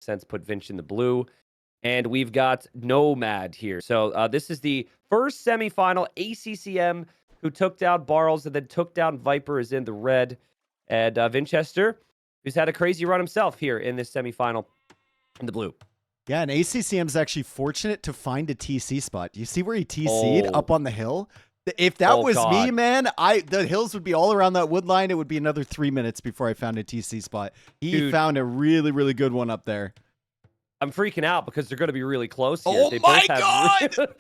sense put Vinch in the blue. And we've got Nomad here. So this is the first semifinal. ACCM, who took down Barles and then took down Viper, is in the red. And Vinchester, who's had a crazy run himself here in this semifinal, in the blue. Yeah, and ACCM's actually fortunate to find a TC spot. Do you see where he TC'd up on the hill? If that was me, man, the hills would be all around that wood line. It would be another 3 minutes before I found a TC spot. He found a really, really good one up there. I'm freaking out because they're going to be really close here. Oh my God!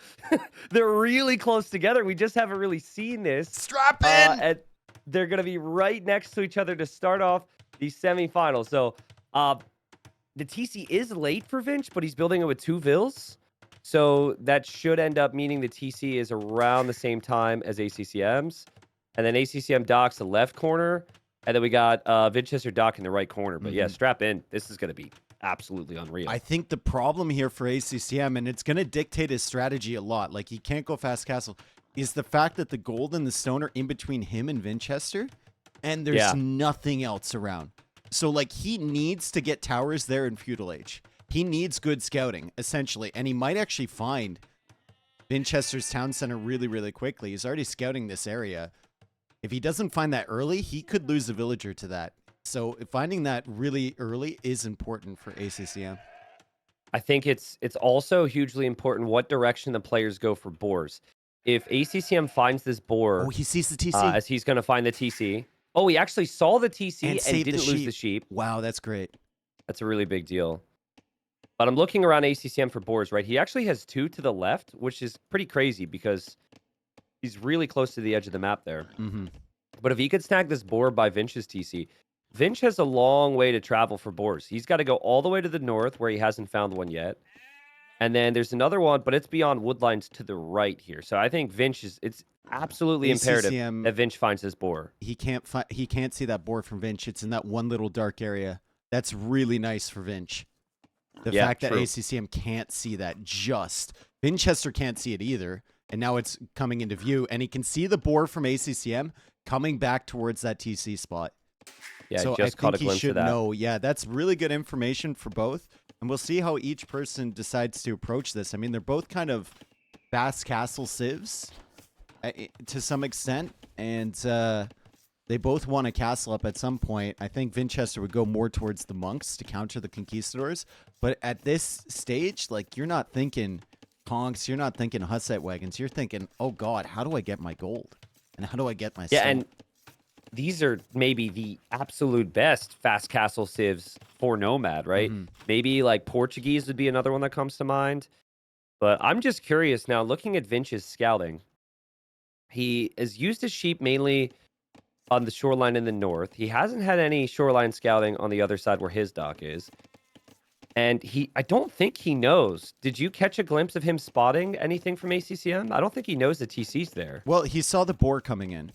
They're really close together. We just haven't really seen this. Strap in! And they're going to be right next to each other to start off the semifinals. So the TC is late for Vinch, but he's building it with 2 Vills. So that should end up meaning the TC is around the same time as ACCM's. And then ACCM docks the left corner. And then we got Vinchester dock in the right corner. But yeah, strap in. This is going to be absolutely unreal. I think the problem here for ACCM, and it's going to dictate his strategy a lot, like he can't go fast castle, is the fact that the gold and the stone are in between him and Vinchester, and there's nothing else around. So like he needs to get towers there in Feudal Age. He needs good scouting, essentially, and he might actually find Vinchester's town center really, really quickly. He's already scouting this area. If he doesn't find that early, he could lose a villager to that. So finding that really early is important for ACCM. I think it's also hugely important what direction the players go for boars. If ACCM finds this boar... he sees the TC. As he's going to find the TC. Oh, he actually saw the TC and didn't lose the sheep. Wow, that's great. That's a really big deal. But I'm looking around ACCM for boars, right? He actually has 2 to the left, which is pretty crazy because he's really close to the edge of the map there. But if he could snag this boar by Vinch's TC... Vinch has a long way to travel for boars. He's got to go all the way to the north where he hasn't found one yet. And then there's another one, but it's beyond woodlines to the right here. So I think it's absolutely imperative that Vinch finds this boar. He can't see that boar from Vinch. It's in that one little dark area. That's really nice for Vinch. The fact that ACCM can't see that Vinchester can't see it either. And now it's coming into view. And he can see the boar from ACCM coming back towards that TC spot. Yeah, so just I think he should know. Yeah, that's really good information for both. And we'll see how each person decides to approach this. I mean, they're both kind of fast castle civs to some extent. And they both want a castle up at some point. I think Vinchester would go more towards the monks to counter the conquistadors. But at this stage, like, you're not thinking conks, you're not thinking Hussite wagons. You're thinking, oh, God, how do I get my gold? And how do I get my stone? And these are maybe the absolute best fast castle civs for Nomad, right? Maybe like Portuguese would be another one that comes to mind. But I'm just curious now, looking at Vinch's scouting, he has used his sheep mainly on the shoreline in the north. He hasn't had any shoreline scouting on the other side where his dock is. And I don't think he knows. Did you catch a glimpse of him spotting anything from ACCM? I don't think he knows the TC's there. Well, he saw the boar coming in.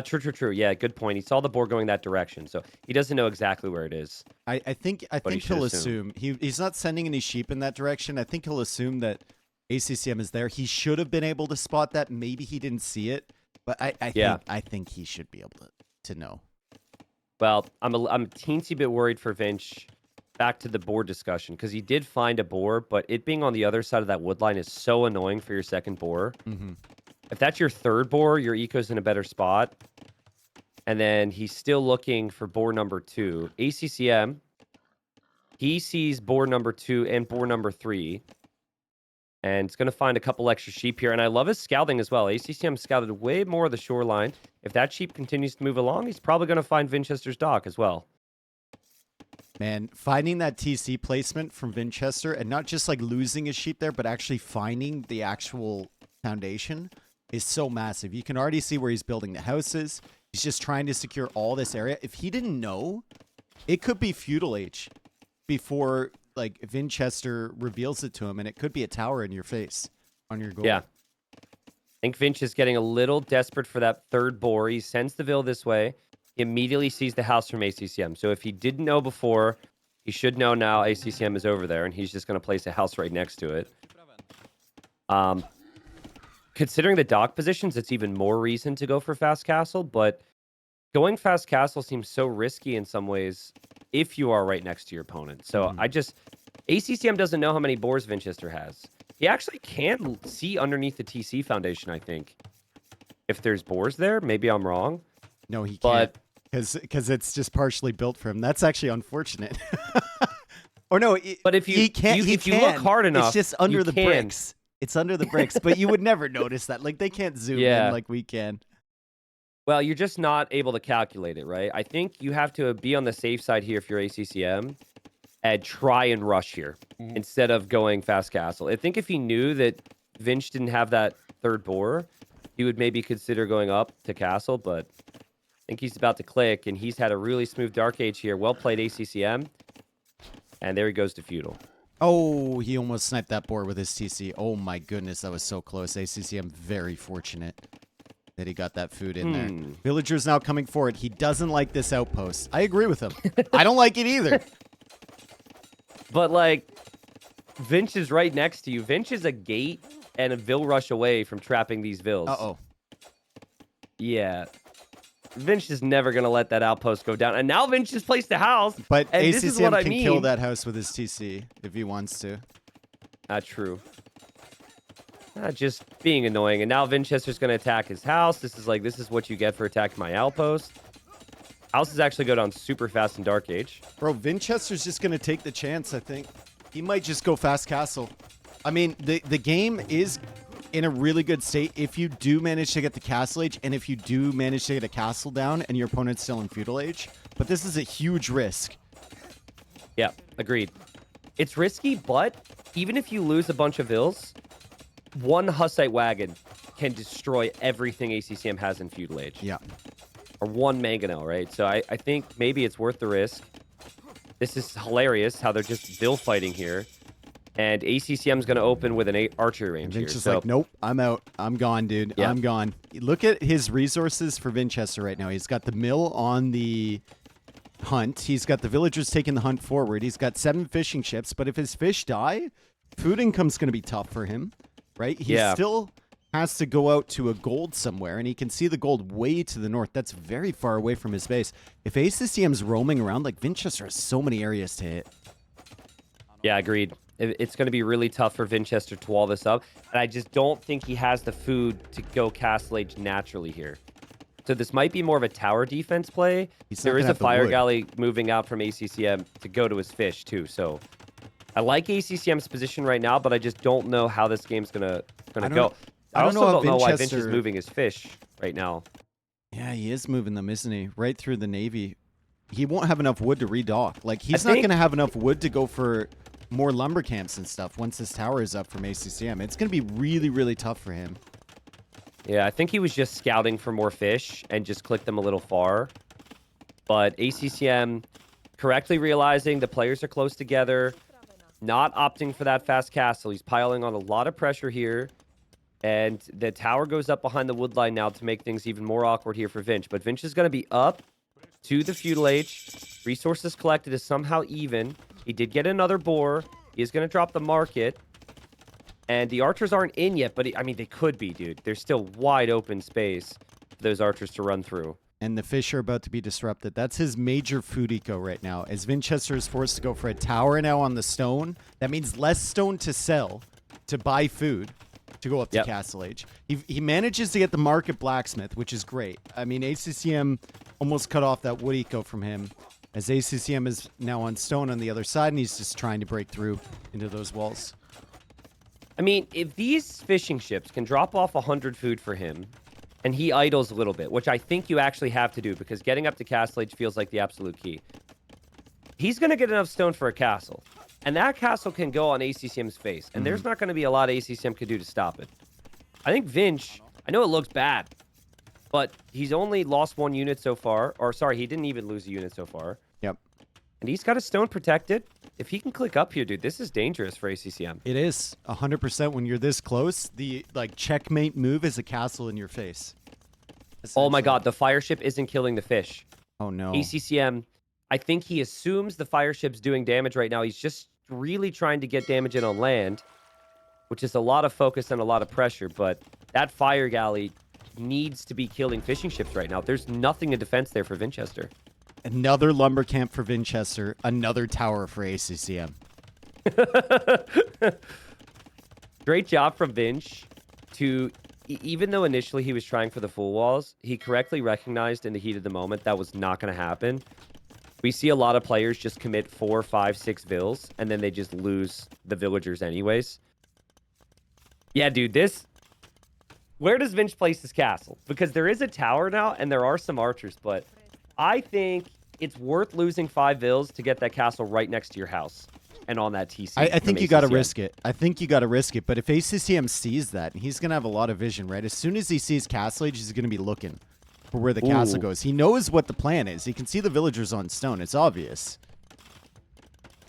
True. Yeah, good point. He saw the boar going that direction, so he doesn't know exactly where it is. I think he'll assume. He's not sending any sheep in that direction. I think he'll assume that ACCM is there. He should have been able to spot that. Maybe he didn't see it, but I think he should be able to know. Well, I'm a teensy bit worried for Vinch. Back to the boar discussion, because he did find a boar, but it being on the other side of that wood line is so annoying for your second boar. If that's your third boar, your eco's in a better spot. And then he's still looking for boar number 2. ACCM, he sees boar number 2 and boar number 3. And it's going to find a couple extra sheep here. And I love his scouting as well. ACCM scouted way more of the shoreline. If that sheep continues to move along, he's probably going to find Vinchester's dock as well. Man, finding that TC placement from Vinchester and not just like losing his sheep there, but actually finding the actual foundation is so massive. You can already see where he's building the houses. He's just trying to secure all this area. If he didn't know, it could be Feudal Age before like Vinchester reveals it to him, and it could be a tower in your face on your goal. Yeah. I think Vinch is getting a little desperate for that third boar. He sends the Vil this way. He immediately sees the house from ACCM. So if he didn't know before, he should know now ACCM is over there, and he's just going to place a house right next to it. Considering the dock positions, it's even more reason to go for fast castle, but going fast castle seems so risky in some ways if you are right next to your opponent. So ACCM doesn't know how many boars Vinchester has. He actually can see underneath the TC foundation, I think. If there's boars there, maybe I'm wrong. No, he can't. Because it's just partially built for him. That's actually unfortunate. Or no, but if you look hard enough, it's just under the bricks. It's under the bricks, but you would never notice that. Like, they can't zoom in like we can. Well, you're just not able to calculate it, right? I think you have to be on the safe side here if you're ACCM and try and rush here instead of going fast castle. I think if he knew that Vinch didn't have that third boar, he would maybe consider going up to castle, but I think he's about to click, and he's had a really smooth Dark Age here. Well played, ACCM. And there he goes to Feudal. Oh, he almost sniped that boar with his TC. Oh my goodness, that was so close. ACCM very fortunate that he got that food in there. Villager's now coming forward. He doesn't like this outpost. I agree with him. I don't like it either. But, like, Vinch is right next to you. Vinch is a gate and a Vill rush away from trapping these Vills. Uh-oh. Yeah. Vinch is never going to let that outpost go down. And now Vinch has placed a house. But and ACCM this is what can kill that house with his TC if he wants to. Not true. Just being annoying. And now Vinchester's going to attack his house. This is what you get for attacking my outpost. Houses actually go down super fast in Dark Age. Bro, Vinchester's just going to take the chance, I think. He might just go fast castle. I mean, the game is in a really good state if you do manage to get the castle age and if you do manage to get a castle down and your opponent's still in feudal age. But this is a huge risk. Yeah, agreed. It's risky, but even if you lose a bunch of Vills, one Hussite wagon can destroy everything ACCM has in feudal age. Yeah. Or one mangonel, right? So I think maybe it's worth the risk. This is hilarious how they're just Vill fighting here. And ACCM's going to open with an archery range here. Vinch is like, nope, I'm out. I'm gone, dude. Yeah. I'm gone. Look at his resources for Vinchester right now. He's got the mill on the hunt. He's got the villagers taking the hunt forward. He's got 7 fishing ships. But if his fish die, food income's going to be tough for him, right? He still has to go out to a gold somewhere, and he can see the gold way to the north. That's very far away from his base. If ACCM's roaming around, like, Vinchester has so many areas to hit. Yeah, agreed. It's going to be really tough for Vinchester to wall this up. And I just don't think he has the food to go Castle Age naturally here. So this might be more of a tower defense play. There is a fire galley moving out from ACCM to go to his fish, too. So I like ACCM's position right now, but I just don't know how this game's going to go. I also don't know why Vinch is moving his fish right now. Yeah, he is moving them, isn't he? Right through the Navy. He won't have enough wood to redock. Like, he's not going to have enough wood to go for more lumber camps and stuff once his tower is up from ACCM. It's going to be really, really tough for him. Yeah, I think he was just scouting for more fish and just clicked them a little far. But ACCM correctly realizing the players are close together, not opting for that fast castle. He's piling on a lot of pressure here. And the tower goes up behind the wood line now to make things even more awkward here for Vinch. But Vinch is going to be up to the feudal age. Resources collected is somehow even. He did get another boar. He is going to drop the market. And the archers aren't in yet, but I mean, they could be, dude. There's still wide open space for those archers to run through. And the fish are about to be disrupted. That's his major food eco right now. As Vinchester is forced to go for a tower now on the stone, that means less stone to sell, to buy food, to go up to Castle Age. He manages to get the market blacksmith, which is great. I mean, ACCM almost cut off that wood eco from him, as ACCM is now on stone on the other side, and he's just trying to break through into those walls. I mean, if these fishing ships can drop off 100 food for him, and he idles a little bit, which I think you actually have to do, because getting up to Castle Age feels like the absolute key. He's going to get enough stone for a castle. And that castle can go on ACCM's face. And there's not going to be a lot ACCM could do to stop it. I think Vinch, I know it looks bad, but he's only lost 1 unit so far. Or, sorry, he didn't even lose a unit so far. Yep. And he's got a stone protected. If he can click up here, dude, this is dangerous for ACCM. It is. 100% when you're this close. The, like, checkmate move is a castle in your face. Oh, my God. The fire ship isn't killing the fish. Oh, no. ACCM, I think he assumes the fire ship's doing damage right now. He's just really trying to get damage in on land, which is a lot of focus and a lot of pressure. But that fire galley needs to be killing fishing ships right now. There's nothing in defense there for Vinchester. Another lumber camp for Winchester. Another tower for ACCM. Great job from Vinch to, even though initially he was trying for the full walls, he correctly recognized in the heat of the moment that was not going to happen. We see a lot of players just commit 4, 5, 6 vills, and then they just lose the villagers anyways. Yeah, dude, this... Where does Vinch place his castle? Because there is a tower now, and there are some archers, but I think it's worth losing 5 vills to get that castle right next to your house and on that TC. I think you got to risk it. I think you got to risk it. But if ACCM sees that, he's going to have a lot of vision, right? As soon as he sees Castle Age, he's going to be looking for where the castle goes. He knows what the plan is. He can see the villagers on stone. It's obvious.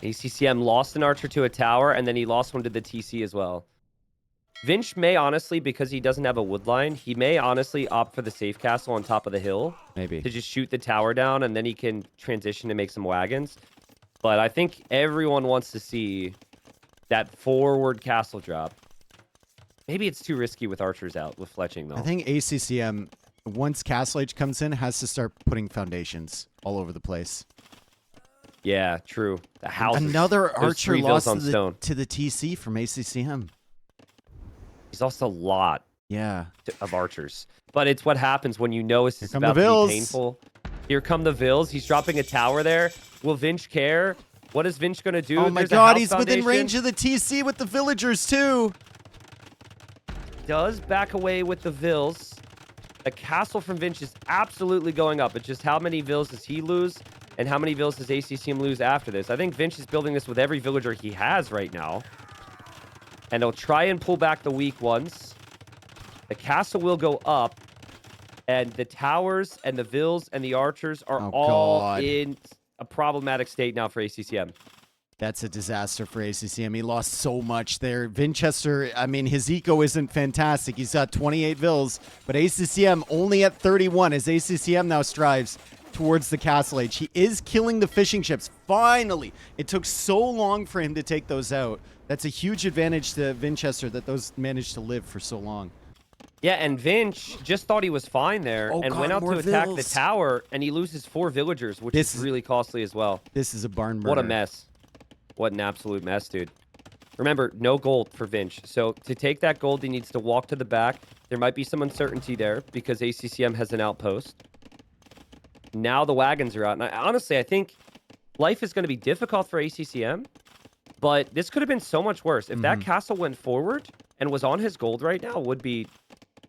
ACCM lost an archer to a tower, and then he lost one to the TC as well. Vinch may honestly, because he doesn't have a wood line, he may honestly opt for the safe castle on top of the hill. Maybe. To just shoot the tower down, and then he can transition to make some wagons. But I think everyone wants to see that forward castle drop. Maybe it's too risky with archers out, with fletching, though. I think ACCM, once Castle Age comes in, has to start putting foundations all over the place. Yeah, true. The house. Another archer lost on to the TC from ACCM. He's also a lot of archers. But it's what happens when you know it's about to be painful. Here come the vills. He's dropping a tower there. Will Vinch care? What is Vinch going to do? Oh my god, he's within range of the TC with the villagers too. Does back away with the vills. The castle from Vinch is absolutely going up. It's just how many vills does he lose and how many vills does ACCM lose after this? I think Vinch is building this with every villager he has right now. And he'll try and pull back the weak ones. The castle will go up. And the towers and the vills and the archers are all in a problematic state now for ACCM. That's a disaster for ACCM. He lost so much there. Winchester, I mean, his eco isn't fantastic. He's got 28 vills, but ACCM only at 31 as ACCM now strives towards the Castle Age. He is killing the fishing ships. Finally! It took so long for him to take those out. That's a huge advantage to Winchester that those managed to live for so long. Yeah, and Vinch just thought he was fine there and went out to attack the tower, and he loses 4 villagers, which is really costly as well. This is a barn burner. What a mess. What an absolute mess, dude. Remember, no gold for Vinch. So to take that gold, he needs to walk to the back. There might be some uncertainty there because ACCM has an outpost. Now the wagons are out. And honestly, I think life is going to be difficult for ACCM, but this could have been so much worse. If that castle went forward and was on his gold right now, it would be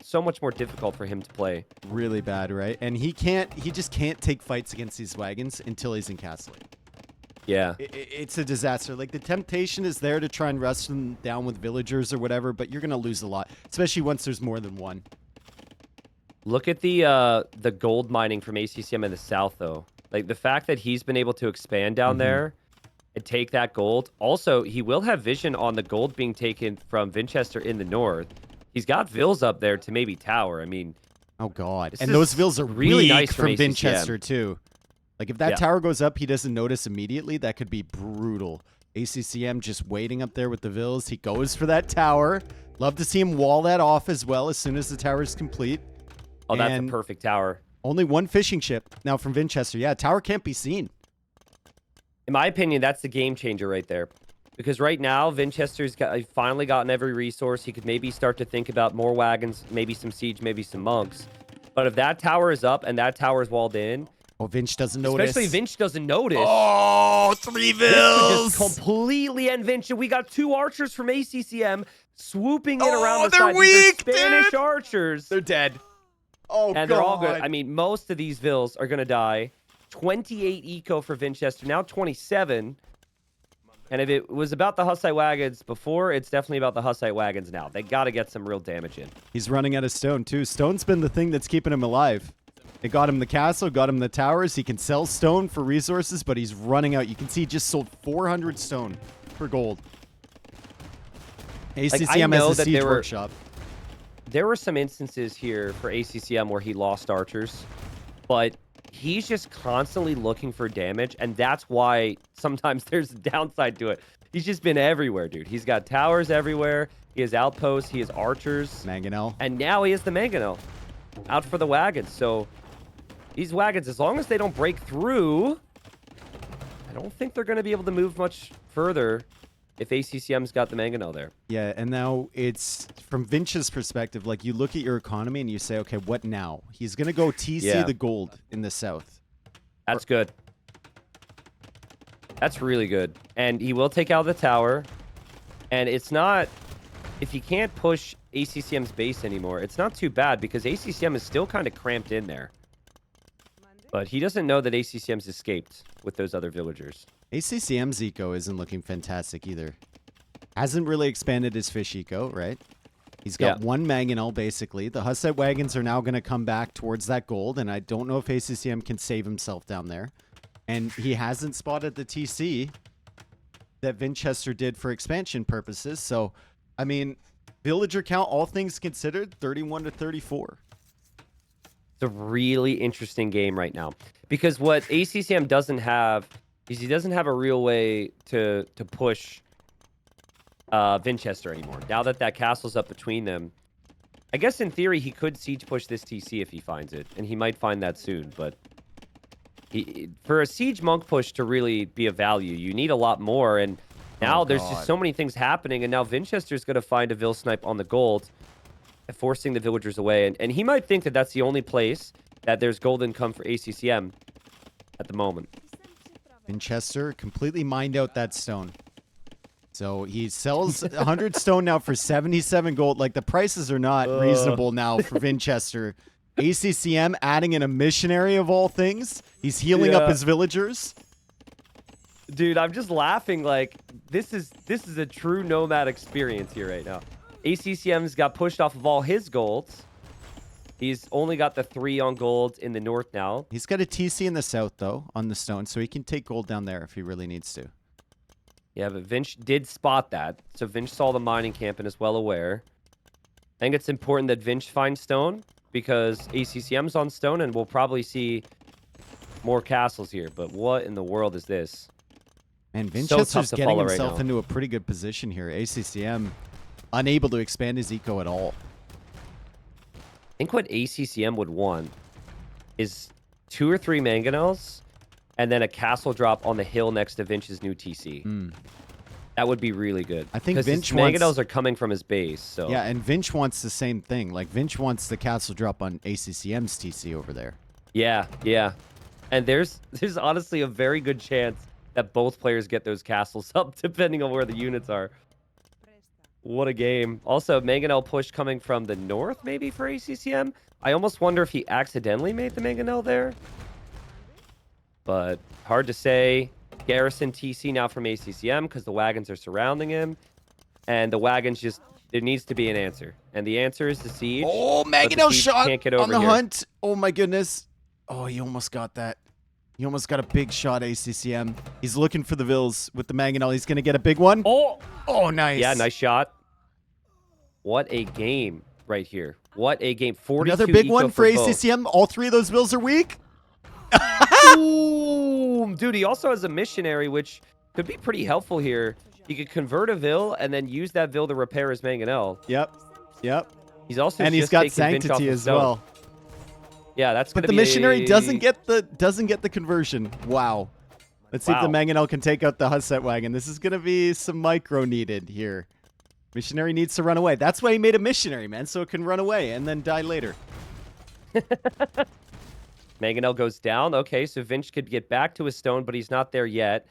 so much more difficult for him to play. Really bad, right? And he just can't take fights against these wagons until he's in Castle Age. Yeah. It's a disaster. Like, the temptation is there to try and rust them down with villagers or whatever, but you're going to lose a lot, especially once there's more than one. Look at the gold mining from ACCM in the south, though. Like, the fact that he's been able to expand down there and take that gold. Also, he will have vision on the gold being taken from Winchester in the north. He's got vills up there to maybe tower. I mean... Oh, God. And those vills are really nice from Winchester, too. Like, if that tower goes up, he doesn't notice immediately. That could be brutal. ACCM just waiting up there with the vills. He goes for that tower. Love to see him wall that off as well as soon as the tower is complete. Oh, that's a perfect tower. Only one fishing ship now from Winchester. Yeah, tower can't be seen. In my opinion, that's the game changer right there. Because right now, Winchester's finally gotten every resource. He could maybe start to think about more wagons, maybe some siege, maybe some monks. But if that tower is up and that tower is walled in... Oh, Vinch doesn't notice. Especially Vinch doesn't notice. Oh, 3 vills! This could just completely end Vinch. And we got 2 archers from ACCM swooping in around the side. They're weak, These are Spanish archers. They're dead. Oh, and they're all good. I mean, most of these vills are going to die. 28 eco for Winchester, now 27. And if it was about the Hussite wagons before, it's definitely about the Hussite wagons now. They got to get some real damage in. He's running out of stone, too. Stone's been the thing that's keeping him alive. It got him the castle, got him the towers. He can sell stone for resources, but he's running out. You can see he just sold 400 stone for gold. ACCM has a siege workshop. There were some instances here for ACCM where he lost archers, but he's just constantly looking for damage, and that's why sometimes there's a downside to it. He's just been everywhere, dude. He's got towers everywhere. He has outposts. He has archers. Mangonel. And now he has the Mangonel out for the wagons. So These wagons, as long as they don't break through, I don't think they're going to be able to move much further if ACCM's got the mangonel there. Yeah, and now it's from Vinch's perspective, like you look at your economy and you say, okay, what now? He's going to go TC the gold in the south. That's good. That's really good. And he will take out the tower. And it's not, if he can't push ACCM's base anymore, it's not too bad because ACCM is still kind of cramped in there. But he doesn't know that ACCM's escaped with those other villagers. ACCM's eco isn't looking fantastic either. Hasn't really expanded his fish eco, right? He's got one mangonel, basically. The Hussite wagons are now going to come back towards that gold, and I don't know if ACCM can save himself down there. And he hasn't spotted the TC that Vinchester did for expansion purposes. So, I mean, villager count, all things considered, 31 to 34. It's a really interesting game right now. Because what ACCM doesn't have is he doesn't have a real way to push Vinchester anymore. Now that that castle's up between them, I guess in theory he could siege push this TC if he finds it, and he might find that soon. But for a siege monk push to really be of value, you need a lot more. And now there's just so many things happening, and now Vinchester's going to find a Vil snipe on the gold, forcing the villagers away. And he might think that that's the only place that there's gold income for ACCM at the moment. Vinchester completely mined out that stone. So he sells 100 stone now for 77 gold. Like, the prices are not reasonable now for Vinchester. ACCM adding in a missionary of all things. He's healing up his villagers. Dude, I'm just laughing. Like, this is a true nomad experience here right now. ACCM's got pushed off of all his golds. He's only got the 3 on gold in the north now. He's got a TC in the south, though, on the stone, so he can take gold down there if he really needs to. Yeah, but Vinch did spot that. So Vinch saw the mining camp and is well aware. I think it's important that Vinch finds stone because ACCM's on stone and we'll probably see more castles here. But what in the world is this? And Vinchester's getting right himself now. into a pretty good position here. ACCM unable to expand his eco at all. I think what ACCM would want is 2 or 3 mangonels and then a castle drop on the hill next to Vinch's new TC. That would be really good. I think Vinch his mangonels are coming from his base. So yeah, and Vinch wants the same thing. Like, Vinch wants the castle drop on ACCM's TC over there. Yeah, yeah. And there's honestly a very good chance that both players get those castles up, depending on where the units are. What a game. Also, mangonel push coming from the north, maybe, for ACCM. I almost wonder if he accidentally made the mangonel there. But hard to say. Garrison TC now from ACCM because the wagons are surrounding him. And the wagons just... There needs to be an answer. And the answer is the siege. Oh, mangonel shot can't get over on the here. hunt. Oh, my goodness. Oh, he almost got that. He almost got a big shot, ACCM. He's looking for the Vils with the mangonel. He's going to get a big one. Oh, nice. Yeah, nice shot. What a game right here. What a game. 42 Another big eco one for both. ACCM. All 3 of those Vils are weak. Boom! Dude, he also has a missionary, which could be pretty helpful here. He could convert a Vil and then use that Vil to repair his mangonel. Yep. He's also and he's just got taking Vinch off sanctity the as stone. well. Yeah, that's But gonna the be missionary a... doesn't get the conversion. Wow. Let's see if the Wow. mangonel can take out the Hussite wagon. This is gonna be some micro needed here. Missionary needs to run away. That's why he made a missionary, man, so it can run away and then die later. Mangonel goes down. Okay, so Vinch could get back to his stone, but he's not there yet.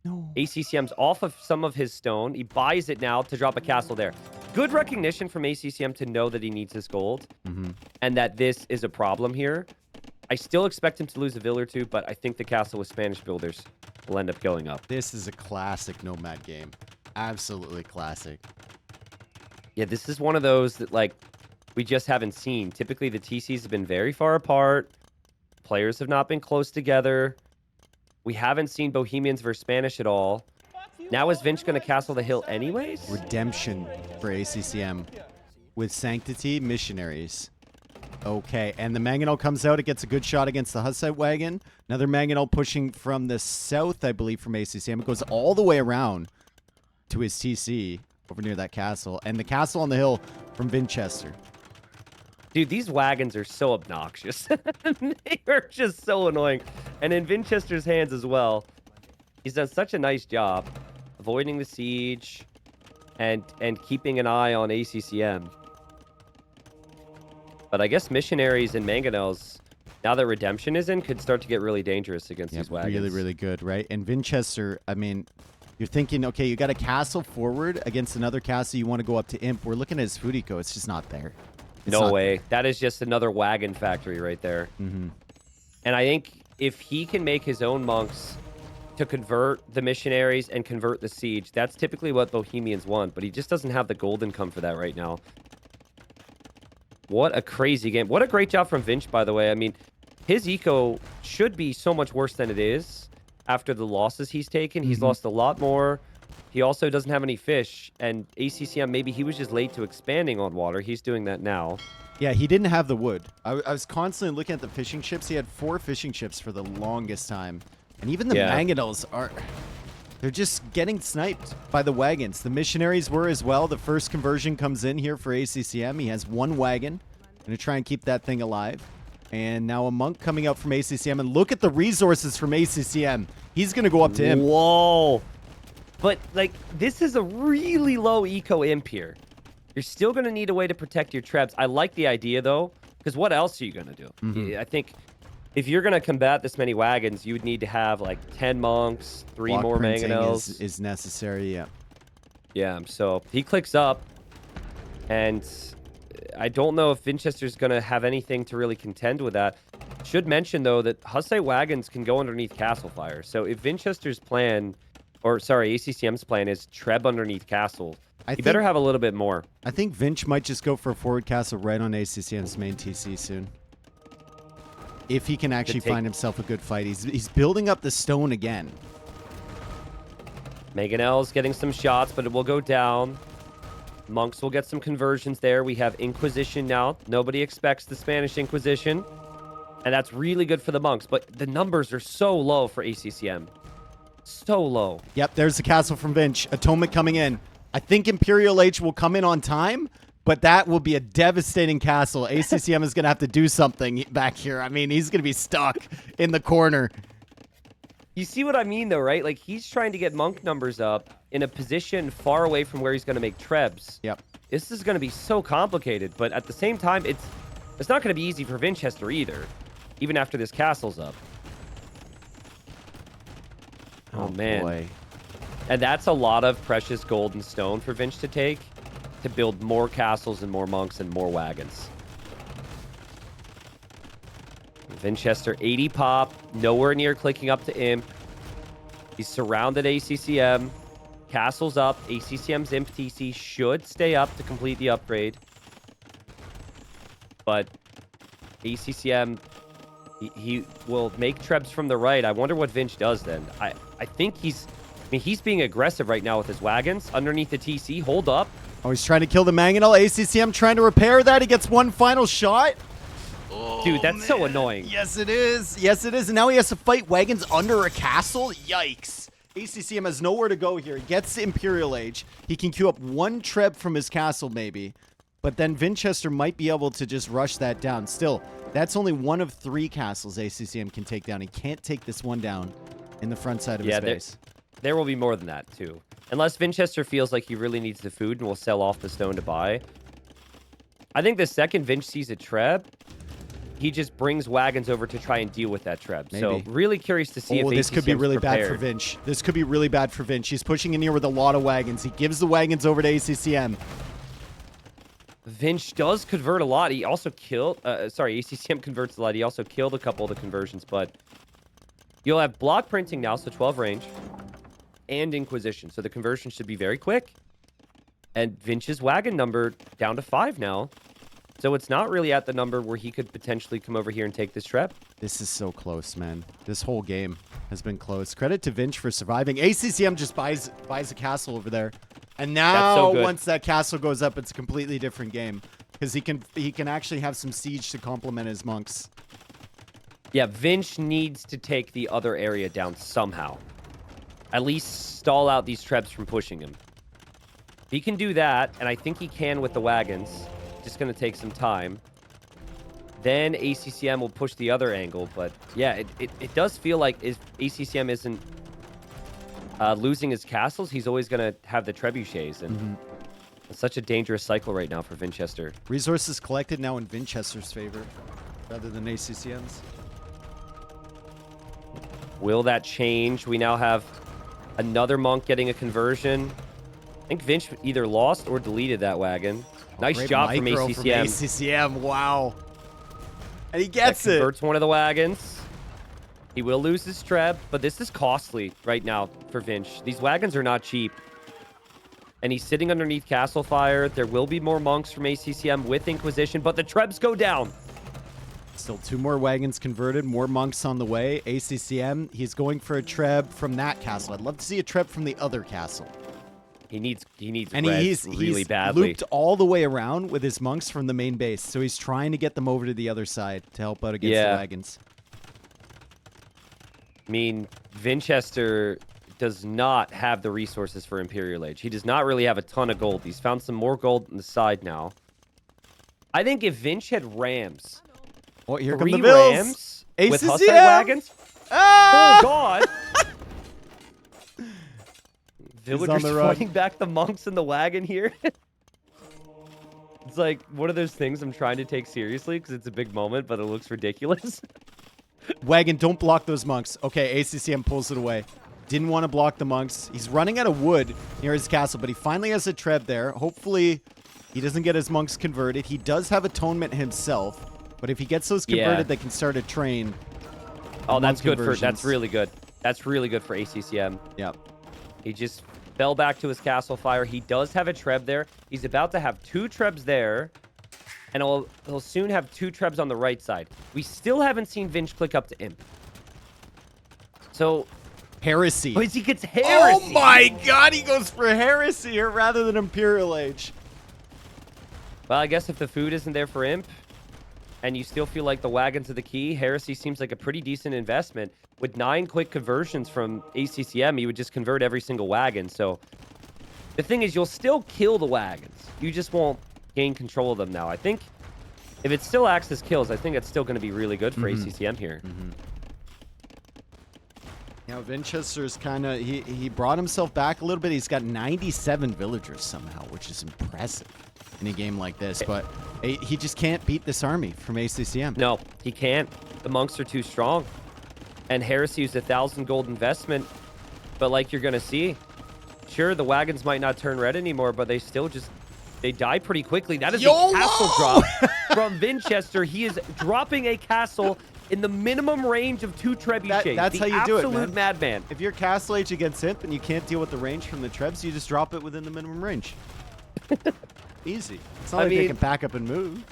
No. ACCM's off of some of his stone. He buys it now to drop a castle there. Good recognition from ACCM to know that he needs his gold and that this is a problem here. I still expect him to lose a Vil or 2, but I think the castle with Spanish builders will end up going up. This is a classic Nomad game. Absolutely classic. Yeah, this is one of those that, like, we just haven't seen. Typically, the TCs have been very far apart. Players have not been close together. We haven't seen Bohemians versus Spanish at all. Now is Vinch going to castle the hill anyways? Redemption for ACCM with Sanctity Missionaries. Okay, and the mangonel comes out. It gets a good shot against the Hussite wagon. Another mangonel pushing from the south, I believe, from ACCM. It goes all the way around to his TC over near that castle. And the castle on the hill from Vinchester. Dude, these wagons are so obnoxious. They are just so annoying. And in Vinchester's hands as well. He's done such a nice job avoiding the siege and keeping an eye on ACCM. But I guess missionaries and mangonels, now that redemption is in, could start to get really dangerous against these wagons. Really, really good, right? And Vinchester, I mean, you're thinking, okay, you got a castle forward against another castle. You want to go up to Imp. We're looking at his food eco. It's just not there. No way. That is just another wagon factory right there. Mm-hmm. And I think if he can make his own monks to convert the missionaries and convert the siege, that's typically what Bohemians want. But he just doesn't have the gold income for that right now. What a crazy game. What a great job from Vinch, by the way. I mean, his eco should be so much worse than it is after the losses he's taken. He's lost a lot more. He also doesn't have any fish. And ACCM, maybe he was just late to expanding on water. He's doing that now. Yeah, he didn't have the wood. I was constantly looking at the fishing ships. He had 4 fishing ships for the longest time. And even the mangonels are... They're just getting sniped by the wagons. The missionaries were as well. The first conversion comes in here for ACCM. He has 1 wagon. Going to try and keep that thing alive. And now a monk coming out from ACCM. And look at the resources from ACCM. He's going to go up to him. Whoa. But, like, this is a really low eco imp here. You're still going to need a way to protect your trebs. I like the idea, though, because what else are you going to do? I think if you're going to combat this many wagons, you would need to have, like, 10 monks, 3 Block more printing mangonels. is necessary, yeah. Yeah, so he clicks up, and I don't know if Vinchester's going to have anything to really contend with that. Should mention, though, that Hussite wagons can go underneath castle fire. So if Vinchester's plan... Or, sorry, ACCM's plan is Treb underneath castle. You better have a little bit more. I think Vinch might just go for a forward castle right on ACCM's main TC soon. If he can actually find himself a good fight. He's building up the stone again. Mangonel's getting some shots, but it will go down. Monks will get some conversions there. We have Inquisition now. Nobody expects the Spanish Inquisition. And that's really good for the monks. But the numbers are so low for ACCM. So low. Yep, there's the castle from Vinch. Atonement coming in. I think Imperial H will come in on time, but that will be a devastating castle. ACCM is going to have to do something back here. I mean, he's going to be stuck in the corner. You see what I mean, though, right? Like, he's trying to get monk numbers up in a position far away from where he's going to make trebs. Yep. This is going to be so complicated, but at the same time, it's not going to be easy for Vinchester either, even after this castle's up. Oh, man. Boy. And that's a lot of precious gold and stone for Vinch to take to build more castles and more monks and more wagons. Vinchester, 80 pop, nowhere near clicking up to Imp. He's surrounded ACCM. Castle's up. ACCM's Imp TC should stay up to complete the upgrade. But ACCM... He will make trebs from the right. I wonder what Vinch does then. I think he's being aggressive right now with his wagons underneath the TC. Hold up. Oh, he's trying to kill the mangonel. ACCM trying to repair that. He gets one final shot. Oh, dude, that's so annoying. Yes, it is. Yes, it is. And now he has to fight wagons under a castle. Yikes. ACCM has nowhere to go here. He gets the Imperial Age. He can queue up 1 treb from his castle, maybe. But then Vinchester might be able to just rush that down. Still, that's only 1 of 3 castles ACCM can take down. He can't take this one down in the front side of his base. There will be more than that, too. Unless Vinchester feels like he really needs the food and will sell off the stone to buy. I think the second Vinch sees a treb, he just brings wagons over to try and deal with that treb. Maybe. So really curious to see if this could be really prepared. bad for Vinch. This could be really bad for Vinch. He's pushing in here with a lot of wagons. He gives the wagons over to ACCM. Vinch does convert a lot. He also killed... ACCM converts a lot. He also killed a couple of the conversions, but... You'll have block printing now, so 12 range. And Inquisition, so the conversion should be very quick. And Vinch's wagon number down to 5 now. So it's not really at the number where he could potentially come over here and take this trap. This is so close, man. This whole game has been close. Credit to Vinch for surviving. ACCM just buys a castle over there. And now, once that castle goes up, it's a completely different game. Because he can actually have some siege to complement his monks. Yeah, Vinch needs to take the other area down somehow. At least stall out these trebs from pushing him. He can do that, and I think he can with the wagons. Just going to take some time. Then ACCM will push the other angle. But yeah, it does feel like if ACCM isn't losing his castles, he's always going to have the trebuchets. And it's such a dangerous cycle right now for Winchester. Resources collected now in Winchester's favor rather than ACCM's. Will that change? We now have another monk getting a conversion. I think Vinch either lost or deleted that wagon. Nice job from micro ACCM. From ACCM, wow. And he gets that converts one of the wagons. He will lose his treb, but this is costly right now for Vinch. These wagons are not cheap. And he's sitting underneath castle fire. There will be more monks from ACCM with Inquisition, but the trebs go down. Still 2 more wagons converted, more monks on the way. ACCM, he's going for a treb from that castle. I'd love to see a treb from the other castle. He needs and he's really badly. Looped all the way around with his monks from the main base, so he's trying to get them over to the other side to help out against the wagons. I mean, Winchester does not have the resources for Imperial Age. He does not really have a ton of gold. He's found some more gold on the side now. I think if Vinch had rams, oh, here come 3 the Bills. rams ACCM. with Hussite wagons. Ah! Oh God! Villagers fighting back the monks in the wagon here. It's like one of those things I'm trying to take seriously because it's a big moment, but it looks ridiculous. Wagon, don't block those monks. Okay, ACCM pulls it away. Didn't want to block the monks. He's running out of wood near his castle, but he finally has a treb there. Hopefully, he doesn't get his monks converted. He does have atonement himself, but if he gets those converted, they can start a train. Oh, that's good for. That's really good. That's really good for ACCM. Yep. He just fell back to his castle fire. He does have a treb there. He's about to have 2 trebs there, and he'll soon have 2 trebs on the right side. We still haven't seen Vinch click up to Imp. So, Heresy. Oh, he gets Heresy. Oh my God, he goes for Heresy here rather than Imperial Age. Well, I guess if the food isn't there for Imp, and you still feel like the wagons are the key, Heresy seems like a pretty decent investment. With 9 quick conversions from ACCM, he would just convert every single wagon. So the thing is, you'll still kill the wagons. You just won't gain control of them now. I think if it still acts as kills, I think it's still going to be really good for ACCM here. Now, Winchester's kind of, he brought himself back a little bit. He's got 97 villagers somehow, which is impressive in a game like this. But he just can't beat this army from ACCM. No, he can't. The monks are too strong. And Heresy is 1,000 gold investment. But like you're going to see, sure, the wagons might not turn red anymore, but they still just, they die pretty quickly. That is a castle drop from Winchester. He is dropping a castle in the minimum range of 2 trebuchets. That's how you do it, man. Absolute madman. If you're Castle Age against Imp and you can't deal with the range from the trebs, you just drop it within the minimum range. Easy. It's not like they can pack up and move.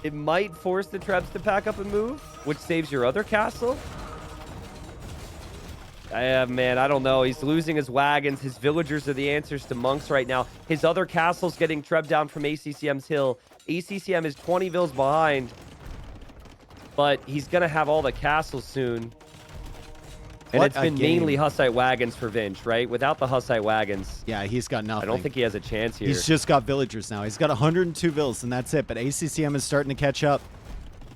It might force the trebs to pack up and move, which saves your other castle. Man, I don't know. He's losing his wagons. His villagers are the answers to monks right now. His other castle's getting trebbed down from ACCM's hill. ACCM is 20 vills behind, but he's going to have all the castles soon. And it's been mainly Hussite wagons for Vinch, right? Without the Hussite wagons, yeah, he's got nothing. I don't think he has a chance here. He's just got villagers now. He's got 102 vills, and that's it. But ACCM is starting to catch up.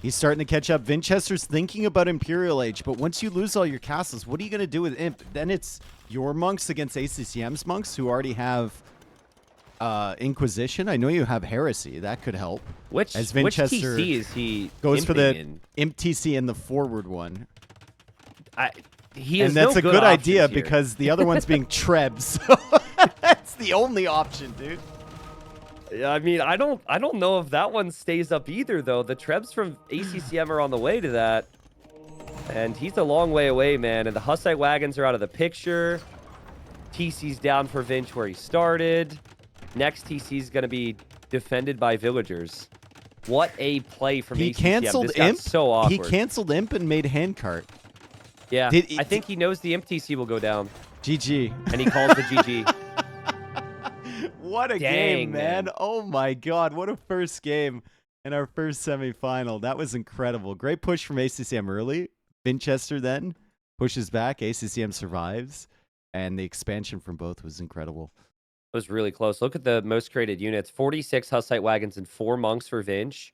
He's starting to catch up. Winchester's thinking about Imperial Age, but once you lose all your castles, what are you going to do with Imp? Then it's your monks against ACCM's monks, who already have Inquisition. I know you have Heresy. That could help. Which Winchester TC is he goes for the in? Imp TC in the forward one. And that's no a good idea here. because the other one's being trebs. So that's the only option, dude. I mean, I don't know if that one stays up either, though. The trebs from ACCM are on the way to that. And he's a long way away, man. And the Hussite wagons are out of the picture. TC's down for Vinch where he started. Next TC's going to be defended by villagers. What a play from ACCM. He canceled this got Imp. So awkward. He canceled Imp and made handcart. Yeah, I think he knows the Imp TC will go down. GG. And he calls the GG. What a game, man. Oh, my God. What a first game in our first semifinal. That was incredible. Great push from ACCM early. Winchester then pushes back. ACCM survives. And the expansion from both was incredible. It was really close. Look at the most created units. 46 Hussite wagons and 4 monks for Vinch.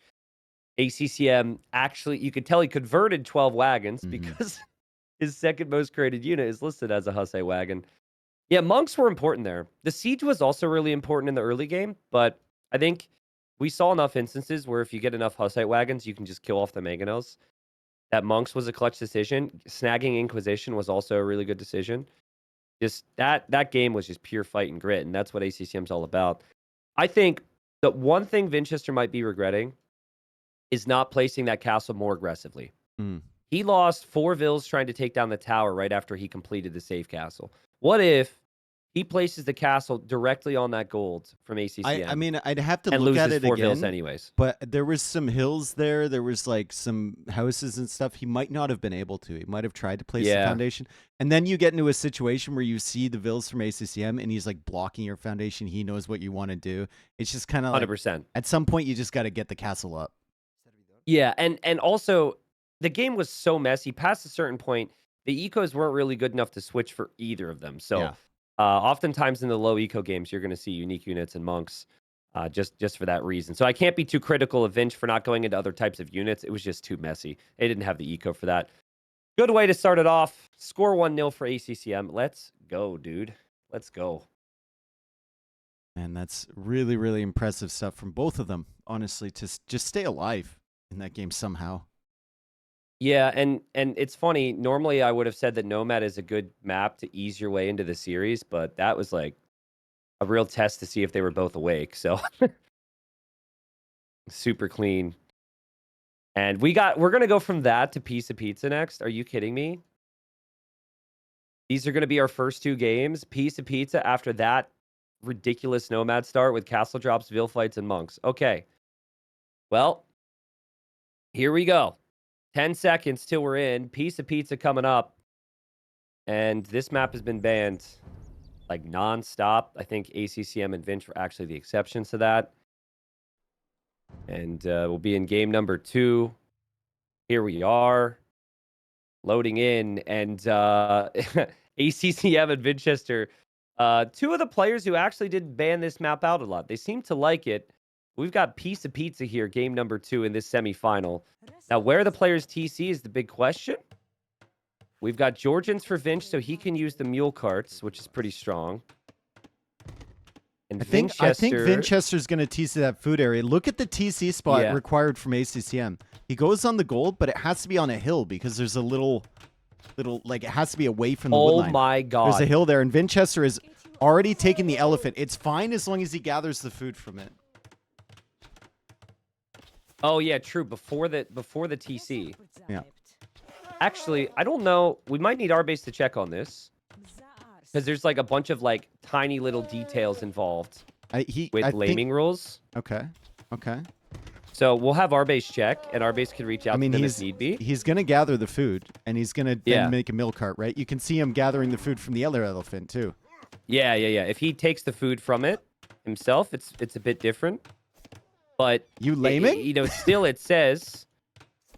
ACCM actually, you could tell he converted 12 wagons Mhm. because his second most created unit is listed as a Hussite wagon. Yeah, monks were important there. The siege was also really important in the early game, but I think we saw enough instances where if you get enough Hussite wagons, you can just kill off the mangonels. That monks was a clutch decision. Snagging Inquisition was also a really good decision. Just that game was just pure fight and grit, and that's what ACCM's all about. I think the one thing Vinchester might be regretting is not placing that castle more aggressively. Mm. He lost 4 vills trying to take down the tower right after he completed the safe castle. What if he places the castle directly on that gold from I ACCM mean, I'd have to and look at loses it 4 vills again, anyways? but there was some hills there. There was like some houses and stuff. He might not have been able to. He might have tried to place the Yeah, foundation, and then you get into a situation where you see the vills from ACCM, and he's like blocking your foundation. He knows what you want to do. It's just kind of like 100%. at some point you just got to get the castle up. Yeah, and also the game was so messy. Past a certain point, the ecos weren't really good enough to switch for either of them. So, Yeah. oftentimes in the low eco games, you're going to see unique units and monks, just for that reason. So I can't be too critical of Vinch for not going into other types of units. It was just too messy. They didn't have the eco for that. Good way to start it off. Score 1-0 for ACCM. Let's go, dude. Let's go. And that's really, really impressive stuff from both of them, honestly, to just stay alive in that game somehow. Yeah, and it's funny. Normally, I would have said that Nomad is a good map to ease your way into the series, but that was like a real test to see if they were both awake. So super clean. And we're gonna go from that to Piece of Pizza next. Are you kidding me? These are gonna be our first 2 games. Piece of Pizza after that ridiculous Nomad start with castle drops, Ville fights, and monks. Okay. Well, here we go. 10 seconds till we're in. Piece of Pizza coming up. And this map has been banned like nonstop. I think ACCM and Vinch were actually the exceptions to that. And we'll be in game number 2. Here we are, loading in, and ACCM and Vinchester, 2 of the players who actually did ban this map out a lot. They seem to like it. We've got Piece of Pizza here, game number 2 in this semifinal. Now, where the players TC is the big question. We've got Georgians for Vinch, so he can use the mule carts, which is pretty strong. And I think Vinchester, Vinchester's going to TC that food area. Look at the TC spot Yeah. required from ACCM. He goes on the gold, but it has to be on a hill because there's a little like it has to be away from the oh woodline. my god. There's a hill there, and Vinchester is already taken the elephant. It's fine as long as he gathers the food from it. Oh yeah, true. Before the TC. Yeah. Actually, I don't know. We might need our base to check on this because there's like a bunch of like tiny little details involved with I laming think, rules. okay. So we'll have our base check, and our base can reach out I mean, to them if need be. he's going to gather the food, and he's going to Yeah. then make a mill cart, right? You can see him gathering the food from the other elephant too. Yeah. If he takes the food from it himself, it's a bit different. But You laming? Still it says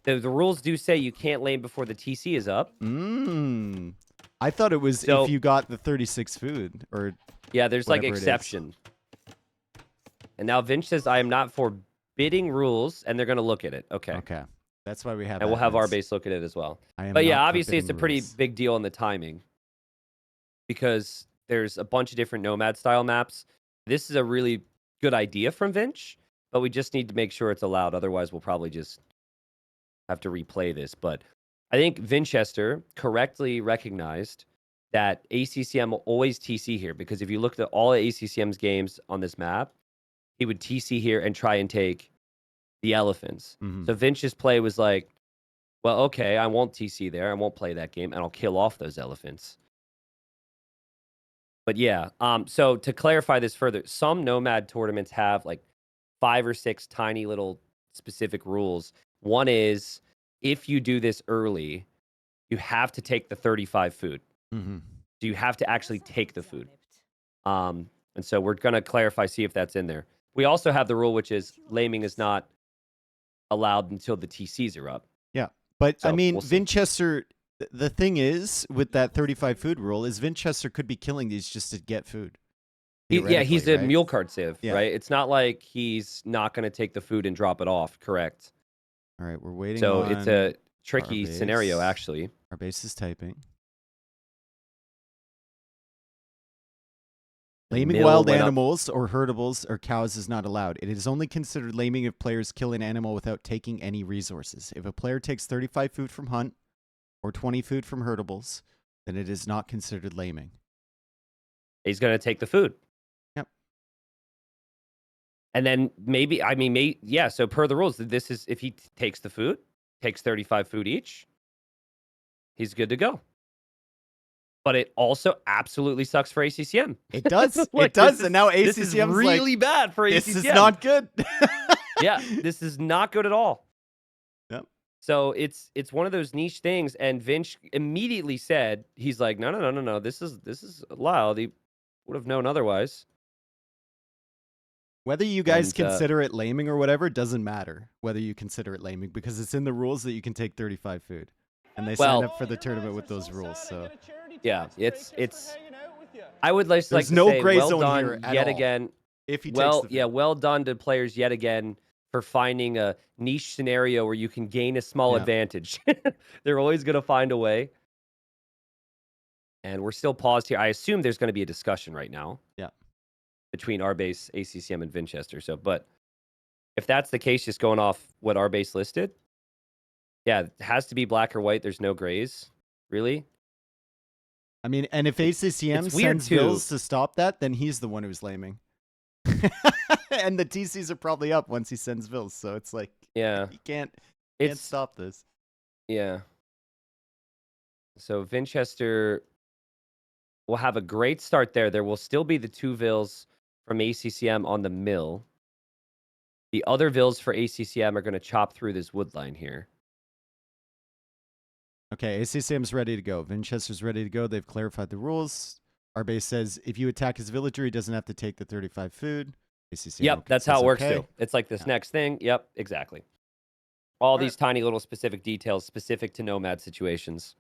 the rules do say you can't lame before the TC is up. I thought it was So- if you got the 36 food or Yeah, there's like whatever it is. exception. And now Vinch says I am not forbidding rules, and they're going to look at it. Okay. Okay. That's why we have And we'll have our base. base look at it as well. I am But yeah, not obviously it's a forbidding pretty rules. big deal in the timing because there's a bunch of different Nomad style maps. This is a really good idea from Vinch, but we just need to make sure it's allowed. Otherwise, we'll probably just have to replay this. But I think Vinchester correctly recognized that ACCM will always TC here because if you looked at all of ACCM's games on this map, he would TC here and try and take the elephants. Mhm. So Vinch's play was like, well, okay, I won't TC there. I won't play that game, and I'll kill off those elephants. But yeah, so to clarify this further, some Nomad tournaments have like 5 or 6 tiny little specific rules. One is if you do this early, you have to take the 35 food. Mhm. So you have to actually take the food. And so we're going to clarify, see if that's in there. We also have the rule, which is laming is not allowed until the TCs are up. Yeah. But I So, mean, we'll see. Vinchester, the thing is with that 35 food rule is Vinchester could be killing these just to get food. Yeah, he's theoretically, a right? mule card civ, Yeah. right? It's not like he's not going to take the food and drop it off, correct? All right, we're waiting So on it's a our tricky scenario, base. actually. Our base is typing. The Laming mill wild went up. animals or herdables or cows is not allowed. It is only considered laming if players kill an animal without taking any resources. If a player takes 35 food from hunt or 20 food from herdables, then it is not considered laming. He's going to take the food. Yep. And then maybe, yeah, so per the rules, this is if he takes the food, takes 35 food each, he's good to go. But it also absolutely sucks for ACCM. It does. Like, it does. Is, and now this is ACCM's really like, bad for ACCM. this is not good. Yeah, this is not good at all. Yep. So it's one of those niche things. And Vince immediately said, he's like, no. This is allowed. He would have known otherwise. Whether you guys consider it laming or whatever, doesn't matter whether you consider it laming because it's in the rules that you can take 35 food. And they sign up for the tournament with those rules. So yeah, it's. I would like there's to no say, gray well zone done here at yet all. again. If he takes the food. Well done to players yet again for finding a niche scenario where you can gain a small advantage. They're always going to find a way. And we're still paused here. I assume there's going to be a discussion right now. Yeah. Between our base, ACCM, and Winchester. So, but if that's the case, just going off what our base listed, yeah, it has to be black or white. There's no grays, really. I mean, and if ACCM sends bills to stop that, then he's the one who's laming. And the TCs are probably up once he sends bills. So it's like, yeah, he can't stop this. Yeah. So Winchester will have a great start there. There will still be the 2 vills from ACCM on the mill. The other vills for ACCM are going to chop through this wood line here. Okay, ACCM's ready to go. Winchester's ready to go. They've clarified the rules. Our base says if you attack his villager, he doesn't have to take the 35 food. ACCM yep, that's how it works too. It's like this next thing. Yep, exactly. All these tiny little specific details specific to nomad situations.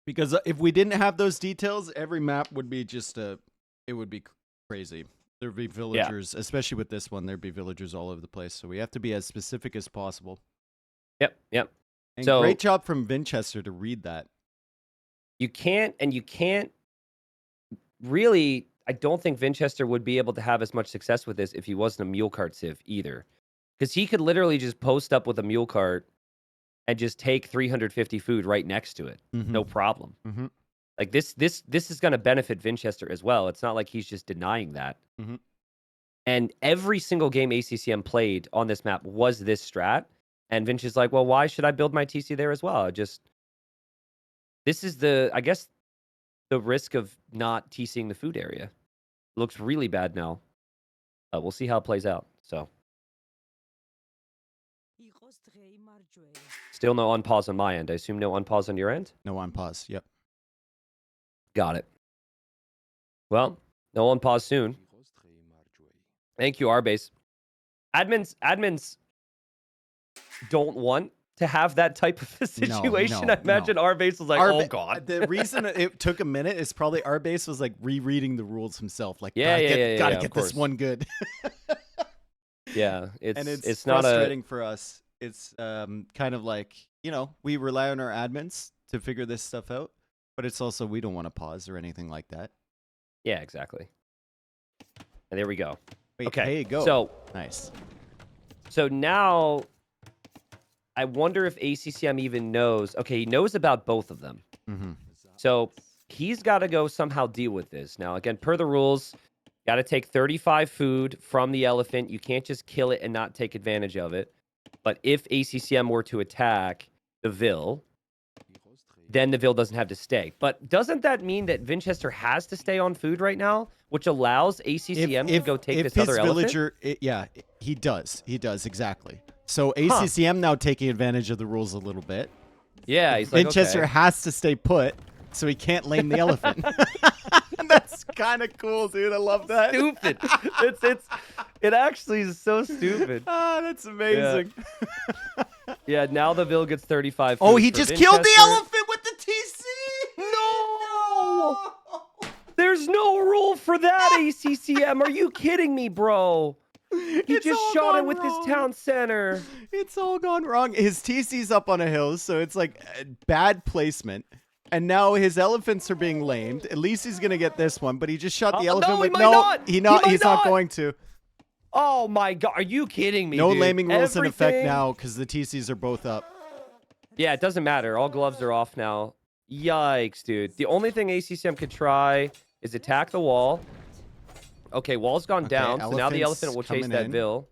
Because if we didn't have those details, every map would be just it would be crazy. There'd be villagers, especially with this one, there'd be villagers all over the place. So we have to be as specific as possible. Yep. And so, great job from Winchester to read that. You can't really, I don't think Winchester would be able to have as much success with this if he wasn't a mule cart civ either. Because he could literally just post up with a mule cart and just take 350 food right next to it. No problem. Like this is going to benefit Winchester as well. It's not like he's just denying that. And every single game ACCM played on this map was this strat. And Vinch is like, well, why should I build my TC there as well? This is I guess, the risk of not TCing the food area. It looks really bad now. We'll see how it plays out. So. Still no unpause on my end. I assume no unpause on your end? No unpause, yep. Got it. Well, no unpause soon. Thank you, Arbase. Admins don't want to have that type of a situation. No, I imagine Arbase was like, oh, God. The reason it took a minute is probably Arbase was like rereading the rules himself. Like, gotta get this one good. Yeah, it's frustrating for us. It's kind of like, we rely on our admins to figure this stuff out, but it's also we don't want to pause or anything like that. Yeah, exactly. And there we go. Wait, okay, hey, go. So nice. So now, I wonder if ACCM even knows. Okay, he knows about both of them. So he's got to go somehow deal with this. Now, again, per the rules, got to take 35 food from the elephant. You can't just kill it and not take advantage of it. But if ACCM were to attack the Vill, then the Vill doesn't have to stay. But doesn't that mean that Winchester has to stay on food right now, which allows ACCM to go take this other villager, elephant? He does. He does, exactly. So ACCM now taking advantage of the rules a little bit. Yeah, he's like, Winchester has to stay put, so he can't lame the elephant. That's kind of cool, dude. I love that. Stupid. It actually is so stupid. That's amazing. Yeah, now the Vill gets 35 food. Oh, he just killed the elephant with the TC! No! There's no rule for that, ACCM. Are you kidding me, bro? He just all shot it gone with his wrong. town center. It's all gone wrong. His TC's up on a hill, so it's like bad placement. And now his elephants are being lamed. At least he's gonna get this one, but he just shot the elephant no, with he might not. He's might not going to. Oh my god, are you kidding me? No dude? laming rules in effect Everything- now because the TCs are both up. Yeah, it doesn't matter. All gloves are off now. Yikes, dude. The only thing ACCM could try is attack the wall. Okay, wall's gone down, so now the elephant will chase that Vil.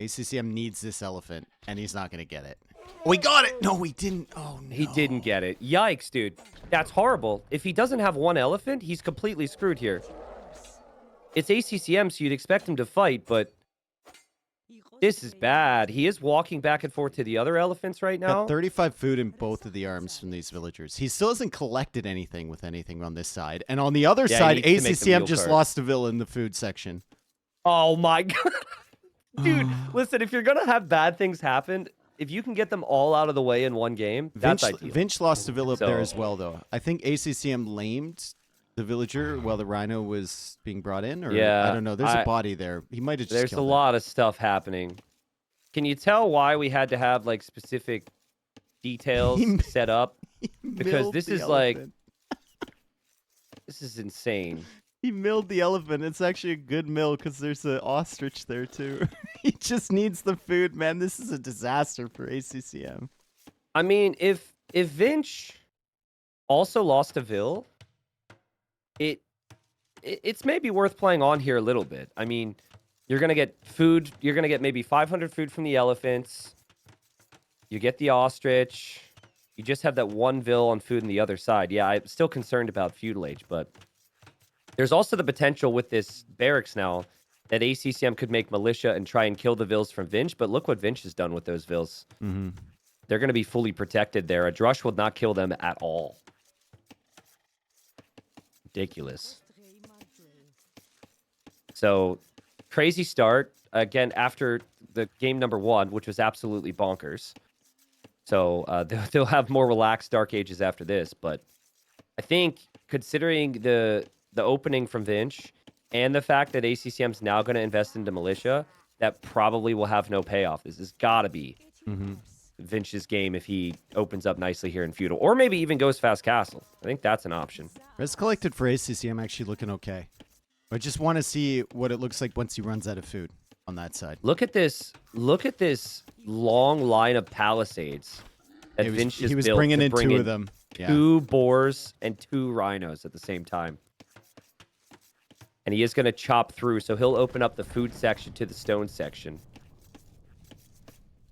ACCM needs this elephant, and he's not going to get it. Oh, he got it! No, he didn't. Oh, no. He didn't get it. Yikes, dude. That's horrible. If he doesn't have one elephant, he's completely screwed here. It's ACCM, so you'd expect him to fight, but this is bad. He is walking back and forth to the other elephants right now. Got 35 food in both of the arms from these villagers. He still hasn't collected anything with anything on this side. And on the other side, he needs to make the ACCM mule just cart. lost a Vil in the food section. Oh my god. Dude, listen, if you're going to have bad things happen, if you can get them all out of the way in one game, that's ideal. Vinch lost a Vil up there So- as well, though. I think ACCM lamed the villager while the rhino was being brought in. Or Yeah, I don't know. There's a body there. He might have just There's a killed it. lot of stuff happening. Can you tell why we had to have like specific details He set up? Because Milled this the is like elephant. this is insane. He milled the elephant. It's actually a good mill because there's an ostrich there too. He just needs the food, man. This is a disaster for ACCM. I mean, if Vinch also lost a Vil, it's maybe worth playing on here a little bit. I mean, you're gonna get food. You're gonna get maybe 500 food from the elephants. You get the ostrich. You just have that one Vil on food on the other side. Yeah, I'm still concerned about Feudal Age, but there's also the potential with this barracks now that ACCM could make militia and try and kill the Vils from Vinch. But look what Vinch has done with those Vils. Mm-hmm. They're going to be fully protected there. A Drush would not kill them at all. Ridiculous. So, crazy start. Again, after the game number 1, which was absolutely bonkers. So, they'll have more relaxed Dark Ages after this. But I think, considering the opening from Vinch and the fact that ACCM's now going to invest into militia, that probably will have no payoff. This has got to be Vinch's game if he opens up nicely here in Feudal. Or maybe even goes Fast Castle. I think that's an option. Res collected for ACCM actually looking okay. I just want to see what it looks like once he runs out of food on that side. Look at this. Look at this long line of palisades that Vinch just He was built bringing to in bring 2 of them. Yeah. 2 boars and 2 rhinos at the same time. And he is going to chop through, so he'll open up the food section to the stone section.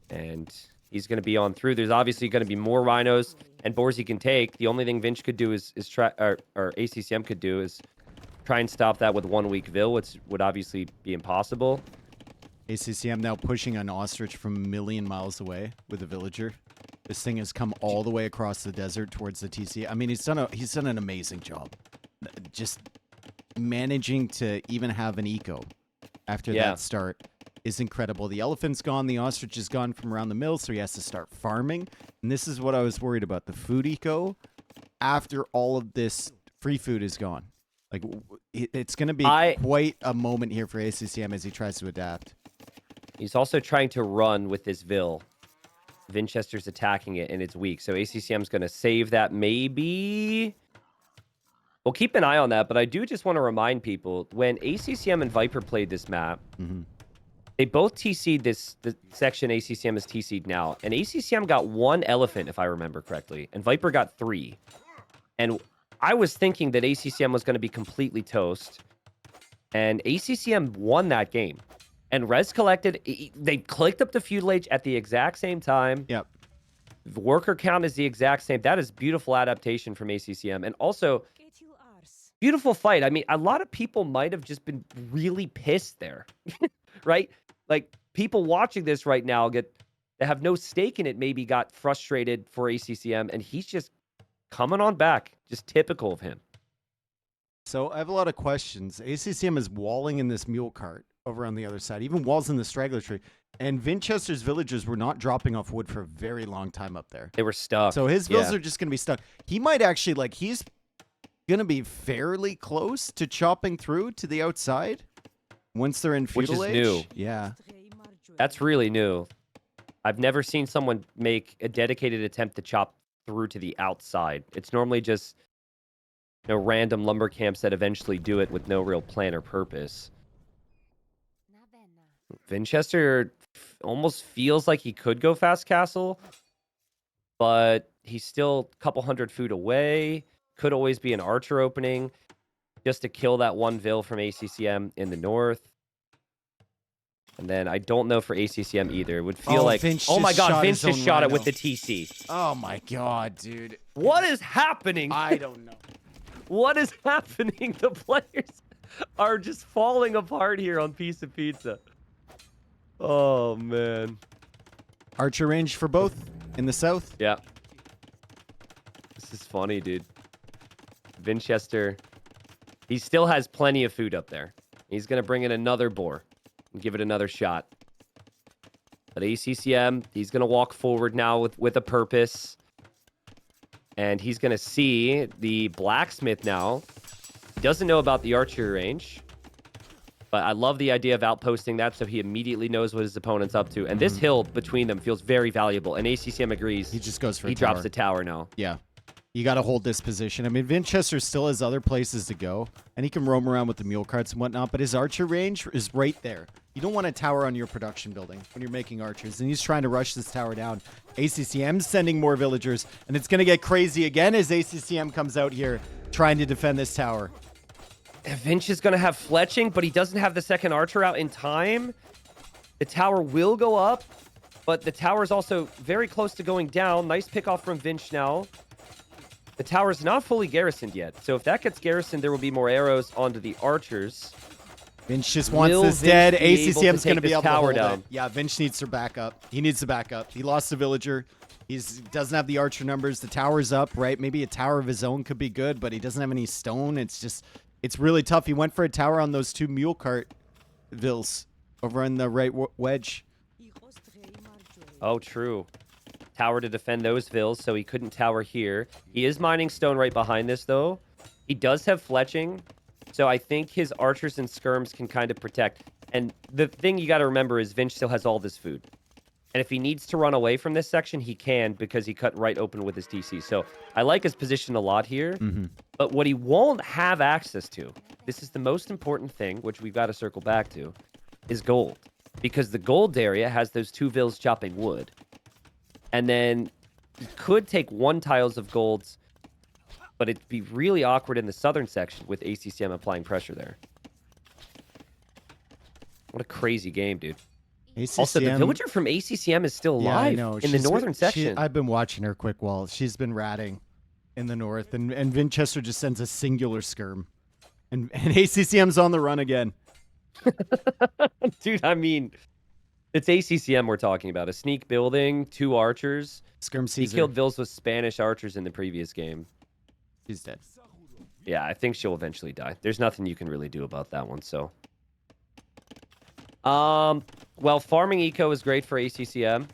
And he's going to be on through. There's obviously going to be more rhinos and boars he can take. The only thing Vinch could do is try, or ACCM could do is try and stop that with 1 weak Vil, which would obviously be impossible. ACCM now pushing an ostrich from a million miles away with a villager. This thing has come all the way across the desert towards the TC. I mean, he's done an amazing job. Just managing to even have an eco after that start is incredible. The elephant's gone, the ostrich is gone from around the mill, so he has to start farming. And this is what I was worried about, the food eco after all of this free food is gone. Like, it's going to be quite a moment here for ACCM as he tries to adapt. He's also trying to run with this Vil. Vinchester's attacking it, and it's weak. So ACCM's going to save that maybe. We'll keep an eye on that, but I do just want to remind people, when ACCM and Viper played this map, they both TC'd the section ACCM is TC'd now. And ACCM got 1 elephant, if I remember correctly, and Viper got 3. And I was thinking that ACCM was going to be completely toast. And ACCM won that game. And Res collected, they clicked up the Feudal Age at the exact same time. Yep. The worker count is the exact same. That is beautiful adaptation from ACCM. And also, beautiful fight. I mean, a lot of people might have just been really pissed there, right? Like, people watching this right now that have no stake in it maybe got frustrated for ACCM, and he's just coming on back. Just typical of him. So I have a lot of questions. ACCM is walling in this mule cart over on the other side, even walls in the straggler tree. And Vinchester's villagers were not dropping off wood for a very long time up there. They were stuck. So his vills are just going to be stuck. He might actually, like, he's going to be fairly close to chopping through to the outside. Once they're in which feudal is age, new. yeah. That's really new. I've never seen someone make a dedicated attempt to chop through to the outside. It's normally just random lumber camps that eventually do it with no real plan or purpose. Vinchester almost feels like he could go fast castle, but he's still a couple hundred food away. Could always be an archer opening just to kill that one Vil from ACCM in the north. And then I don't know for ACCM either. It would feel like... Vinch oh my just god, shot Vince his just own shot it rhino. with the TC. Oh my god, dude. What is happening? I don't know. What is happening? The players are just falling apart here on Piece of Pizza. Oh, man. Archer range for both in the south. Yeah. This is funny, dude. Vinchester, he still has plenty of food up there. He's going to bring in another boar and give it another shot. But ACCM, he's going to walk forward now with a purpose. And he's going to see the blacksmith now. He doesn't know about the archery range. But I love the idea of outposting that so he immediately knows what his opponent's up to. And this hill between them feels very valuable. And ACCM agrees. He just goes for He drops the tower now. Yeah. You got to hold this position. I mean, Vinchester still has other places to go, and he can roam around with the mule carts and whatnot, but his archer range is right there. You don't want a tower on your production building when you're making archers, and he's trying to rush this tower down. ACCM's sending more villagers, and it's going to get crazy again as ACCM comes out here trying to defend this tower. Vinch is going to have fletching, but he doesn't have the second archer out in time. The tower will go up, but the tower is also very close to going down. Nice pick off from Vinch now. The tower's not fully garrisoned yet, so if that gets garrisoned, there will be more arrows onto the archers. Vinch just wants this dead. ACCM's going to be able to hold down. it. Yeah, Vinch needs to back up. He needs to back up. He lost a villager. He doesn't have the archer numbers. The tower's up, right? Maybe a tower of his own could be good, but he doesn't have any stone. It's really tough. He went for a tower on those two mule cart Vils over on the right wedge. Oh, true. Tower to defend those Vils, so he couldn't tower here. He is mining stone right behind this, though. He does have fletching, so I think his archers and skirms can kind of protect. And the thing you got to remember is Vinch still has all this food. And if he needs to run away from this section, he can because he cut right open with his TC. So I like his position a lot here. But what he won't have access to, this is the most important thing, which we've got to circle back to, is gold. Because the gold area has those two Vils chopping wood. And then he could take one tiles of golds, but it'd be really awkward in the southern section with ACCM applying pressure there. What a crazy game, dude. ACCM, also, the villager from ACCM is still alive in the northern section. I've been watching her quick wall. She's been ratting in the north, and Vinchester just sends a singular skirm. And ACCM's on the run again. Dude, I mean... It's ACCM we're talking about. A sneak building, two archers. Skirm Caesar. He killed Vils with Spanish archers in the previous game. She's dead. Yeah, I think she'll eventually die. There's nothing you can really do about that one, so. Well, farming eco is great for ACCM.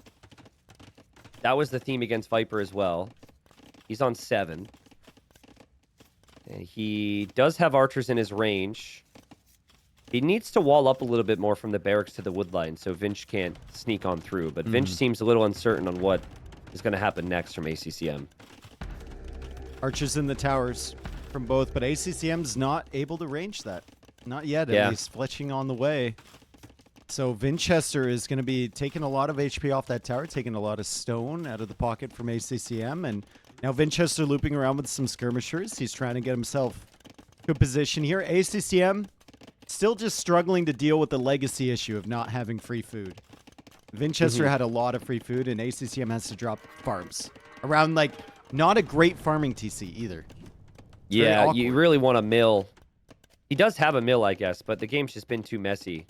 That was the theme against Viper as well. He's on 7. And he does have archers in his range. He needs to wall up a little bit more from the barracks to the wood line so Vinch can't sneak on through. But Vinch seems a little uncertain on what is going to happen next from ACCM. Archers in the towers from both, but ACCM's not able to range that. Not yet, at least. Fletching on the way. So Vinchester is going to be taking a lot of HP off that tower, taking a lot of stone out of the pocket from ACCM. And now Vinchester looping around with some skirmishers. He's trying to get himself good position here. ACCM... still just struggling to deal with the legacy issue of not having free food. Vinchester had a lot of free food, and ACCM has to drop farms. Around, like, not a great farming TC either. Yeah, you really want a mill. He does have a mill, I guess, but the game's just been too messy.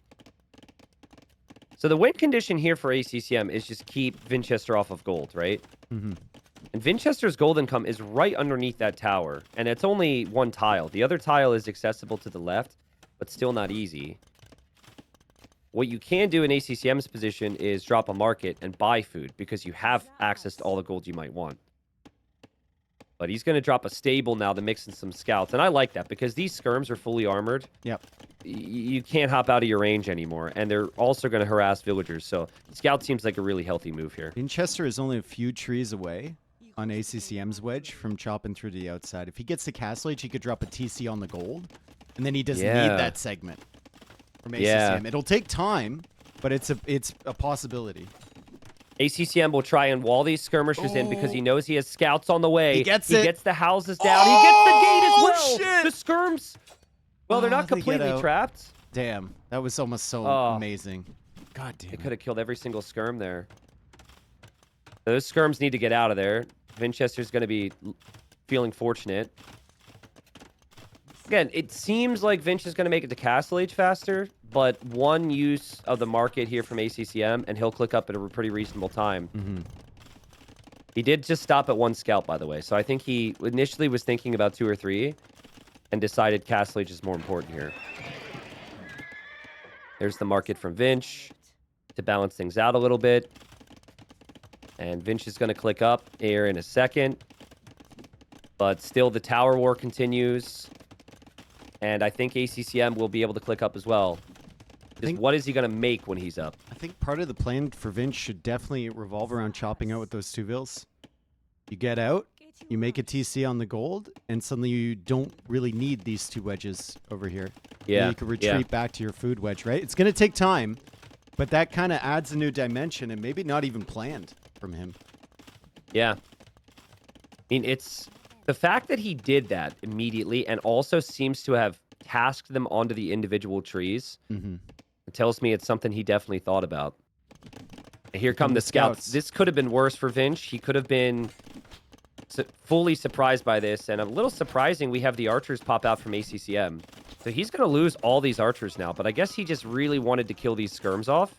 So the win condition here for ACCM is just keep Vinchester off of gold, right? And Vinchester's gold income is right underneath that tower, and it's only one tile. The other tile is accessible to the left, but still not easy. What you can do in ACCM's position is drop a market and buy food because you have access to all the gold you might want. But he's going to drop a stable now to mix in some scouts. And I like that because these skirms are fully armored. Yep. you can't hop out of your range anymore, and they're also going to harass villagers. So scout seems like a really healthy move here. Winchester is only a few trees away on ACCM's wedge from chopping through the outside. If he gets the castle age, he could drop a TC on the gold, and then he doesn't need that segment from ACCM. Yeah. It'll take time, but it's a possibility. ACCM will try and wall these skirmishers in because he knows he has scouts on the way. He gets the houses down. He gets the gate as well. Shit. The skirms. Well, they're not they get completely out. trapped. Damn, that was almost so amazing. God damn They it. could have killed every single skirm there. Those skirms need to get out of there. Winchester's going to be feeling fortunate. Again, it seems like Vinch is going to make it to Castle Age faster, but one use of the market here from ACCM, and he'll click up at a pretty reasonable time. He did just stop at 1 scout, by the way, so I think he initially was thinking about 2 or 3 and decided Castle Age is more important here. There's the market from Vinch to balance things out a little bit. And Vinch is going to click up here in a second. But still, the tower war continues. And I think ACCM will be able to click up as well. Just what is he going to make when he's up? I think part of the plan for Vince should definitely revolve around chopping out with those 2 vills. You get out, you make a TC on the gold, and suddenly you don't really need these 2 wedges over here. Yeah. You can retreat back to your food wedge, right? It's going to take time, but that kind of adds a new dimension and maybe not even planned from him. Yeah. I mean, it's the fact that he did that immediately and also seems to have tasked them onto the individual trees. It tells me it's something he definitely thought about. And here come the scouts. This could have been worse for Vinch. He could have been fully surprised by this, and a little surprising we have the archers pop out from ACCM. So he's going to lose all these archers now, but I guess he just really wanted to kill these skirms off.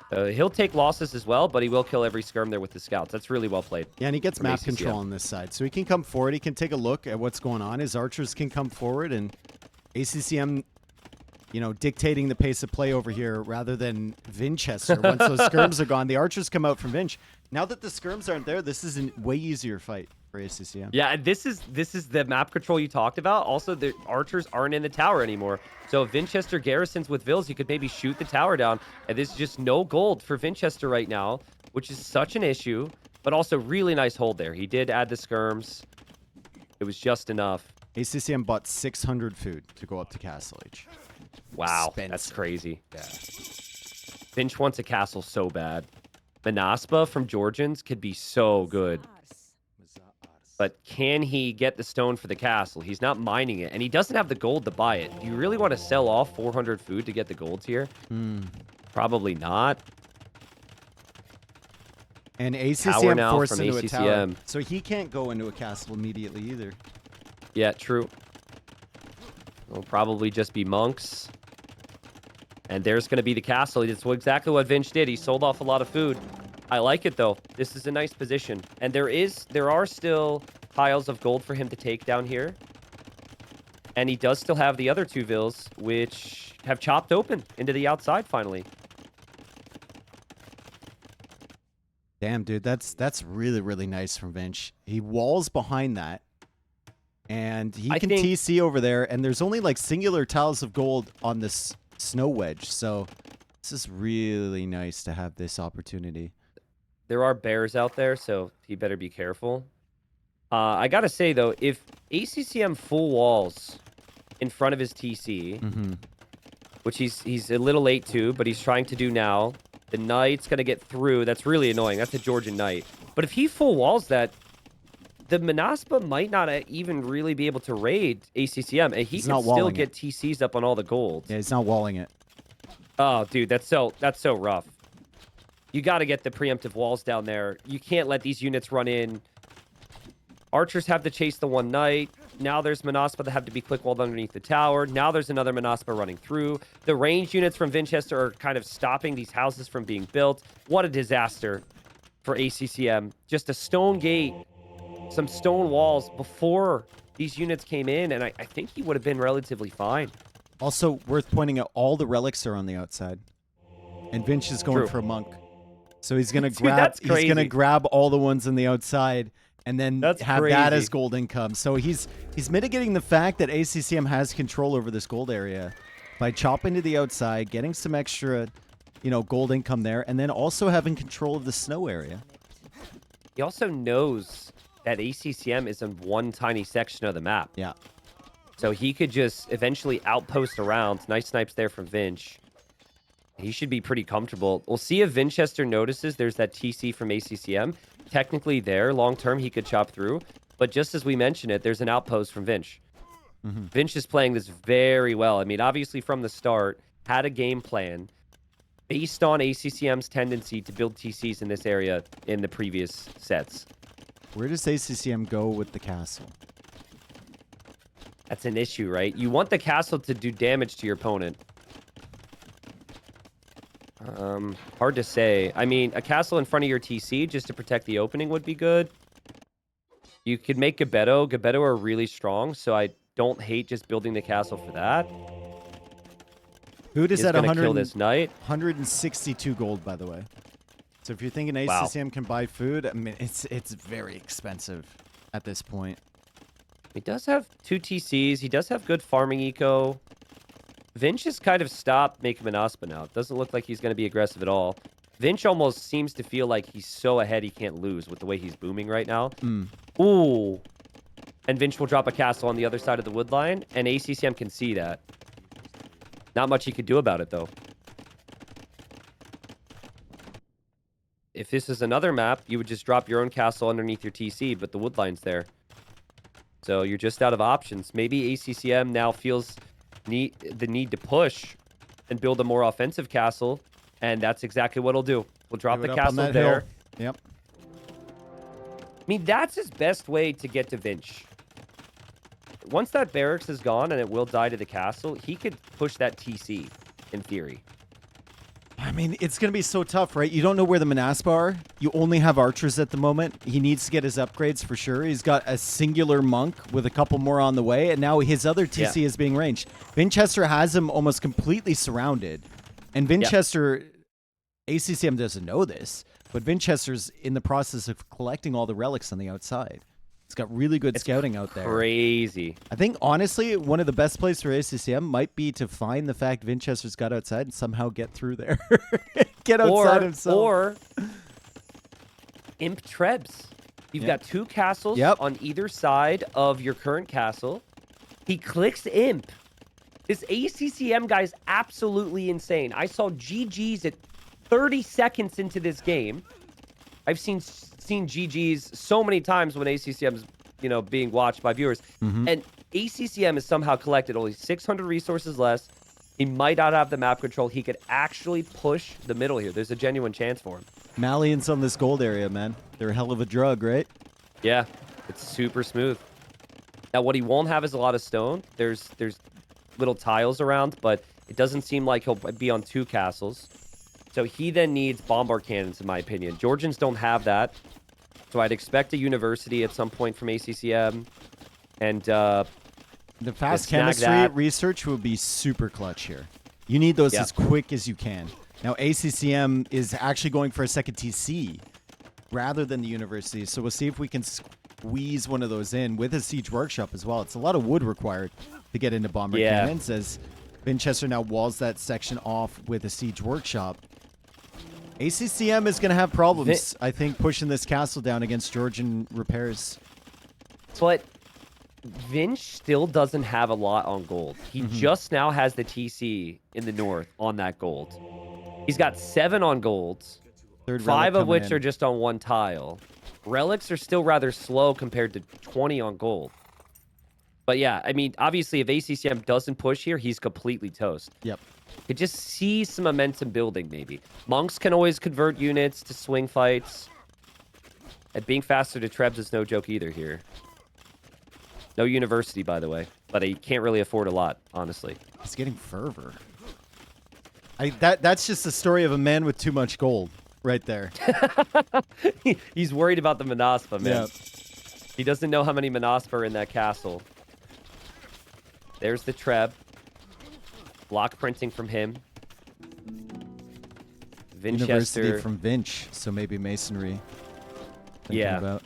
He'll take losses as well, but he will kill every skirm there with the scouts. That's really well played. Yeah, and he gets map ACCM. control on this side. So he can come forward. He can take a look at what's going on. His archers can come forward, and ACCM, you know, dictating the pace of play over here rather than Winchester. Once those skirms are gone, the archers come out from Vinch. Now that the skirms aren't there, this is a way easier fight for ACCM. Yeah, and this is the map control you talked about. Also, the archers aren't in the tower anymore. So if Winchester garrisons with vills, you could maybe shoot the tower down. And there's just no gold for Winchester right now, which is such an issue. But also really nice hold there. He did add the skirms. It was just enough. ACCM bought 600 food to go up to Castle Age. Wow, Expensive. that's crazy. Yeah. Finch wants a castle so bad. Manaspa from Georgians could be so good. But can he get the stone for the castle? He's not mining it, and he doesn't have the gold to buy it. Do you really want to sell off 400 food to get the golds here? Probably not. And Tower ACCM now forced from into a tower. ACCM. So he can't go into a castle immediately either. Yeah, true. It'll probably just be monks. And there's going to be the castle. It's exactly what Vinch did. He sold off a lot of food. I like it, though. This is a nice position. And there are still piles of gold for him to take down here. And he does still have the other 2 vills, which have chopped open into the outside, finally. Damn, dude, that's really, really nice from Vinch. He walls behind that. And he can TC over there. And there's only like singular tiles of gold on this snow wedge. So this is really nice to have this opportunity. There are bears out there, so he better be careful. I gotta say, though, if ACCM full walls in front of his TC, which he's a little late to, but he's trying to do now, the knight's gonna get through. That's really annoying. That's a Georgian knight. But if he full walls that, the Manaspa might not even really be able to raid ACCM, and he can still get TCs up on all the gold. Yeah, he's not walling it. Oh, dude, that's so rough. You got to get the preemptive walls down there. You can't let these units run in. Archers have to chase the one knight. Now there's Manaspa that have to be click-walled underneath the tower. Now there's another Manaspa running through. The range units from Winchester are kind of stopping these houses from being built. What a disaster for ACCM. Just a stone gate, some stone walls before these units came in, and I think he would have been relatively fine. Also, worth pointing out, all the relics are on the outside. And Vinch is going for a monk. So he's gonna grab all the ones on the outside and then That's have crazy. that as gold income. So he's mitigating the fact that ACCM has control over this gold area by chopping to the outside, getting some extra, gold income there, and then also having control of the snow area. He also knows that ACCM is in one tiny section of the map. Yeah. So he could just eventually outpost around. Nice snipes there from Vinch. He should be pretty comfortable. We'll see if Vinchester notices there's that TC from ACCM. Technically there, long term, he could chop through. But just as we mentioned it, there's an outpost from Vinch. Vinch is playing this very well. I mean, obviously from the start, had a game plan based on ACCM's tendency to build TCs in this area in the previous sets. Where does ACCM go with the castle? That's an issue, right? You want the castle to do damage to your opponent. Hard to say. I mean, a castle in front of your TC just to protect the opening would be good. You could make Gebetto. Gebetto are really strong, so I don't hate just building the castle for that. Food is He's at gonna kill this knight. 162 gold, by the way. So if you're thinking ACCM can buy food, I mean, it's very expensive at this point. He does have 2 TCs. He does have good farming eco. Vinch has kind of stopped making Manaspa now. It doesn't look like he's going to be aggressive at all. Vinch almost seems to feel like he's so ahead he can't lose with the way he's booming right now. Ooh. And Vinch will drop a castle on the other side of the wood line, and ACCM can see that. Not much he could do about it, though. If this is another map, you would just drop your own castle underneath your TC, but the wood line's there. So you're just out of options. Maybe ACCM now feels the need to push and build a more offensive castle, and that's exactly what he'll do. We'll drop the castle there. Yep. I mean, that's his best way to get to Vinch. Once that barracks is gone and it will die to the castle, he could push that TC, in theory. I mean, it's going to be so tough, right? You don't know where the Manaspa are. You only have archers at the moment. He needs to get his upgrades for sure. He's got a singular monk with a couple more on the way, and now his other TC is being ranged. Vinchester has him almost completely surrounded. And Vinchester, ACCM doesn't know this, but Vinchester's in the process of collecting all the relics on the outside. It's got really good scouting out there. Crazy. I think, honestly, one of the best plays for ACCM might be to find the fact Vinchester's got outside and somehow get through there. Get outside himself. Or Imp Trebs. You've got 2 castles on either side of your current castle. He clicks Imp. This ACCM guy's absolutely insane. I saw GG's at 30 seconds into this game. I've seen GG's so many times when ACCM's, being watched by viewers. And ACCM has somehow collected only 600 resources less. He might not have the map control. He could actually push the middle here. There's a genuine chance for him. Malians on this gold area, man. They're a hell of a drug, right? Yeah, it's super smooth. Now, what he won't have is a lot of stone. There's little tiles around, but it doesn't seem like he'll be on 2 castles. So he then needs bombard cannons, in my opinion. Georgians don't have that. So I'd expect a university at some point from ACCM. And the fast chemistry research will be super clutch here. You need those as quick as you can. Now, ACCM is actually going for a second TC rather than the university. So we'll see if we can squeeze one of those in with a siege workshop as well. It's a lot of wood required to get into bombard cannons, as Vinchester now walls that section off with a siege workshop. ACCM is going to have problems, I think, pushing this castle down against Georgian repairs. But Vinch still doesn't have a lot on gold. He just now has the TC in the north on that gold. He's got 7 on golds, 5 of which are just on 1 tile. Relics are still rather slow compared to 20 on gold. But yeah, I mean, obviously, if ACCM doesn't push here, he's completely toast. Yep. Could just see some momentum building, maybe. Monks can always convert units to swing fights. And being faster to Trebs is no joke either here. No university, by the way. But he can't really afford a lot, honestly. He's getting fervor. That's just the story of a man with too much gold right there. He's worried about the Manaspa, man. Yep. He doesn't know how many Manaspa are in that castle. There's the Treb. Block printing from him. University from Vinch, so maybe masonry. About.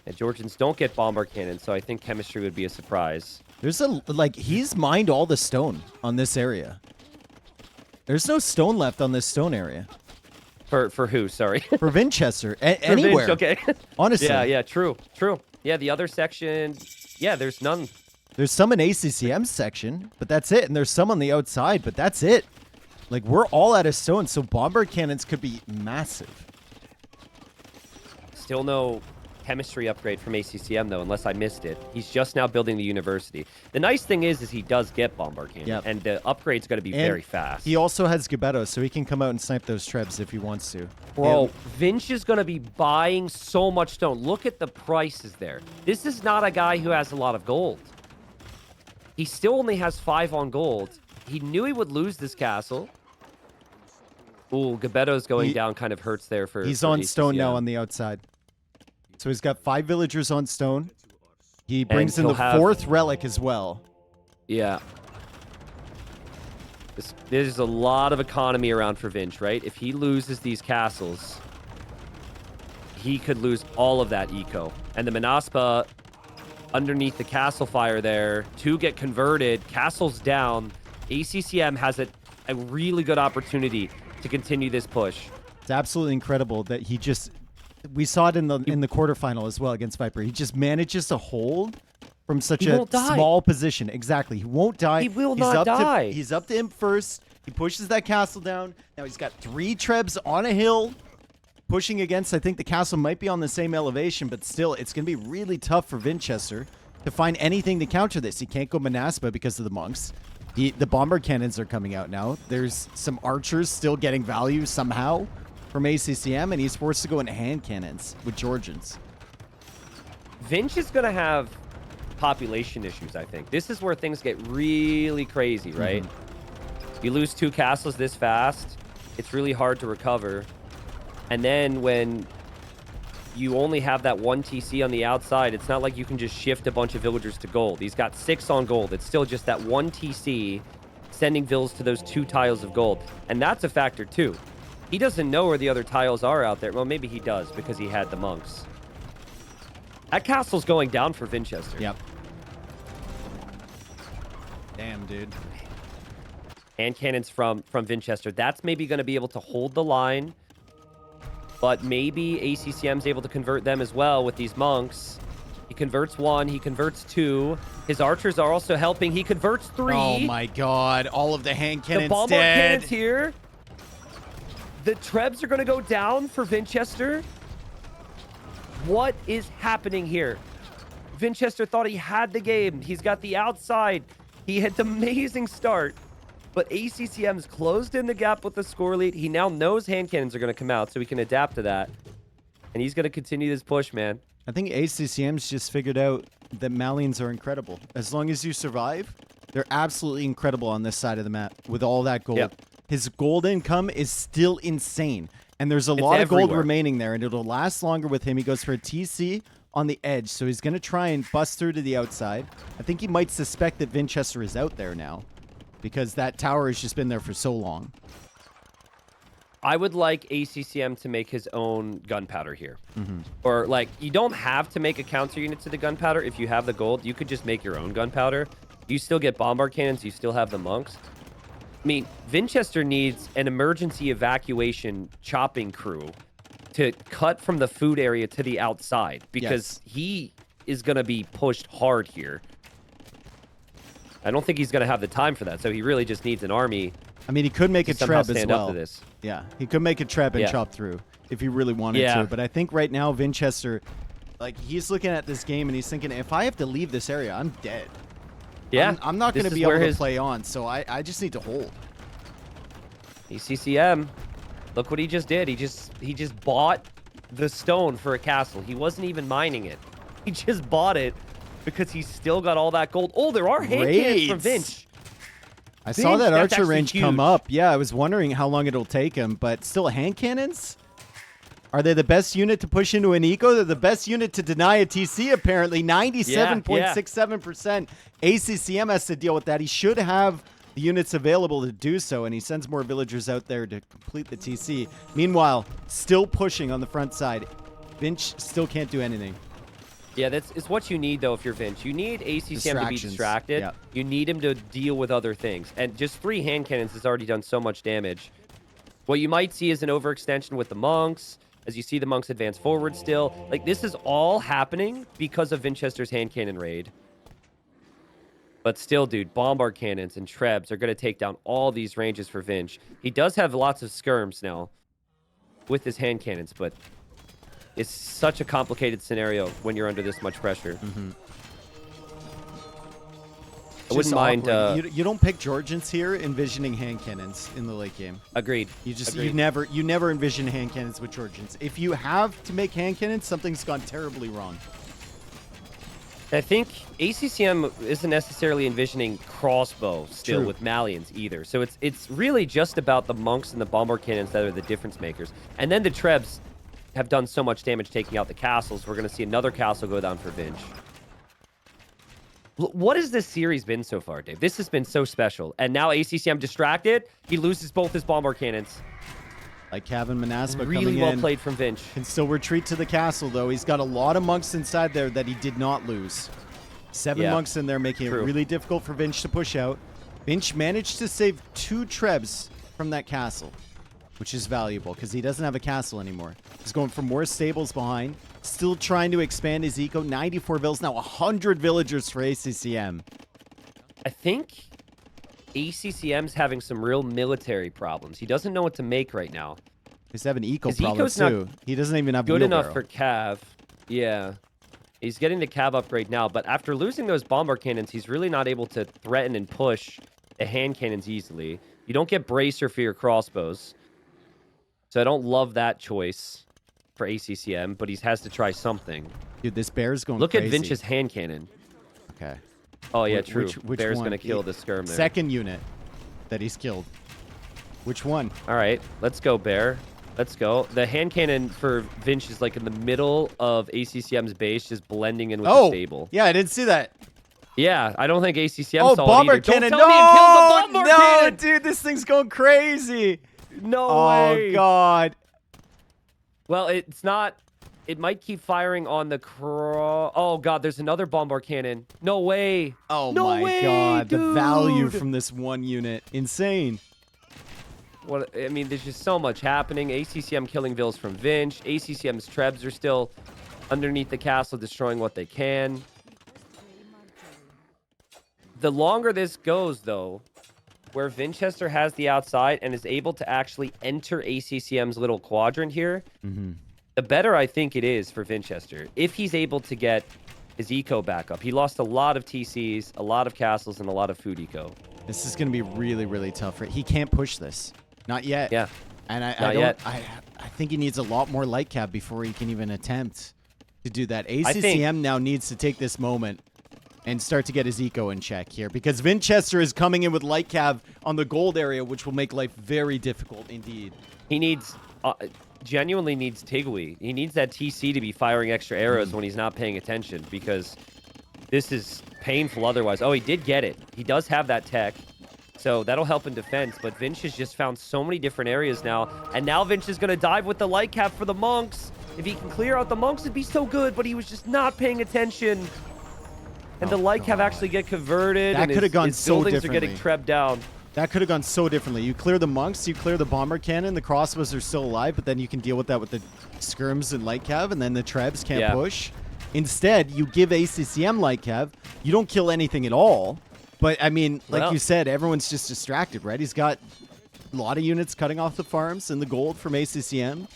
Yeah, Georgians don't get bombard cannons, so I think chemistry would be a surprise. There's he's mined all the stone on this area. There's no stone left on this stone area. For who? Sorry. For Winchester. For Anywhere. Vinch, okay. Honestly. Yeah, true. Yeah, the other section, yeah, there's none. There's some in ACCM's section, but that's it. And there's some on the outside, but that's it. Like, we're all out of stone, so bombard cannons could be massive. Still no chemistry upgrade from ACCM, though, unless I missed it. He's just now building the university. The nice thing is he does get bombard cannon, yep. and the upgrade's going to be very fast. He also has Gebetto, so he can come out and snipe those trebs if he wants to. Bro, Vinch is going to be buying so much stone. Look at the prices there. This is not a guy who has a lot of gold. He still only has 5 on gold. He knew he would lose this castle. Ooh, Gebetto's going down kind of hurts there for He's for on ACCM. stone now on the outside. So he's got 5 villagers on stone. He brings in the 4th relic as well. Yeah. There's a lot of economy around for Vinch, right? If he loses these castles, he could lose all of that eco. And the Manaspa underneath the castle fire there, 2 get converted, castles down. ACCM has a really good opportunity to continue this push. It's absolutely incredible that he just... We saw it in the quarterfinal as well against Viper. He just manages to hold from such a small position. Exactly. He won't die. He will not die. He's up to him first. He pushes that castle down. Now he's got 3 trebs on a hill pushing against. I think the castle might be on the same elevation, but still, it's going to be really tough for Winchester to find anything to counter this. He can't go Manaspa because of the monks. The bombard cannons are coming out now. There's some archers still getting value somehow from ACCM, and he's forced to go into hand cannons with Georgians. Vinch is going to have population issues, I think. This is where things get really crazy, right? You lose 2 castles this fast, it's really hard to recover. And then when you only have that 1 TC on the outside, it's not like you can just shift a bunch of villagers to gold. He's got 6 on gold. It's still just that 1 TC sending vills to those 2 tiles of gold. And that's a factor, too. He doesn't know where the other tiles are out there. Well, maybe he does because he had the monks. That castle's going down for Winchester. Yep. Damn, dude. Hand cannons from Winchester. That's maybe going to be able to hold the line. But maybe ACCM's able to convert them as well with these monks. He converts 1. He converts 2. His archers are also helping. He converts 3. Oh, my God. All of the hand cannons the bombard cannons here. The trebs are going to go down for Winchester. What is happening here? Winchester thought he had the game. He's got the outside. He had an amazing start. But ACCM's closed in the gap with the score lead. He now knows hand cannons are going to come out, so he can adapt to that. And he's going to continue this push, man. I think ACCM's just figured out that Malians are incredible. As long as you survive, they're absolutely incredible on this side of the map with all that gold. Yep. His gold income is still insane. And there's a lot of gold remaining there, and it'll last longer with him. He goes for a TC on the edge, so he's going to try and bust through to the outside. I think he might suspect that Winchester is out there now because that tower has just been there for so long. I would like ACCM to make his own gunpowder here. Or, like, you don't have to make a counter unit to the gunpowder. If you have the gold, you could just make your own gunpowder. You still get bombard cannons. You still have the monks. I mean, Winchester needs an emergency evacuation chopping crew to cut from the food area to the outside because he is going to be pushed hard here. I don't think he's going to have the time for that, so he really just needs an army. I mean, he could make a treb as well. Up to this. Yeah, he could make a treb and chop through if he really wanted to. But I think right now, Winchester, like, he's looking at this game and he's thinking, if I have to leave this area, I'm dead. Yeah. I'm not going to be able to play on, so I just need to hold. ACCM, look what he just did. He just bought the stone for a castle. He wasn't even mining it. He just bought it because he's still got all that gold. Oh, there are hand cannons from Vinch. I saw that archer range come up. Yeah, I was wondering how long it'll take him, but still hand cannons? Are they the best unit to push into an eco? They're the best unit to deny a TC, apparently. 97.67%. ACCM has to deal with that. He should have the units available to do so, and he sends more villagers out there to complete the TC. Meanwhile, still pushing on the front side. Vinch still can't do anything. Yeah, it's what you need, though, if you're Vince. You need ACCM to be distracted. Yep. You need him to deal with other things. And just 3 hand cannons has already done so much damage. What you might see is an overextension with the monks, as you see the monks advance forward still. Like, this is all happening because of Vinchester's hand cannon raid. But still, dude, bombard cannons and trebs are going to take down all these ranges for Vinch. He does have lots of skirms now with his hand cannons, but it's such a complicated scenario when you're under this much pressure. I wouldn't mind. You don't pick Georgians here envisioning hand cannons in the late game. Agreed. You never envision hand cannons with Georgians. If you have to make hand cannons, something's gone terribly wrong. I think ACCM isn't necessarily envisioning crossbow still with Malians either. So it's really just about the monks and the bombard cannons that are the difference makers. And then the trebs have done so much damage taking out the castles. We're going to see another castle go down for Vinch. What has this series been so far, Dave? This has been so special. And now ACCM distracted. He loses both his bombard cannons. Like Kevin Manaspa really well played from Vinch. Can still retreat to the castle, though. He's got a lot of monks inside there that he did not lose. 7 monks in there, making it really difficult for Vinch to push out. Vinch managed to save 2 trebs from that castle, which is valuable because he doesn't have a castle anymore. He's going for more stables behind. Still trying to expand his eco. 94 villas, now 100 villagers for ACCM. I think ACCM's having some real military problems. He doesn't know what to make right now. He's having eco problems too. He doesn't even have good enough for Cav. Yeah. He's getting the Cav upgrade now, but after losing those bombard cannons, he's really not able to threaten and push the hand cannons easily. You don't get bracer for your crossbows. So I don't love that choice for ACCM, but he has to try something. Dude, this bear's going Look crazy. at Vinch's hand cannon. Okay. Oh, yeah, true. Which Bear's one? going to kill the skirm there. Second unit that he's killed. Which one? All right, let's go, Bear. Let's go. The hand cannon for Vinch is like in the middle of ACCM's base, just blending in with the stable. Yeah, I didn't see that. Yeah, I don't think ACCM saw bomber it either. cannon. Don't tell me it killed the bomber cannon. Dude, this thing's going crazy. No way. Oh, God. Well, it's not. It might keep firing on the Oh, God, there's another bombard cannon. No way. Oh, no my way, God. dude. The value from this one unit. Insane. What I mean, there's just so much happening. ACCM killing vills from Vinch. ACCM's trebs are still underneath the castle, destroying what they can. The longer this goes, though, where Vinchester has the outside and is able to actually enter ACCM's little quadrant here, the better I think it is for Vinchester. If he's able to get his eco back up. He lost a lot of TCs, a lot of castles, and a lot of food eco. This is going to be really, really tough for He can't push this. Not yet. Yeah. And I think he needs a lot more light cap before he can even attempt to do that. ACCM now needs to take this moment and start to get his eco in check here, because Vinchester is coming in with light cav on the gold area, which will make life very difficult indeed. He needs, genuinely needs Tigui. He needs that TC to be firing extra arrows when he's not paying attention, because this is painful otherwise. Oh, he did get it. He does have that tech, so that'll help in defense, but Vinch has just found so many different areas now, and now Vinch is going to dive with the light cap for the monks. If he can clear out the monks, it'd be so good, but he was just not paying attention. And the light cap actually get converted. That could have gone so differently. Buildings are getting trebbed down. That could have gone so differently. You clear the monks, you clear the bomber cannon, the crossbows are still alive, but then you can deal with that with the skirms and light cav, and then the trebs can't push. Instead, you give ACCM light cav. You don't kill anything at all. But, I mean, like you said, everyone's just distracted, right? He's got a lot of units cutting off the farms and the gold from ACCM.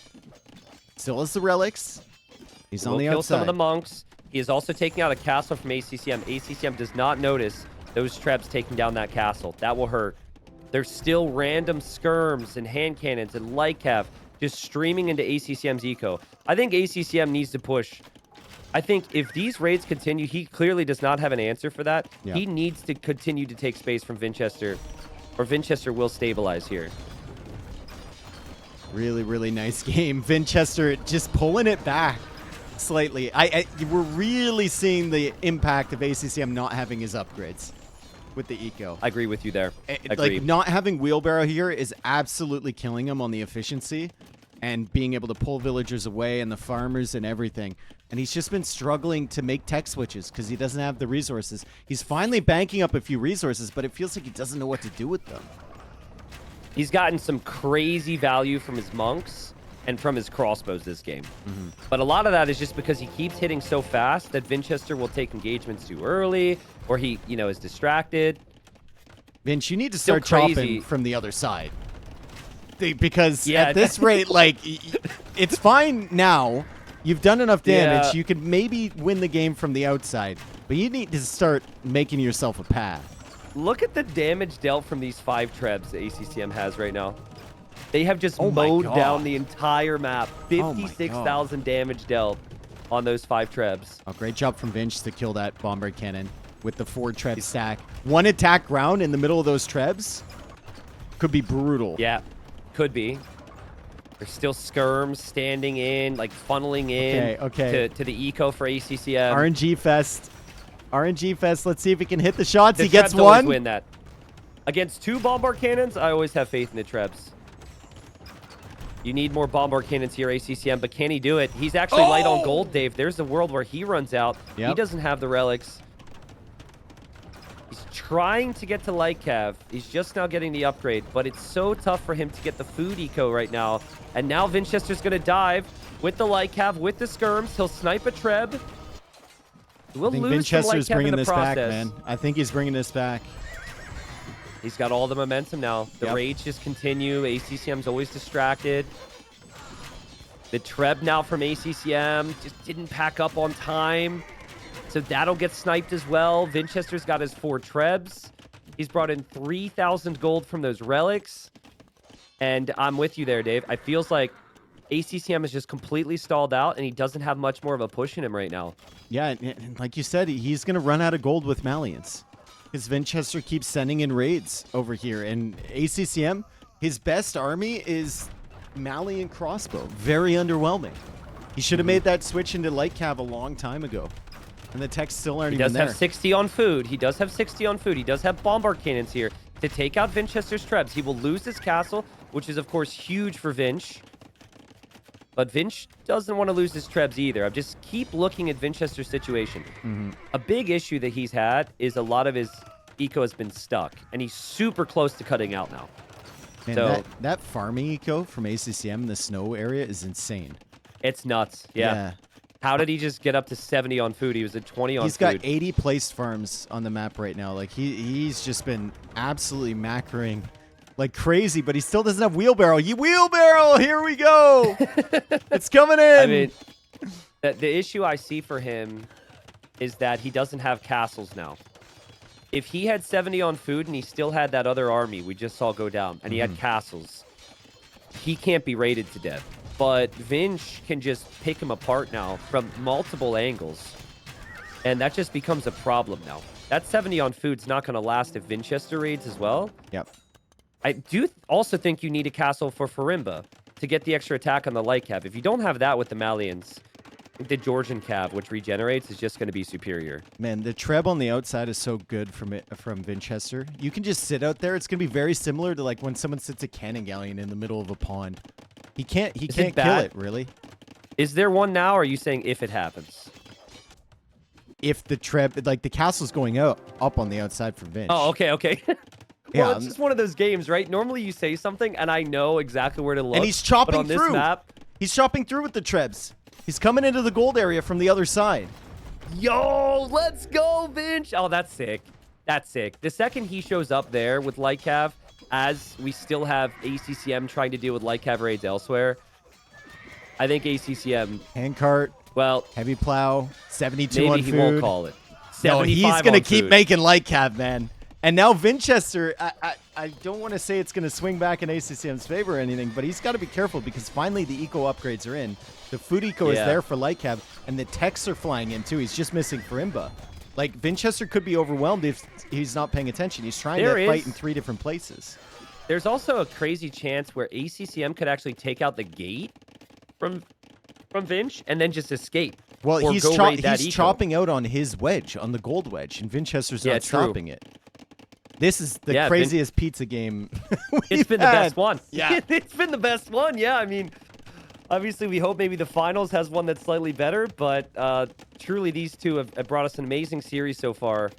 Still has the relics. He's on the outside. Kill some of the monks. He is also taking out a castle from ACCM. ACCM does not notice those trebs taking down that castle. That will hurt. There's still random skirms and hand cannons and light cav just streaming into ACCM's eco. I think ACCM needs to push. I think if these raids continue, he clearly does not have an answer for that. Yeah. He needs to continue to take space from Vinchester, or Vinchester will stabilize here. Really, really nice game. Vinchester just pulling it back slightly. We're really seeing the impact of ACCM not having his upgrades with the eco. I agree with you there. Like, not having wheelbarrow here is absolutely killing him on the efficiency. and being able to pull villagers away and the farmers and everything. And he's just been struggling to make tech switches because he doesn't have the resources. He's finally banking up a few resources, but it feels like he doesn't know what to do with them. He's gotten some crazy value from his monks and from his crossbows this game. But a lot of that is just because he keeps hitting so fast that Vinchester will take engagements too early, or he, is distracted. Vince, you need to start chopping from the other side. Because at this rate, like, it's fine now. You've done enough damage. Yeah. You could maybe win the game from the outside. But you need to start making yourself a path. Look at the damage dealt from these 5 trebs that ACCM has right now. They have just mowed down the entire map. 56,000 damage dealt on those 5 trebs. Oh, great job from Vince to kill that bomber cannon with the 4 treb stack. One attack round in the middle of those trebs could be brutal. Yeah, could be. There's still skirms standing in, like funneling in to the eco for ACCM. RNG Fest. RNG Fest. Let's see if he can hit the shots. The he gets Trebs always one. Win that. Against 2 bombard cannons, I always have faith in the Trebs. You need more bombard cannons here, ACCM, but can he do it? He's actually light on gold, Dave. There's the world where he runs out. Yep. He doesn't have the relics. He's trying to get to light cav. He's just now getting the upgrade, but it's so tough for him to get the food eco right now. And now Vinchester's going to dive with the light cav, with the skirms. He'll snipe a treb. We'll I think lose Vinchester's some light cav bringing in the this process. back, man. I think he's bringing this back. He's got all the momentum now. The raids just continue. ACCM's always distracted. The treb now from ACCM just didn't pack up on time. So that'll get sniped as well. Vinchester's got his 4 trebs. He's brought in 3,000 gold from those relics. And I'm with you there, Dave. It feels like ACCM is just completely stalled out, and he doesn't have much more of a push in him right now. Yeah, and like you said, he's going to run out of gold with Malians. Because Vinchester keeps sending in raids over here. And ACCM, his best army is Malian crossbow. Very underwhelming. He should have made that switch into light cav a long time ago. And the techs still aren't even there. He does have 60 on food. He does have 60 on food. He does have bombard cannons here to take out Vinchester's trebs. He will lose his castle, which is, of course, huge for Vinch. But Vinch doesn't want to lose his trebs either. I just keep looking at Vinchester's situation. A big issue that he's had is a lot of his eco has been stuck, and he's super close to cutting out now. Man, so that farming eco from ACCM in the snow area is insane. It's nuts. Yeah. How did he just get up to 70 on food? He was at 20 on food. He's got 80 placed farms on the map right now. Like he's just been absolutely macroing like crazy, but he still doesn't have wheelbarrow. Wheelbarrow, here we go. It's coming in. I mean, the issue I see for him is that he doesn't have castles now. If he had 70 on food and he still had that other army we just saw go down, and he had castles, he can't be raided to death. But Vinch can just pick him apart now from multiple angles, and that just becomes a problem now. That 70 on food's not going to last if Vinchester raids as well. Yep. I do also think you need a castle for Farimba to get the extra attack on the light cav. If you don't have that with the Malians, the Georgian cav, which regenerates, is just going to be superior. Man, the treb on the outside is so good from Vinchester. You can just sit out there. It's going to be very similar to like when someone sits a cannon galleon in the middle of a pond. He can't kill it, really. Is there one now, or are you saying if it happens? If the treb, like the castle's going up on the outside for Vinch. Oh, okay. Well, it's just one of those games, right? Normally you say something, and I know exactly where to look. And he's chopping on through. This map, he's chopping through with the trebs. He's coming into the gold area from the other side. Yo, let's go, Vinch. Oh, that's sick. That's sick. The second he shows up there with light cav, as we still have ACCM trying to deal with light cav raids elsewhere, I think ACCM... Handcart. Well... Heavy plow. 72 on food. Maybe he won't call it. No, he's going to keep making light cav, man. And now Vinchester, I don't want to say it's going to swing back in ACCM's favor or anything, but he's got to be careful because finally the eco upgrades are in. The food eco is there for light cav, and the techs are flying in too. He's just missing Farimba. Like, Vinchester could be overwhelmed if he's not paying attention. He's trying to fight in 3 different places. There's also a crazy chance where ACCM could actually take out the gate from Vinch and then just escape. Well, he's chopping out on his wedge, on the gold wedge, and Vinchester's not stopping it. This is the craziest pizza game It's been the best one. Yeah. It's been the best one. Yeah, I mean, Obviously, we hope maybe the finals has one that's slightly better, but truly these two have brought us an amazing series so far.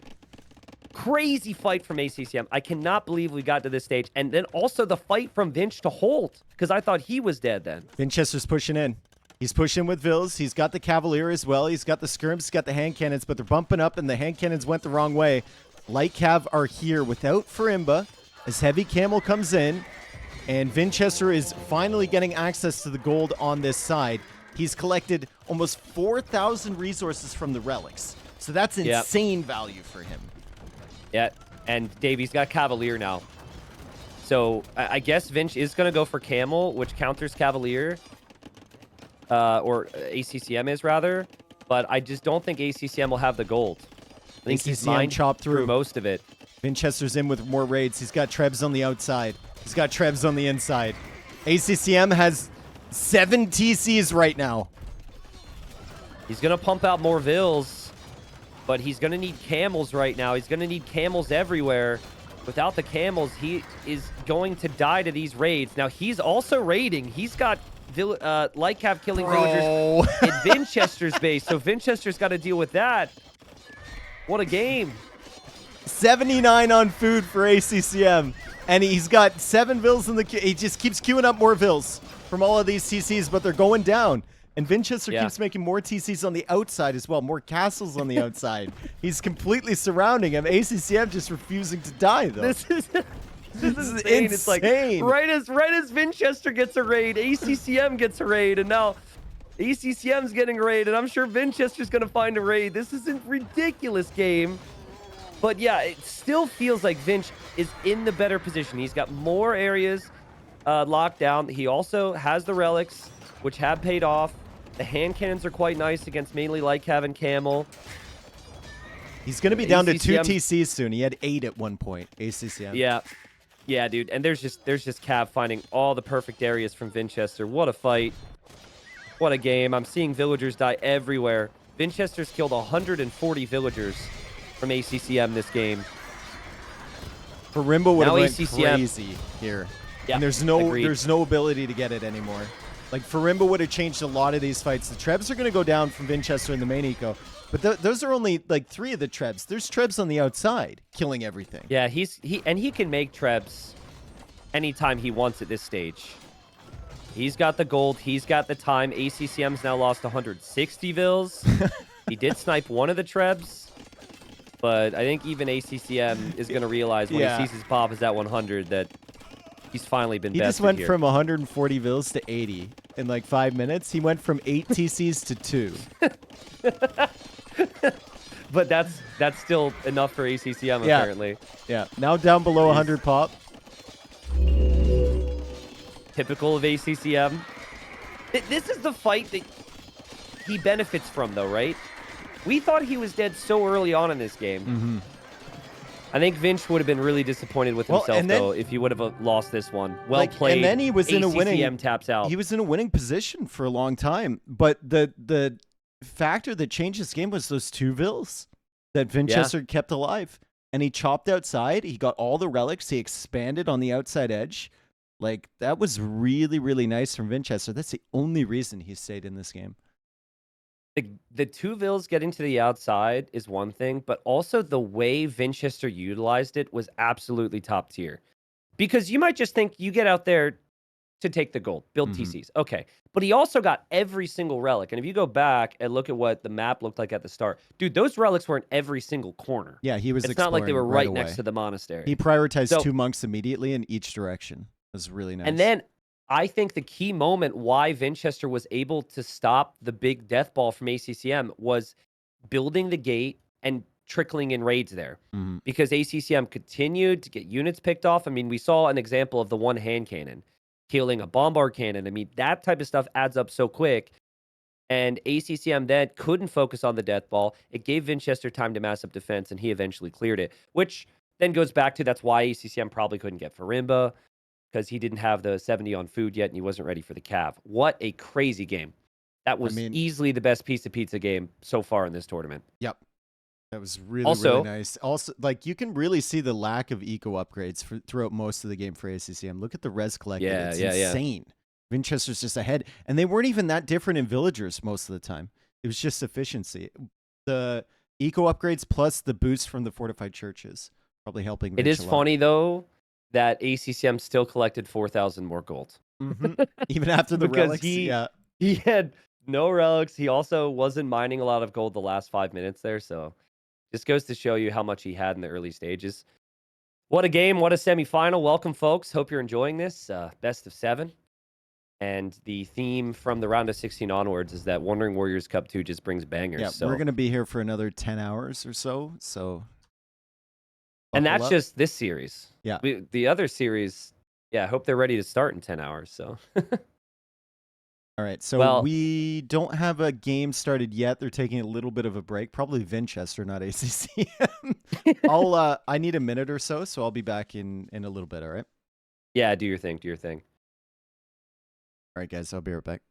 Crazy fight from ACCM. I cannot believe we got to this stage. And then also the fight from Vinch to Holt, because I thought he was dead then. Vinchester's pushing in. He's pushing with Vils. He's got the Cavalier as well. He's got the skirms. He's got the hand cannons, but they're bumping up, and the hand cannons went the wrong way. Light Cav are here without Farimba as Heavy Camel comes in, and Vinchester is finally getting access to the gold on this side. He's collected almost 4,000 resources from the relics, so that's insane value for him. Yeah, and Davey's got Cavalier now. So I guess Vinch is going to go for Camel, which counters Cavalier. Or ACCM is, rather. But I just don't think ACCM will have the gold. I think he's mined chopped through most of it. Vinchester's in with more raids. He's got Trebs on the outside. He's got Trebs on the inside. ACCM has 7 TCs right now. He's going to pump out more Vils, but he's going to need camels right now. He's going to need camels everywhere. Without the camels, he is going to die to these raids. Now, he's also raiding. He's got Light Cav killing villagers in Vinchester's base, so Vinchester's got to deal with that. What a game. 79 on food for ACCM. And he's got 7 Vils in the queue. He just keeps queuing up more Vils from all of these TCs, but they're going down. And Vinchester keeps making more TCs on the outside as well, more castles on the outside. He's completely surrounding him. ACCM just refusing to die, though. This is insane. It's like right as Vinchester gets a raid, ACCM gets a raid, and now ACCM's getting a raid, and I'm sure Vinchester's going to find a raid. This is a ridiculous game. But yeah, it still feels like Vinch is in the better position. He's got more areas locked down. He also has the relics, which have paid off. The hand cannons are quite nice against mainly Light Cav and Camel. He's going to be down to 2 TCs soon. He had 8 at one point, ACCM. Yeah. Yeah, dude. And there's just Cav finding all the perfect areas from Vinchester. What a fight. What a game. I'm seeing villagers die everywhere. Vinchester's killed 140 villagers from ACCM this game. Farimba would have went crazy here. Yeah, and there's no ability to get it anymore. Like, Farimba would have changed a lot of these fights. The Trebs are going to go down from Vinchester in the main eco. But those are only, like, 3 of the Trebs. There's Trebs on the outside killing everything. Yeah, he can make Trebs anytime he wants at this stage. He's got the gold. He's got the time. ACCM's now lost 160 Vils. He did snipe one of the Trebs. But I think even ACCM is going to realize when he sees his pop is at 100 that he's finally been bested. He just went here. from 140 Vils to 80 in like 5 minutes. He went from 8 TCs to 2. But that's still enough for ACCM, apparently. Yeah. Now down below 100 pop. Typical of ACCM. This is the fight that he benefits from, though, right? We thought he was dead so early on in this game. Mm-hmm. I think Vinch would have been really disappointed with himself, though, if he would have lost this one. Well played. And then he was in a winning. Taps out. He was in a winning position for a long time. But the factor that changed this game was those 2 Vils that Vinchester kept alive. And he chopped outside. He got all the relics. He expanded on the outside edge. Like, that was really, really nice from Vinchester. That's the only reason he stayed in this game. The 2 Vils getting to the outside is one thing, but also the way Vinchester utilized it was absolutely top tier. Because you might just think you get out there to take the gold, build TCs. Okay. But he also got every single relic. And if you go back and look at what the map looked like at the start, dude, those relics were in every single corner. Yeah, he was It's not like they were right away. next to the monastery. He prioritized 2 monks immediately in each direction. It was really nice. And then I think the key moment why Vinchester was able to stop the big death ball from ACCM was building the gate and trickling in raids there. Because ACCM continued to get units picked off. I mean, we saw an example of the one hand cannon killing a bombard cannon. I mean, that type of stuff adds up so quick. And ACCM then couldn't focus on the death ball. It gave Vinchester time to mass up defense, and he eventually cleared it. Which then goes back to that's why ACCM probably couldn't get Farimba, because he didn't have the 70 on food yet, and he wasn't ready for the Cav. What a crazy game. That was easily the best piece of pizza game so far in this tournament. Yep. That was really nice. Also, like, you can really see the lack of eco upgrades throughout most of the game for ACCM. Look at the res collected. It's insane. Winchester's just ahead. And they weren't even that different in villagers most of the time. It was just efficiency. The eco upgrades plus the boost from the fortified churches probably helping Vinch It is a lot. funny, though, that ACCM still collected 4,000 more gold. Even after the because relics, he had no relics. He also wasn't mining a lot of gold the last 5 minutes there. So just goes to show you how much he had in the early stages. What a game. What a semifinal. Welcome, folks. Hope you're enjoying this. Best of 7. And the theme from the round of 16 onwards is that Wandering Warriors Cup 2 just brings bangers. Yeah, so we're going to be here for another 10 hours or so. And that's up. just this series. Yeah. The other series, I hope they're ready to start in 10 hours. So All right, so we don't have a game started yet. They're taking a little bit of a break. Probably Winchester, not ACCM. I need a minute or so I'll be back in a little bit, all right? Yeah, do your thing, do your thing. All right, guys, I'll be right back.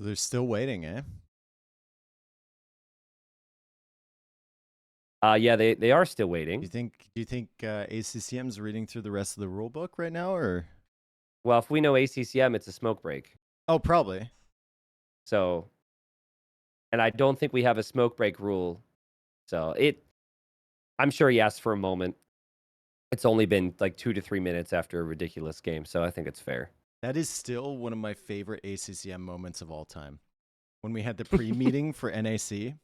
They're still waiting, eh? Yeah, they are still waiting. Do you think ACCM's reading through the rest of the rule book right now, or? Well, if we know ACCM, it's a smoke break. Oh, probably. So, and I don't think we have a smoke break rule. So I'm sure he asked for a moment. It's only been like 2 to 3 minutes after a ridiculous game, so I think it's fair. That is still one of my favorite ACCM moments of all time. When we had the pre-meeting for NAC.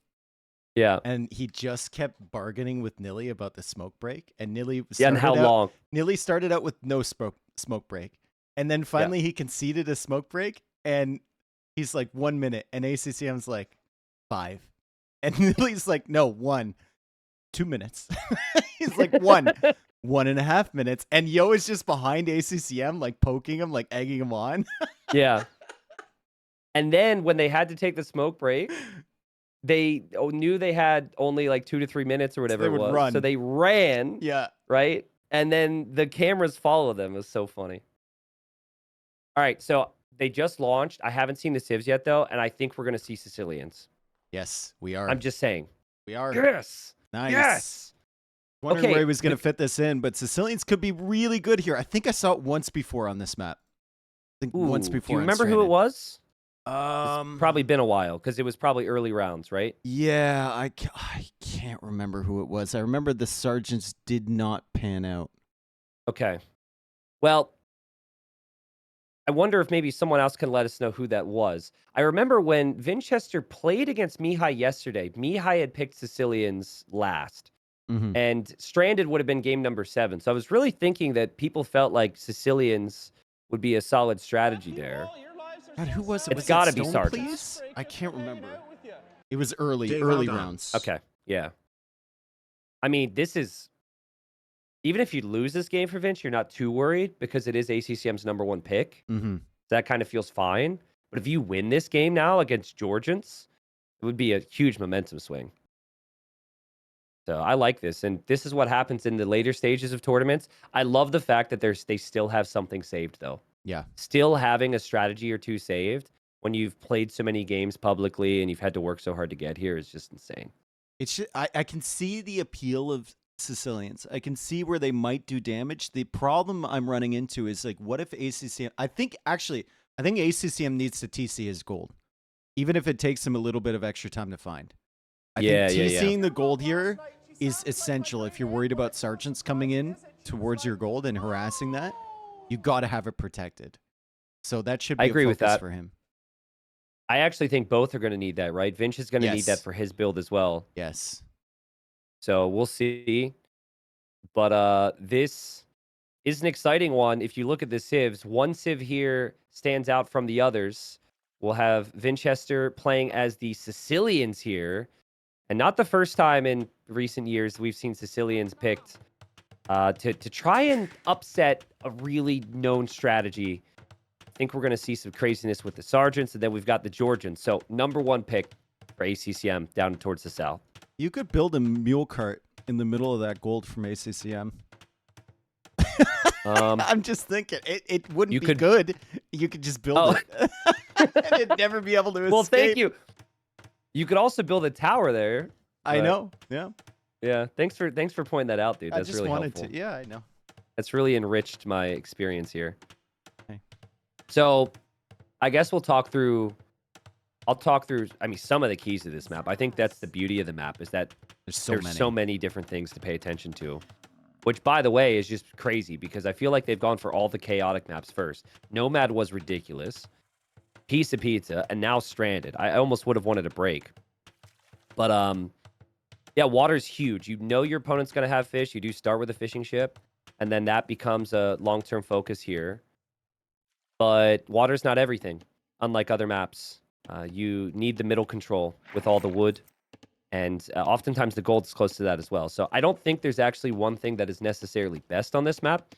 Yeah. And he just kept bargaining with Nilly about the smoke break. And Nilly and how long? Nilly started out with no smoke break. And then finally he conceded a smoke break. And he's like, 1 minute. And ACCM's like, 5. And Nilly's like, no, 1. 2 minutes. He's like, 1. 1.5 minutes, and Yo is just behind ACCM, like poking him, like egging him on. Yeah. And then when they had to take the smoke break, they knew they had only like 2 to 3 minutes or So whatever they it would was. So run. they ran, Yeah. right? And then the cameras follow them. It was so funny. All right, so they just launched. I haven't seen the civs yet, though, and I think we're going to see Sicilians. Yes, we are. I'm just saying. We are. Yes. Nice. Yes. Wondering where Okay. he was going to fit this in, but Sicilians could be really good here. I think I saw it once before on this map. I think once Ooh, before. do you on remember who it Stranded. was? It's probably been a while because it was probably early rounds, right? Yeah, I can't remember who it was. I remember the sergeants did not pan out. Okay. Well, I wonder if maybe someone else can let us know who that was. I remember when Vinchester played against Mihai yesterday, Mihai had picked Sicilians last. Mm-hmm. And Stranded would have been game number 7. So I was really thinking that people felt like Sicilians would be a solid strategy there. God, who was it? It's Was gotta it be Stone, Sergeants. please? I can't remember. It was early Day well done. rounds. Okay, yeah. I mean, this is... Even if you lose this game for Vince, you're not too worried because it is ACCM's number 1 pick. Mm-hmm. That kind of feels fine. But if you win this game now against Georgians, it would be a huge momentum swing. So I like this, and this is what happens in the later stages of tournaments. I love the fact that they still have something saved, though. Yeah. Still having a strategy or two saved when you've played so many games publicly and you've had to work so hard to get here is just insane. It's just, I can see the appeal of Sicilians. I can see where they might do damage. The problem I'm running into is like, what if ACCM? I think ACCM needs to TC his gold, even if it takes him a little bit of extra time to find. I think TCing the gold here is essential. If you're worried about sergeants coming in towards your gold and harassing that, you got to have it protected. So that should be I agree a with focus that. for him. I actually think both are going to need that, right? Vinch is going to need that Yes. for his build as well. Yes. So we'll see. But this is an exciting one. If you look at the civs, one civ here stands out from the others. We'll have Vinchester playing as the Sicilians here. And not the first time in recent years we've seen Sicilians picked to try and upset a really known strategy. I think we're going to see some craziness with the Sergeants, and then we've got the Georgians. So number 1 pick for ACCM down towards the south. You could build a mule cart in the middle of that gold from ACCM. I'm just thinking it wouldn't be good. You could just build it, and it'd never be able to escape. Well, thank you. You could also build a tower there. I know. Yeah. Yeah. Thanks for pointing that out, dude. That's really helpful. Yeah, I know. That's really enriched my experience here. Okay. So, I guess I'll talk through. I mean, some of the keys to this map. I think that's the beauty of the map is that there's so many different things to pay attention to. Which, by the way, is just crazy because I feel like they've gone for all the chaotic maps first. Nomad was ridiculous. Piece of Pizza, and now Stranded. I almost would have wanted a break. But, yeah, water's huge. You know your opponent's going to have fish. You do start with a fishing ship, and then that becomes a long-term focus here. But water's not everything, unlike other maps. You need the middle control with all the wood. And oftentimes the gold's close to that as well. So I don't think there's actually one thing that is necessarily best on this map.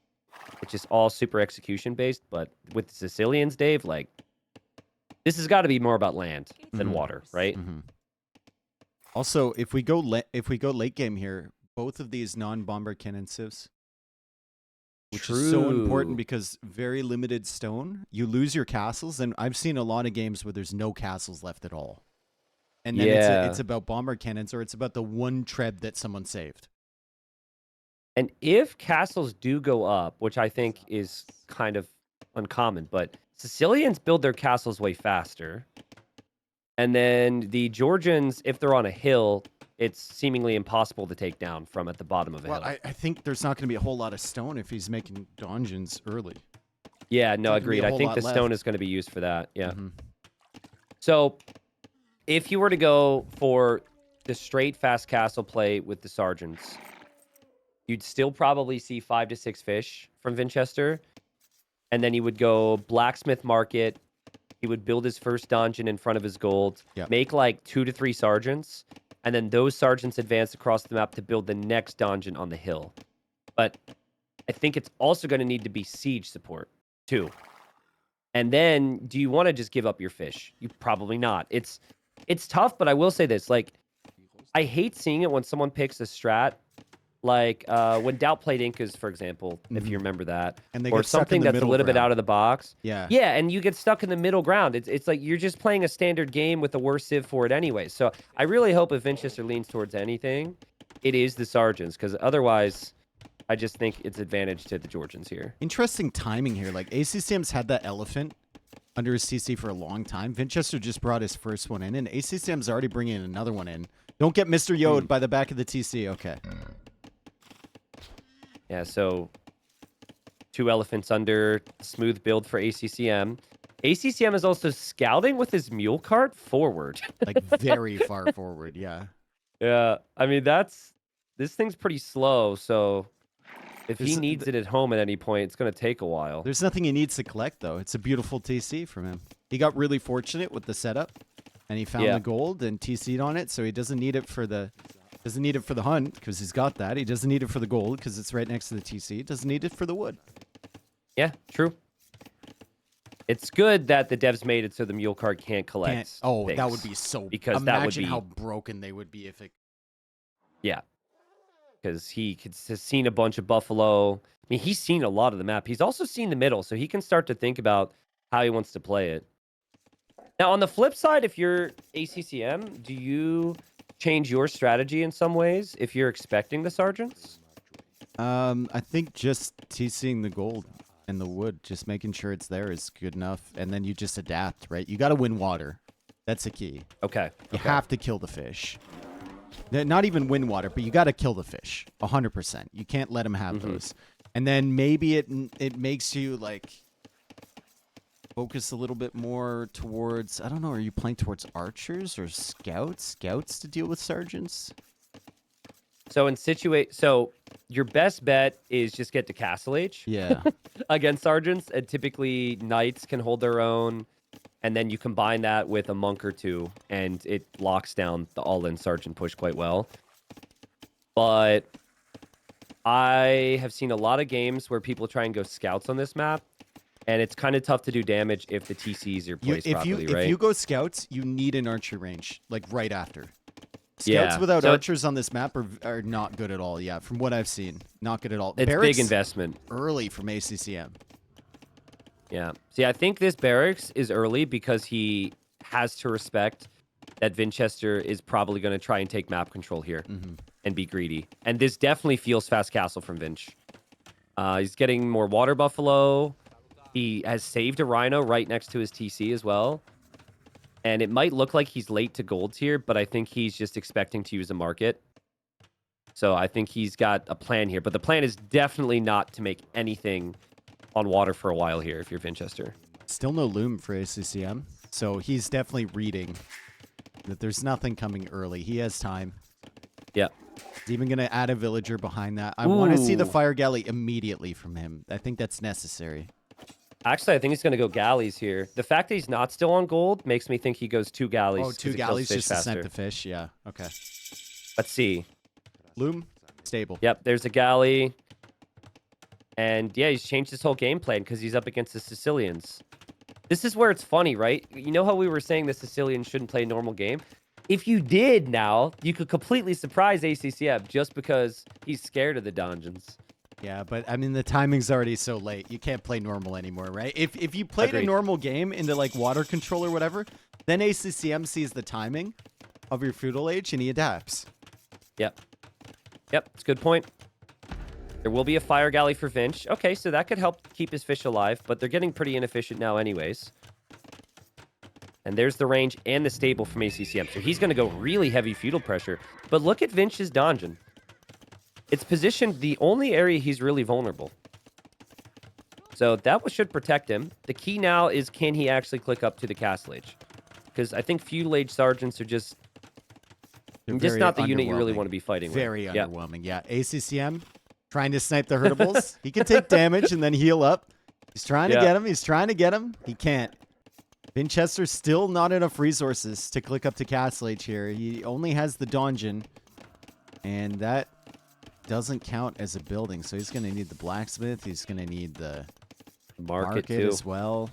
It's just all super execution based. But with the Sicilians, Dave, like, this has got to be more about land than water, right? Mm-hmm. Also, if we go late game here, both of these non-bomber cannon civs, which is so important because very limited stone, you lose your castles, and I've seen a lot of games where there's no castles left at all. And then it's about bomber cannons, or it's about the one treb that someone saved. And if castles do go up, which I think is kind of uncommon, but Sicilians build their castles way faster. And then the Georgians, if they're on a hill, it's seemingly impossible to take down from at the bottom of a hill. I think there's not going to be a whole lot of stone if he's making dungeons early. Yeah, no, agreed. I think the stone is going to be used for that. Yeah. Mm-hmm. So if you were to go for the straight fast castle play with the sergeants, you'd still probably see 5 to 6 fish from Vinchester. And then you would go blacksmith market. He would build his first dungeon in front of his gold, make like 2 to 3 sergeants, and then those sergeants advance across the map to build the next dungeon on the hill. But I think it's also going to need to be siege support too. And then, do you want to just give up your fish? You probably not. It's tough, but I will say this: like, I hate seeing it when someone picks a strat, like when Doubt played Incas, for example, if you remember that, And they or get stuck in something the that's a middle little bit ground. out of the box. Yeah. Yeah, and you get stuck in the middle ground. It's like you're just playing a standard game with a worse civ for it anyway. So I really hope if Winchester leans towards anything, it is the Sergeants, because otherwise, I just think it's advantage to the Georgians here. Interesting timing here. Like, ACCM's had that elephant under his TC for a long time. Winchester just brought his first one in, and ACCM's already bringing another one in. Don't get Mr. Yode by the back of the TC. Okay. Yeah, so 2 elephants under, smooth build for ACCM. ACCM is also scouting with his mule cart forward. Like, very far forward, yeah. Yeah, I mean, this thing's pretty slow, so if he needs it at home at any point, it's going to take a while. There's nothing he needs to collect, though. It's a beautiful TC from him. He got really fortunate with the setup, and he found the gold and TC'd on it, so he doesn't need it for the hunt, because he's got that. He doesn't need it for the gold, because it's right next to the TC. He doesn't need it for the wood. Yeah, true. It's good that the devs made it so the mule cart can't collect things, that would be so... because imagine that would be how broken they would be if it... Yeah. Because has seen a bunch of buffalo. I mean, he's seen a lot of the map. He's also seen the middle, so he can start to think about how he wants to play it. Now, on the flip side, if you're ACCM, do you change your strategy in some ways if you're expecting the Sergeants? I think just TCing the gold and the wood, just making sure it's there is good enough, and then you just adapt, right? You got to win water. That's the key. Okay. You have to kill the fish. Not even win water, but you got to kill the fish 100%. You can't let them have those. And then maybe it makes you like focus a little bit more towards, I don't know, are you playing towards archers or scouts? Scouts to deal with sergeants? So so your best bet is just get to Castle Age. Yeah. Against sergeants, and typically knights can hold their own. And then you combine that with a monk or two, and it locks down the all-in sergeant push quite well. But I have seen a lot of games where people try and go scouts on this map, and it's kind of tough to do damage if the TCs are placed properly, right? If you go scouts, you need an archer range, like right after. Scouts without archers on this map are not good at all, yeah, from what I've seen. Not good at all. It's Barracks big investment. early from ACCM. Yeah. See, I think this barracks is early because he has to respect that Winchester is probably going to try and take map control here and be greedy. And this definitely feels fast castle from Vinch. He's getting more water buffalo. He has saved a rhino right next to his TC as well. And it might look like he's late to gold here, but I think he's just expecting to use a market. So I think he's got a plan here. But the plan is definitely not to make anything on water for a while here if you're Winchester. Still no loom for ACCM, so he's definitely reading that there's nothing coming early. He has time. Yeah. He's even going to add a villager behind that. I want to see the fire galley immediately from him. I think that's necessary. Actually, I think he's going to go galleys here. The fact that he's not still on gold makes me think he goes 2 galleys. Oh, 2 galleys just to snipe the fish. Yeah, okay. Let's see. Loom, stable. Yep, there's a galley. And yeah, he's changed his whole game plan because he's up against the Sicilians. This is where it's funny, right? You know how we were saying the Sicilians shouldn't play a normal game? If you did now, you could completely surprise ACCM just because he's scared of the dungeons. Yeah, but I mean, the timing's already so late. You can't play normal anymore, right? If you played a normal game into like water control or whatever, then ACCM sees the timing of your feudal age and he adapts. Yep. Yep, it's a good point. There will be a fire galley for Vinch. Okay, so that could help keep his fish alive, but they're getting pretty inefficient now anyways. And there's the range and the stable from ACCM. So he's going to go really heavy feudal pressure. But look at Vinch's dungeon. It's positioned the only area he's really vulnerable. So that should protect him. The key now is, can he actually click up to the Castle Age? Because I think feudal age sergeants are just not the unit you really want to be fighting with. Very underwhelming, yeah. ACCM trying to snipe the herdables. He can take damage and then heal up. He's trying to get him. He's trying to get him. He can't. Winchester's still not enough resources to click up to Castle Age here. He only has the dungeon. And that doesn't count as a building, so he's going to need the blacksmith. He's going to need the Market too. as well.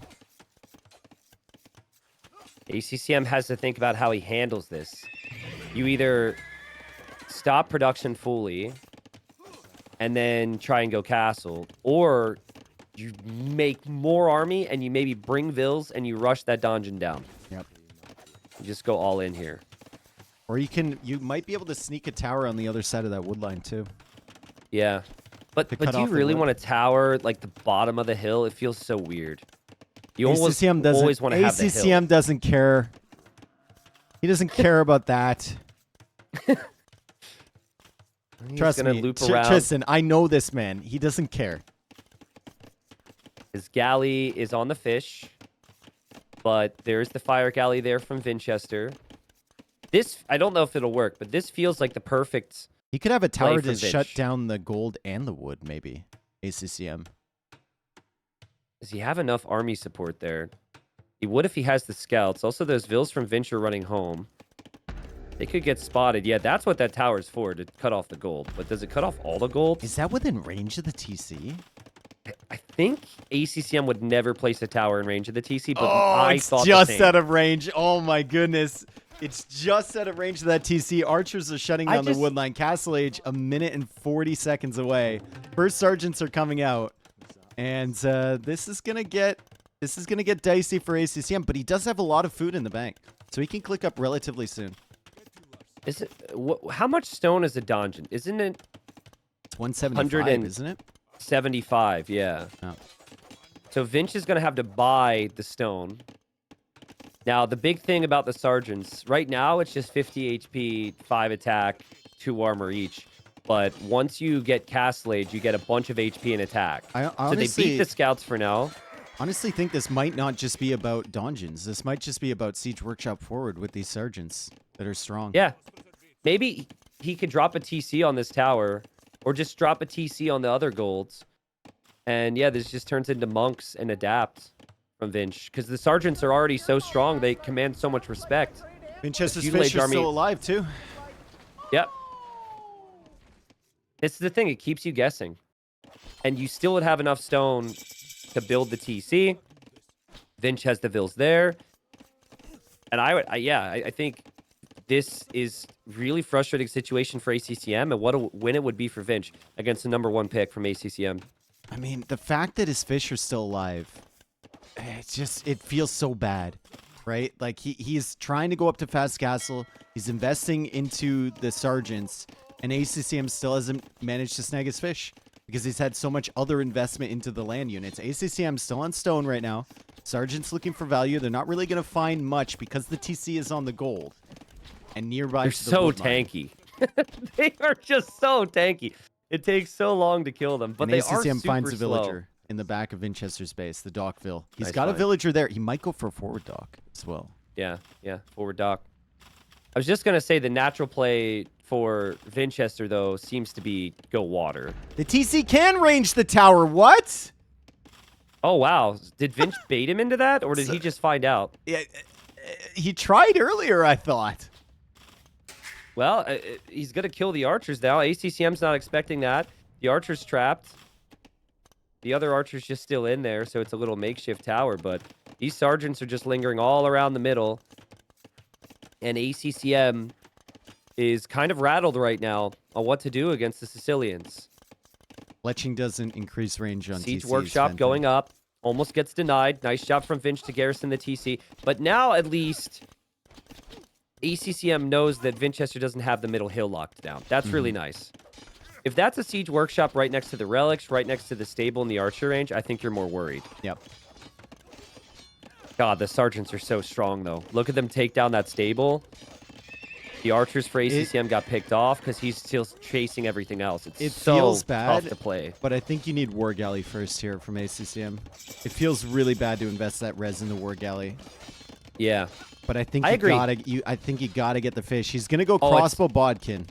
ACCM has to think about how he handles this. You either stop production fully and then try and go castle, or you make more army and you maybe bring vills and you rush that dungeon down. Yep. You just go all in here. Or you might be able to sneak a tower on the other side of that wood line too. Yeah. But do you really want a tower like the bottom of the hill? It feels so weird. You always want to have the hill. ACCM doesn't care. He doesn't care about that. Trust me, loop around. Tristan, I know this man. He doesn't care. His galley is on the fish, but there's the fire galley there from Winchester. This, I don't know if it'll work, but this feels like the perfect... He could have a tower to shut down the gold and the wood, maybe. ACCM. Does he have enough army support there? He would if he has the scouts. Also, those vills from Vinch are running home. They could get spotted. Yeah, that's what that tower's for, to cut off the gold. But does it cut off all the gold? Is that within range of the TC? I think ACCM would never place a tower in range of the TC, but it's just out of range. Oh my goodness. It's just out of range of that TC. Archers are shutting down the woodline. Castle Age, 1 minute and 40 seconds away. First sergeants are coming out. And this is gonna get dicey for ACCM, but he does have a lot of food in the bank. So he can click up relatively soon. Is it how much stone is a dungeon? Isn't it? It's 175, isn't it? 75, yeah. Oh. So Vinch is going to have to buy the stone. Now, the big thing about the sergeants, right now it's just 50 HP, 5 attack, 2 armor each. But once you get Castle Age, you get a bunch of HP and attack. I honestly, so they beat the scouts for now. Honestly think this might not just be about dungeons. This might just be about Siege Workshop Forward with these sergeants that are strong. Yeah. Maybe he could drop a TC on this tower, or just drop a TC on the other golds. And yeah, this just turns into monks and adapt from Vinch. Because the sergeants are already so strong, they command so much respect. Winchester's fish are still alive, too. Yep. This is the thing, it keeps you guessing. And you still would have enough stone to build the TC. Vinch has the vills there. And I think this is really frustrating situation for ACCM, and what a win it would be for Vinch against the #1 pick from ACCM. I mean, the fact that his fish are still alive, it feels so bad, right? Like he's trying to go up to Fast Castle, he's investing into the sergeants, and ACCM still hasn't managed to snag his fish because he's had so much other investment into the land units. ACCM still on stone right now. Sergeants looking for value. They're not really going to find much because the TC is on the gold. And nearby, they're so tanky. They are just so tanky. It takes so long to kill them, but they are super finds a villager slow. in the back of Winchester's base, the Dockville. He's got a villager there. He might go for a forward dock as well. Yeah, forward dock. I was just gonna say the natural play for Winchester though seems to be go water. The TC can range the tower. What? Oh wow! Did Vinch bait him into that, or did he just find out? Yeah, he tried earlier, I thought. Well, he's going to kill the archers now. ACCM's not expecting that. The archer's trapped. The other archer's just still in there, so it's a little makeshift tower. But these sergeants are just lingering all around the middle. And ACCM is kind of rattled right now on what to do against the Sicilians. Leching doesn't increase range on Siege TCs, Workshop going up. Almost gets denied. Nice job from Vinch to garrison the TC. But now, at least... ACCM knows that Winchester doesn't have the middle hill locked down. That's really nice. If that's a Siege Workshop right next to the relics, right next to the stable and the archer range, I think you're more worried. Yep. God, the sergeants are so strong, though. Look at them take down that stable. The archers for ACCM got picked off because he's still chasing everything else. It feels bad, tough to play. But I think you need War Galley first here from ACCM. It feels really bad to invest that res in the War Galley. Yeah. But I think I agree. I think you gotta get the fish. He's gonna go crossbow bodkin.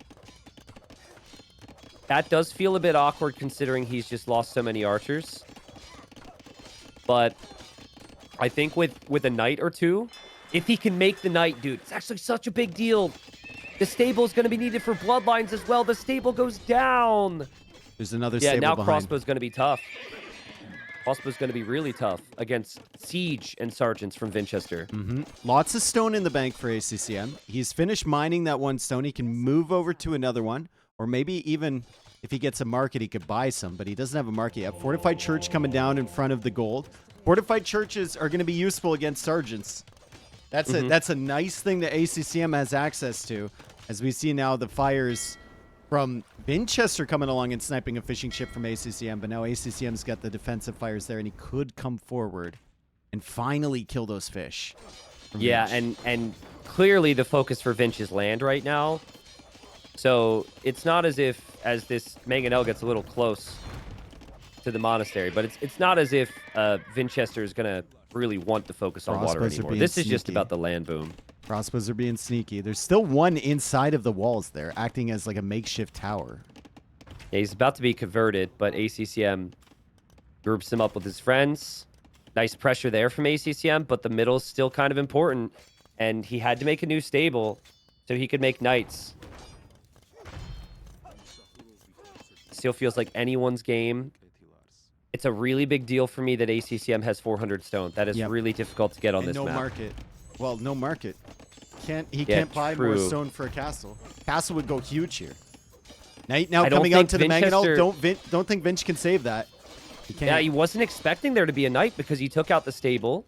That does feel a bit awkward considering he's just lost so many archers. But I think with a knight or two, if he can make the knight, dude, it's actually such a big deal. The stable is going to be needed for bloodlines as well. The stable goes down. There's another Yeah, stable now behind. crossbow's going to be tough. Crossbow's going to be really tough against siege and sergeants from Winchester. Lots of stone in the bank for ACCM. He's finished mining that one stone. He can move over to another one, or maybe even if he gets a market, he could buy some, but he doesn't have a market yet. Fortified church coming down in front of the gold. Fortified churches are going to be useful against sergeants. That's a nice thing that ACCM has access to, as we see now the fires from Winchester coming along and sniping a fishing ship from ACCM, but now ACCM's got the defensive fires there, and he could come forward and finally kill those fish. Yeah, and clearly the focus for Vinch is land right now. So it's not as if, as this Mangonel gets a little close to the monastery, but it's not as if Winchester is going to really want to focus on water anymore. This is just about the land boom. Crossbows are being sneaky. There's still one inside of the walls there, acting as like a makeshift tower. Yeah, he's about to be converted, but ACCM groups him up with his friends. Nice pressure there from ACCM, but the middle's still kind of important. And he had to make a new stable so he could make knights. Still feels like anyone's game. It's a really big deal for me that ACCM has 400 stone. That is really difficult to get on this no map. Market. Well, no market. He can't buy more stone for a castle. Castle would go huge here. Knight now coming out to the Mangonel. Don't think Vinch can save that. He can't. Yeah, he wasn't expecting there to be a knight because he took out the stable.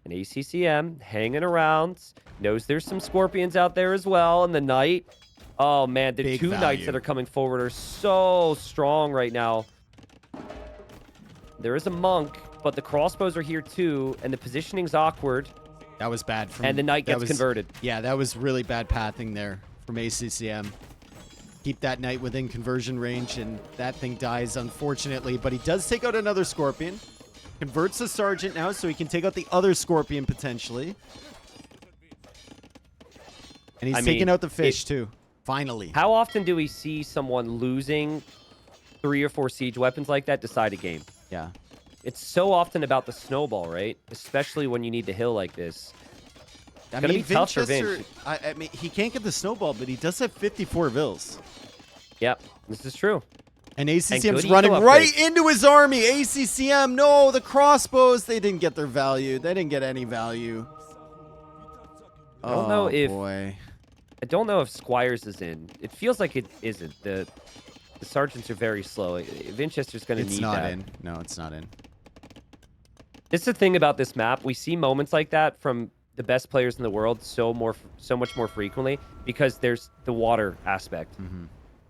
And ACCM hanging around. Knows there's some scorpions out there as well. And the knight. Oh, man. The two knights that are coming forward are so strong right now. There is a monk, but the crossbows are here too. And the positioning's awkward. That was bad. And the knight gets converted. Yeah, that was really bad pathing there from ACCM. Keep that knight within conversion range, and that thing dies, unfortunately. But he does take out another scorpion. Converts the sergeant now, so he can take out the other scorpion, potentially. And he's taking out the fish, too. Finally. How often do we see someone losing 3 or 4 siege weapons like that decide a game? Yeah. It's so often about the snowball, right? Especially when you need to hill like this. I mean, Winchester, I mean, he can't get the snowball, but he does have 54 vills. Yep, this is true. And ACCM's running right into his army. ACCM, no, the crossbows, they didn't get their value. They didn't get any value. I don't know if boy. I don't know if Squires is in. It feels like it isn't. The sergeants are very slow. Winchester's going to need that. It's not in. No, it's not in. It's the thing about this map. We see moments like that from the best players in the world so much more frequently because there's the water aspect.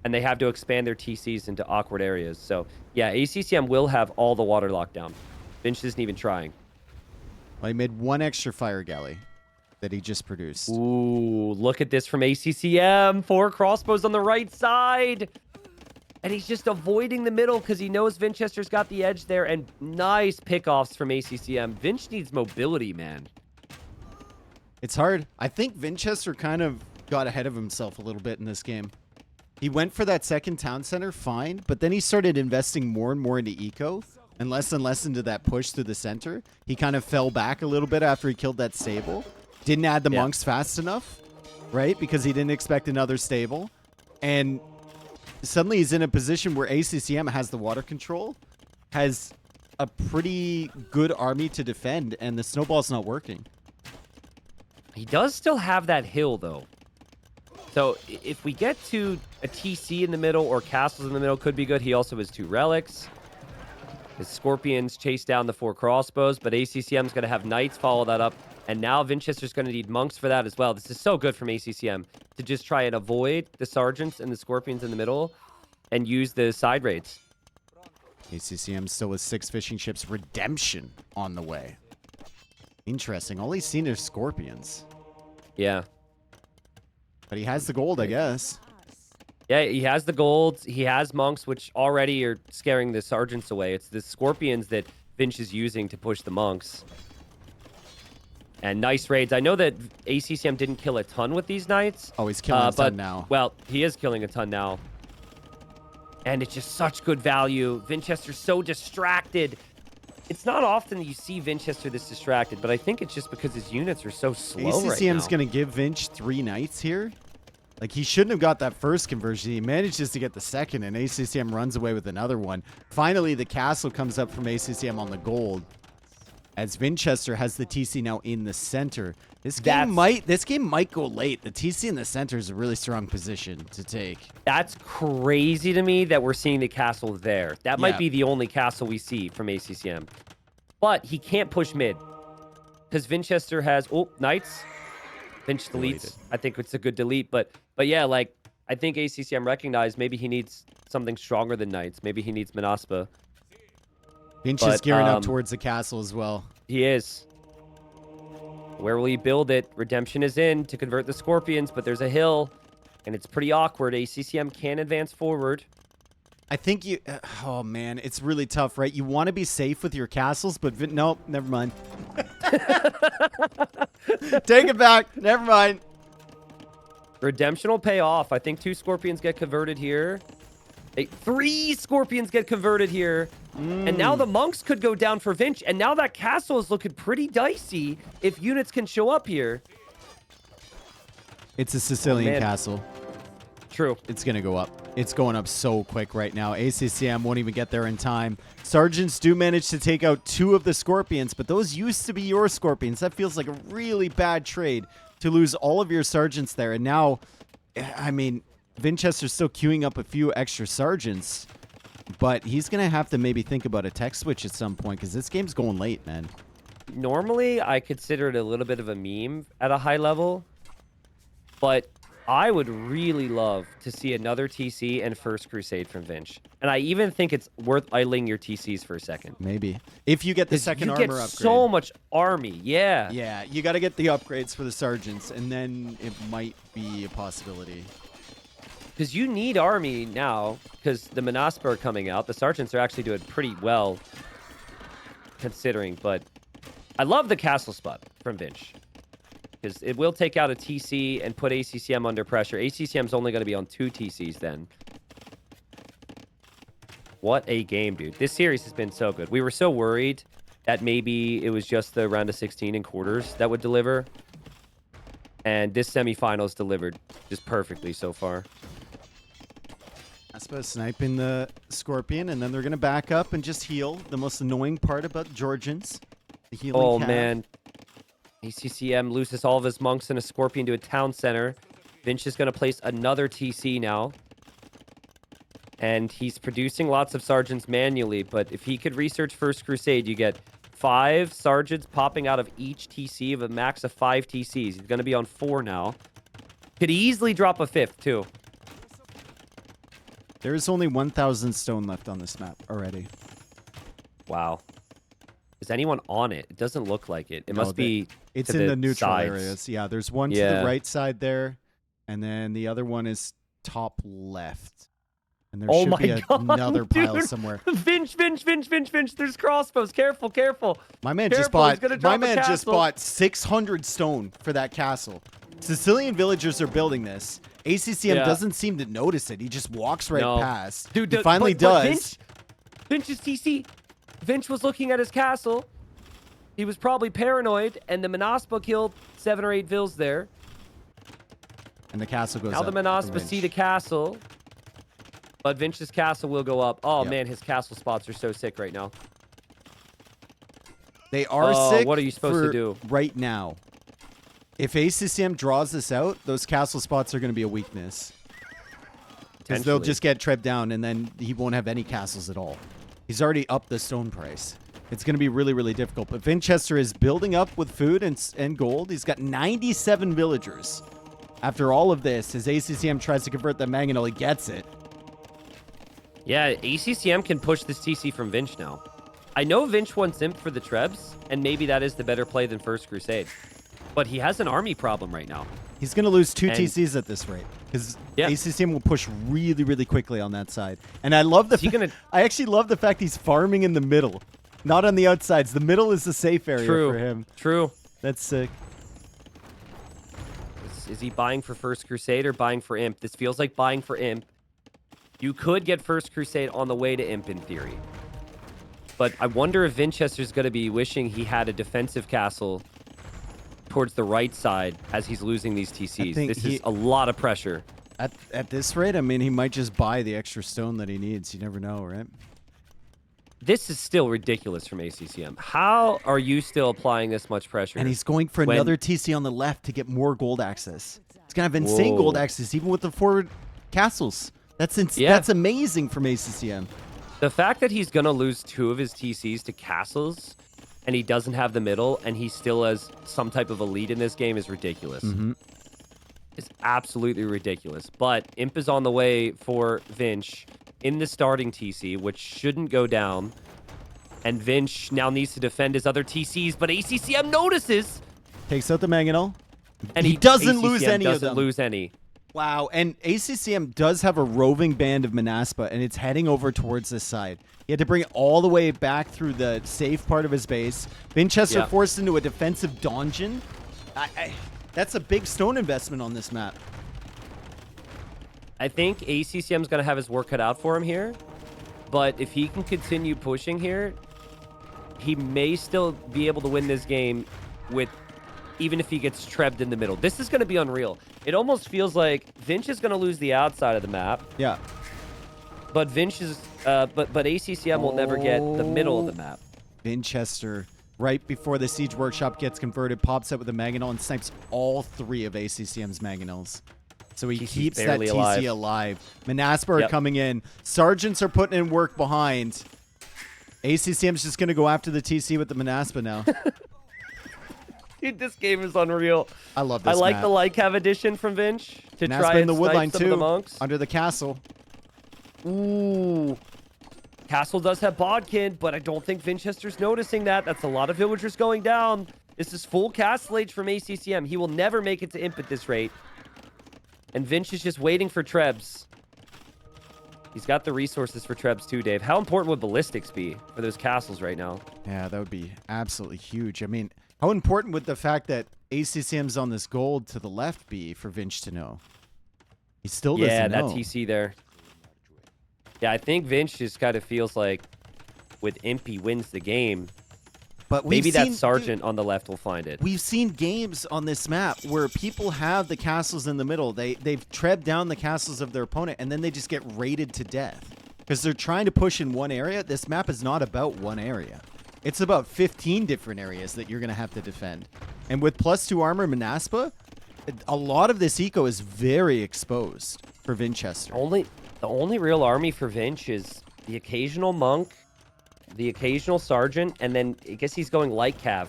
And they have to expand their TCs into awkward areas. So, yeah, ACCM will have all the water locked down. Vinch isn't even trying. Well, he made one extra fire galley that he just produced. Ooh, look at this from ACCM. 4 crossbows on the right side. And he's just avoiding the middle because he knows Winchester's got the edge there. And nice pickoffs from ACCM. Vinch needs mobility, man. It's hard. I think Winchester kind of got ahead of himself a little bit in this game. He went for that second town center, fine, but then he started investing more and more into eco and less into that push through the center. He kind of fell back a little bit after he killed that stable. Didn't add the monks fast enough, right? Because he didn't expect another stable. And suddenly he's in a position where ACCM has the water control, has a pretty good army to defend, and the snowball's not working. He does still have that hill, though. So if we get to a TC in the middle or castles in the middle, could be good. He also has 2 relics. His scorpions chase down the 4 crossbows, but ACCM's going to have knights follow that up. And now Winchester's going to need monks for that as well. This is so good from ACCM to just try and avoid the sergeants and the scorpions in the middle and use the side raids. ACCM still with 6 fishing ships. Redemption on the way. Interesting. All he's seen are scorpions. Yeah. But he has the gold, I guess. Yeah, he has the gold. He has monks, which already are scaring the sergeants away. It's the scorpions that Vinch is using to push the monks. And nice raids. I know that ACCM didn't kill a ton with these knights. Oh, he's killing a ton now. Well, he is killing a ton now. And it's just such good value. Winchester's so distracted. It's not often that you see Vinchester this distracted, but I think it's just because his units are so slow right now. ACCM's going to give Vinch 3 knights here. Like, he shouldn't have got that first conversion. He manages to get the second, and ACCM runs away with another one. Finally, the castle comes up from ACCM on the gold, as Vinchester has the TC now in the center. This game might go late. The TC in the center is a really strong position to take. That's crazy to me that we're seeing the castle there. That might be the only castle we see from ACCM. But he can't push mid. Because Vinchester has... Oh, knights. Vinch deletes. I think it's a good delete. But yeah, like, I think ACCM recognized maybe he needs something stronger than knights. Maybe he needs Manaspa. Vinch is gearing up towards the castle as well. He is. Where will he build it? Redemption is in to convert the Scorpions, but there's a hill, and it's pretty awkward. ACCM can advance forward. I think you... oh, man. It's really tough, right? You want to be safe with your castles, but... nope, never mind. Take it back. Never mind. Redemption will pay off. I think 2 Scorpions get converted here. 3 Scorpions get converted here. And now the monks could go down for Vinch. And now that castle is looking pretty dicey if units can show up here. It's a Sicilian castle. True. It's going to go up. It's going up so quick right now. ACCM won't even get there in time. Sergeants do manage to take out 2 of the Scorpions, but those used to be your Scorpions. That feels like a really bad trade to lose all of your sergeants there. And now, I mean, Vinchester's still queuing up a few extra sergeants, but he's going to have to maybe think about a tech switch at some point because this game's going late, man. Normally, I consider it a little bit of a meme at a high level, but I would really love to see another TC and First Crusade from Vinch. And I even think it's worth idling your TCs for a second. Maybe. If you get the second armor upgrade. So much army, yeah. Yeah, you got to get the upgrades for the sergeants, and then it might be a possibility. Because you need army now, because the Manaspa are coming out. The sergeants are actually doing pretty well, considering. But I love the castle spot from Vinch. Because it will take out a TC and put ACCM under pressure. ACCM's only going to be on 2 TCs then. What a game, dude. This series has been so good. We were so worried that maybe it was just the round of 16 and quarters that would deliver. And this semifinal's delivered just perfectly so far. I suppose sniping the Scorpion, and then they're going to back up and just heal. The most annoying part about Georgians. The healing cap. Man. ACCM loses all of his monks and a Scorpion to a town center. Vinch is going to place another TC now. And he's producing lots of sergeants manually, but if he could research First Crusade, you get 5 sergeants popping out of each TC of a max of 5 TCs. He's going to be on 4 now. Could easily drop a 5th, too. There is only 1,000 stone left on this map already. Wow. Is anyone on it? It doesn't look like it. It must be. It's in the neutral areas. Yeah, there's one to the right side there, and then the other one is top left. And there should be another pile somewhere. Vinch. There's crossbows. Careful. My man just bought 600 stone for that castle. Sicilian villagers are building this. ACCM doesn't seem to notice it. He just walks right past. Dude, he finally does. Vinch's TC. Vinch was looking at his castle. He was probably paranoid, and the Manaspa killed 7 or 8 vills there. And the castle goes up. Now the Manaspa see the castle. But Vinch's castle will go up. Oh, man, his castle spots are so sick right now. They are sick. What are you supposed to do? Right now. If ACCM draws this out, those castle spots are going to be a weakness. Because they'll just get trebbed down, and then he won't have any castles at all. He's already upped the stone price. It's going to be really, really difficult. But Vinchester is building up with food and gold. He's got 97 villagers. After all of this, as ACCM tries to convert the mangonel, he gets it. Yeah, ACCM can push this TC from Vinch now. I know Vinch wants Imp for the Trebs, and maybe that is the better play than First Crusade. But he has an army problem right now. He's going to lose 2 TCs at this rate. Because ACCM will push really, really quickly on that side. And I love I actually love the fact he's farming in the middle. Not on the outsides. The middle is the safe area for him. True. That's sick. Is he buying for First Crusade or buying for Imp? This feels like buying for Imp. You could get First Crusade on the way to Imp in theory. But I wonder if Vinchester's going to be wishing he had a defensive castle towards the right side as he's losing these TCs. This is a lot of pressure. At this rate, I mean, he might just buy the extra stone that he needs. You never know, right? This is still ridiculous from ACCM. How are you still applying this much pressure? And he's going for another TC on the left to get more gold access. He's going to have insane gold access, even with the forward castles. That's amazing from ACCM. The fact that he's going to lose 2 of his TCs to castles and he doesn't have the middle and he still has some type of a lead in this game is ridiculous. It's absolutely ridiculous. But Imp is on the way for Vinch in the starting TC, which shouldn't go down. And Vinch now needs to defend his other TCs, but ACCM notices. Takes out the Mangonel. And he doesn't lose any of them. Lose any. Wow, and ACCM does have a roving band of Manaspa, and it's heading over towards this side. He had to bring it all the way back through the safe part of his base. Vinchester forced into a defensive donjon. That's a big stone investment on this map. I think ACCM's going to have his work cut out for him here. But if he can continue pushing here, he may still be able to win this game with even if he gets trebbed in the middle. This is going to be unreal. It almost feels like Vinch is going to lose the outside of the map. Yeah. But but ACCM will never get the middle of the map. Vinchester, right before the Siege Workshop gets converted, pops up with a Mangonel and snipes all 3 of ACCM's Mangonels. So he keeps that TC alive. Manaspa are coming in. Sergeants are putting in work behind. ACCM's just going to go after the TC with the Manaspa now. Dude, this game is unreal. I love this I like map. the Lycav edition from Vinch to Manaspa try in and the woodline snipe some of the too, monks. under the castle. Ooh. Castle does have Bodkin, but I don't think Vinchester's noticing that. That's a lot of villagers going down. This is full castle age from ACCM. He will never make it to Imp at this rate. And Vinch is just waiting for Trebs. He's got the resources for Trebs too, Dave. How important would ballistics be for those castles right now? Yeah, that would be absolutely huge. I mean, how important would the fact that ACCM's on this gold to the left be for Vinch to know? He still doesn't know. Yeah, that TC there. Yeah, I think Vinch just kind of feels like with Imp he wins the game. But maybe that sergeant on the left will find it. We've seen games on this map where people have the castles in the middle. They've trebbed down the castles of their opponent, and then they just get raided to death. Because they're trying to push in one area. This map is not about one area. It's about 15 different areas that you're going to have to defend. And with +2 armor Manaspa, a lot of this eco is very exposed for Vinchester. The only real army for Vinch is the occasional monk, the occasional sergeant, and then I guess he's going light cav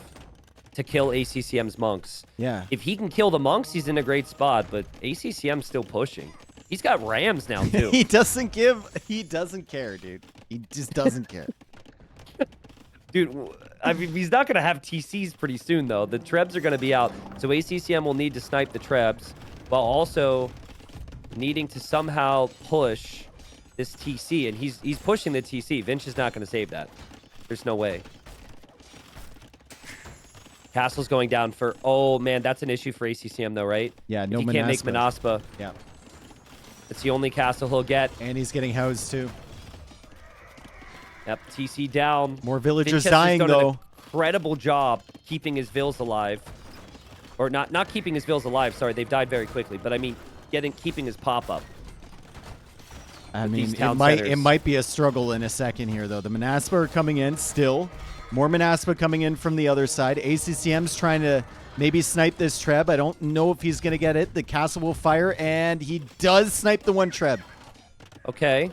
to kill ACCM's monks. Yeah. If he can kill the monks, he's in a great spot, but ACCM's still pushing. He's got rams now, too. He doesn't care, dude. He just doesn't care. Dude, I mean, he's not going to have TCs pretty soon, though. The Trebs are going to be out, so ACCM will need to snipe the Trebs while also needing to somehow push this TC, and he's pushing the TC. Vinch is not going to save that. There's no way. Castle's going down for... Oh, man, that's an issue for ACCM, though, right? Yeah, no Manaspa. He can't make Manaspa. Yeah. It's the only castle he'll get. And he's getting housed, too. Yep, TC down. More villagers Vinchester's dying, done though. An incredible job keeping his vills alive. Or not keeping his vills alive, sorry. They've died very quickly. But, I mean, keeping his pop-up. I mean, it might be a struggle in a second here, though. The Manaspa are coming in still. More Manaspa coming in from the other side. ACCM's trying to maybe snipe this Treb. I don't know if he's going to get it. The castle will fire, and he does snipe the one Treb. Okay.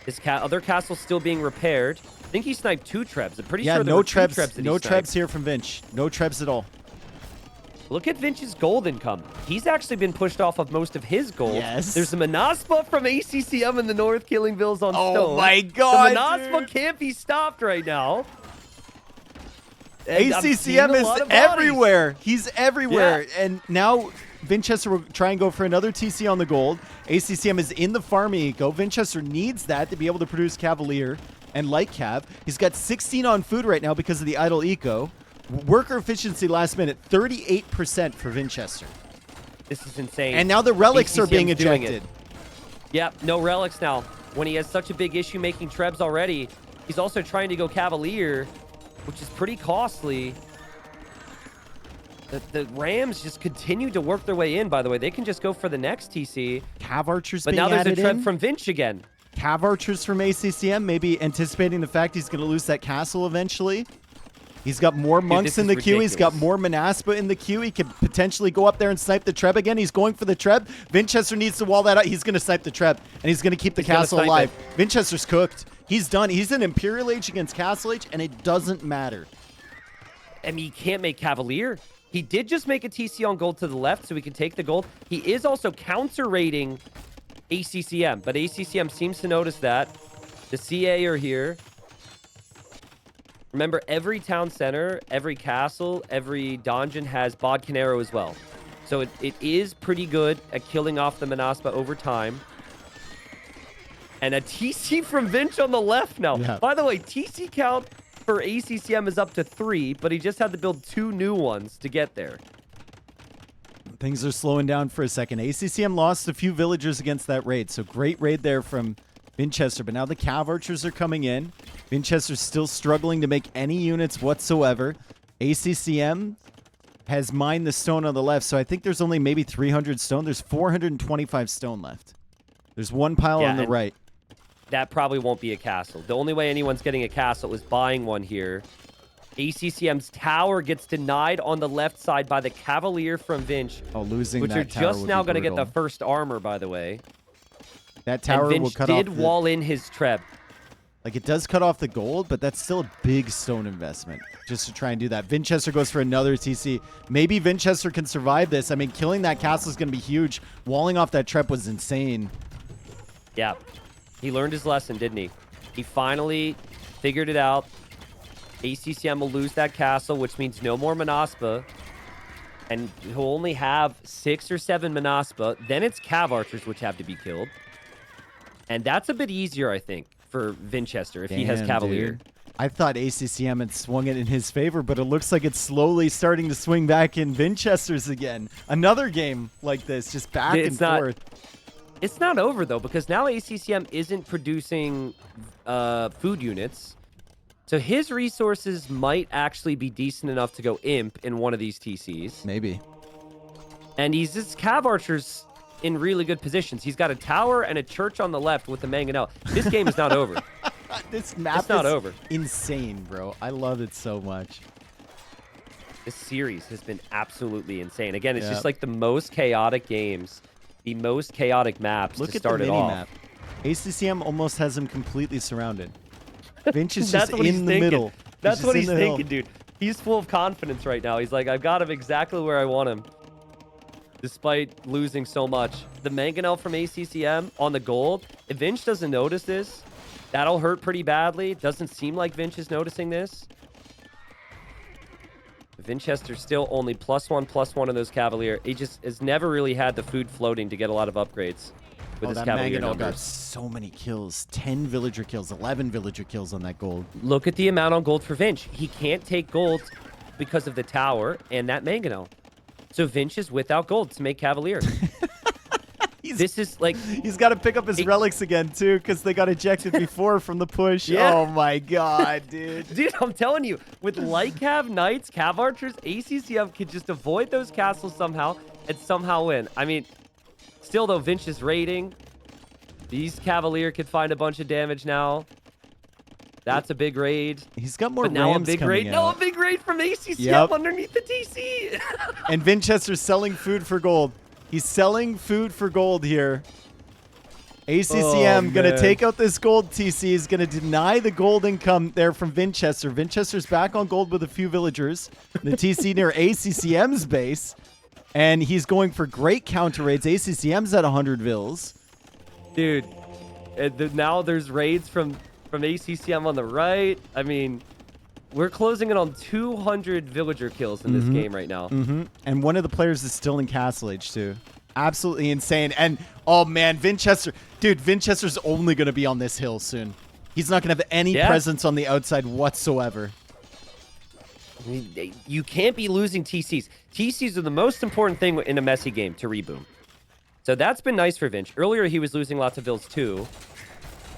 His other castle's still being repaired. I think he sniped 2 Trebs. I'm pretty sure there were 2 Trebs that no Trebs here from Vinch. No Trebs at all. Look at Vinch's gold income. He's actually been pushed off of most of his gold. Yes. There's a Manaspa from ACCM in the north killing vills on stone. Oh my god, the Manaspa can't be stopped right now. And ACCM is everywhere. He's everywhere. Yeah. And now Vinchester will try and go for another TC on the gold. ACCM is in the farming eco. Vinchester needs that to be able to produce Cavalier and Light Cav. He's got 16 on food right now because of the idle eco. Worker efficiency last minute, 38% for Vinchester. This is insane. And now the relics ACCM's are being ejected. Yep, no relics now. When he has such a big issue making Trebs already, He's also trying to go Cavalier, which is pretty costly. The Rams just continue to work their way in, by the way. They can just go for the next TC. Cav Archers But being now there's a added trap in. from Vinch again. Cav Archers from ACCM, maybe anticipating the fact he's going to lose that castle eventually. He's got more monks this in the is queue. He's got ridiculous. more Manaspa in the queue. He could potentially go up there and snipe the Treb again. He's going for the Treb. Vinchester needs to wall that out. He's going to snipe the Treb, and he's going to keep the castle alive. Vinchester's cooked. He's done. He's in Imperial Age against Castle Age, and it doesn't matter. I mean, he can't make Cavalier. He did just make a TC on gold to the left, so we can take the gold. He is also counter-raiding ACCM, but ACCM seems to notice that. The CA are here. Remember, every town center, every castle, every dungeon has Bodkin Arrow as well. So it is pretty good at killing off the Manaspa over time. And a TC from Vinch on the left now. Yeah. By the way, TC count for ACCM is up to 3, but he just had to build 2 new ones to get there. Things are slowing down for a second. ACCM lost a few villagers against that raid, so great raid there from Vinchester. But now the Cav Archers are coming in. Vinchester's still struggling to make any units whatsoever. ACCM has mined the stone on the left, so I think there's only maybe 300 stone. There's 425 stone left. There's one pile on the right. That probably won't be a castle. The only way anyone's getting a castle is buying one here. ACCM's tower gets denied on the left side by the Cavalier from Vinch. Oh, losing which that are tower just would now be going to get the brutal. first armor, by the way. That tower and will Vinch cut off did wall in his Treb. Like, it does cut off the gold, but that's still a big stone investment just to try and do that. Vinchester goes for another TC. Maybe Vinchester can survive this. I mean, killing that castle is going to be huge. Walling off that Trep was insane. Yeah. He learned his lesson, didn't he? He finally figured it out. ACCM will lose that castle, which means no more Manaspa. And he'll only have 6 or 7 Manaspa. Then it's Cav Archers, which have to be killed. And that's a bit easier, I think, for Vinchester if he has Cavalier. Dude. I thought ACCM had swung it in his favor, but it looks like it's slowly starting to swing back in Vinchester's again. Another game like this, just back and forth. It's not over, though, because now ACCM isn't producing food units. So his resources might actually be decent enough to go Imp in one of these TCs. Maybe. And he's just Cav Archers in really good positions. He's got a tower and a church on the left with the Mangonel. This game is not over. This map it's not over. Insane, bro. I love it so much. This series has been absolutely insane. Again, it's just like the most chaotic games, the most chaotic maps Look to at the start it mini off. map. ACCM almost has him completely surrounded. Vinch is That's just what he's in the thinking. middle. That's what he's in the hill. thinking, dude. He's full of confidence right now. He's like, I've got him exactly where I want him. Despite losing so much. The Mangonel from ACCM on the gold. If Vinch doesn't notice this, that'll hurt pretty badly. Doesn't seem like Vinch is noticing this. Vinchester's still only +1/+1 of those Cavalier. He just has never really had the food floating to get a lot of upgrades with his that Cavalier Mangonel got numbers. so many kills. 10 villager kills, 11 villager kills on that gold. Look at the amount on gold for Vinch. He can't take gold because of the tower and that Mangonel. So Vinch is without gold to make Cavalier. This is like... He's got to pick up his relics again, too, because they got ejected before from the push. Yeah. Oh, my God, dude. Dude, I'm telling you, with light Cav Knights, Cav Archers, ACCM could just avoid those castles somehow and somehow win. I mean, still, though, Vinch is raiding. These Cavalier could find a bunch of damage now. That's a big raid. He's got more But now a rams big coming raid. out. No, a big raid from ACCM Yep. underneath the TC. And Vinchester's selling food for gold. He's selling food for gold here. ACCM going to take out this gold TC. He's going to deny the gold income there from Vinchester. Vinchester's back on gold with a few villagers. The TC near ACCM's base. And he's going for great counter raids. ACCM's at 100 vills. Dude, now there's raids from ACCM on the right. I mean, we're closing in on 200 villager kills in this game right now. And one of the players is still in Castle Age, too. Absolutely insane. And, oh, man, Vinchester. Dude, Vinchester's only going to be on this hill soon. He's not going to have any presence on the outside whatsoever. I mean, you can't be losing TCs. TCs are the most important thing in a messy game to reboom. So that's been nice for Vinch. Earlier, he was losing lots of vills, too.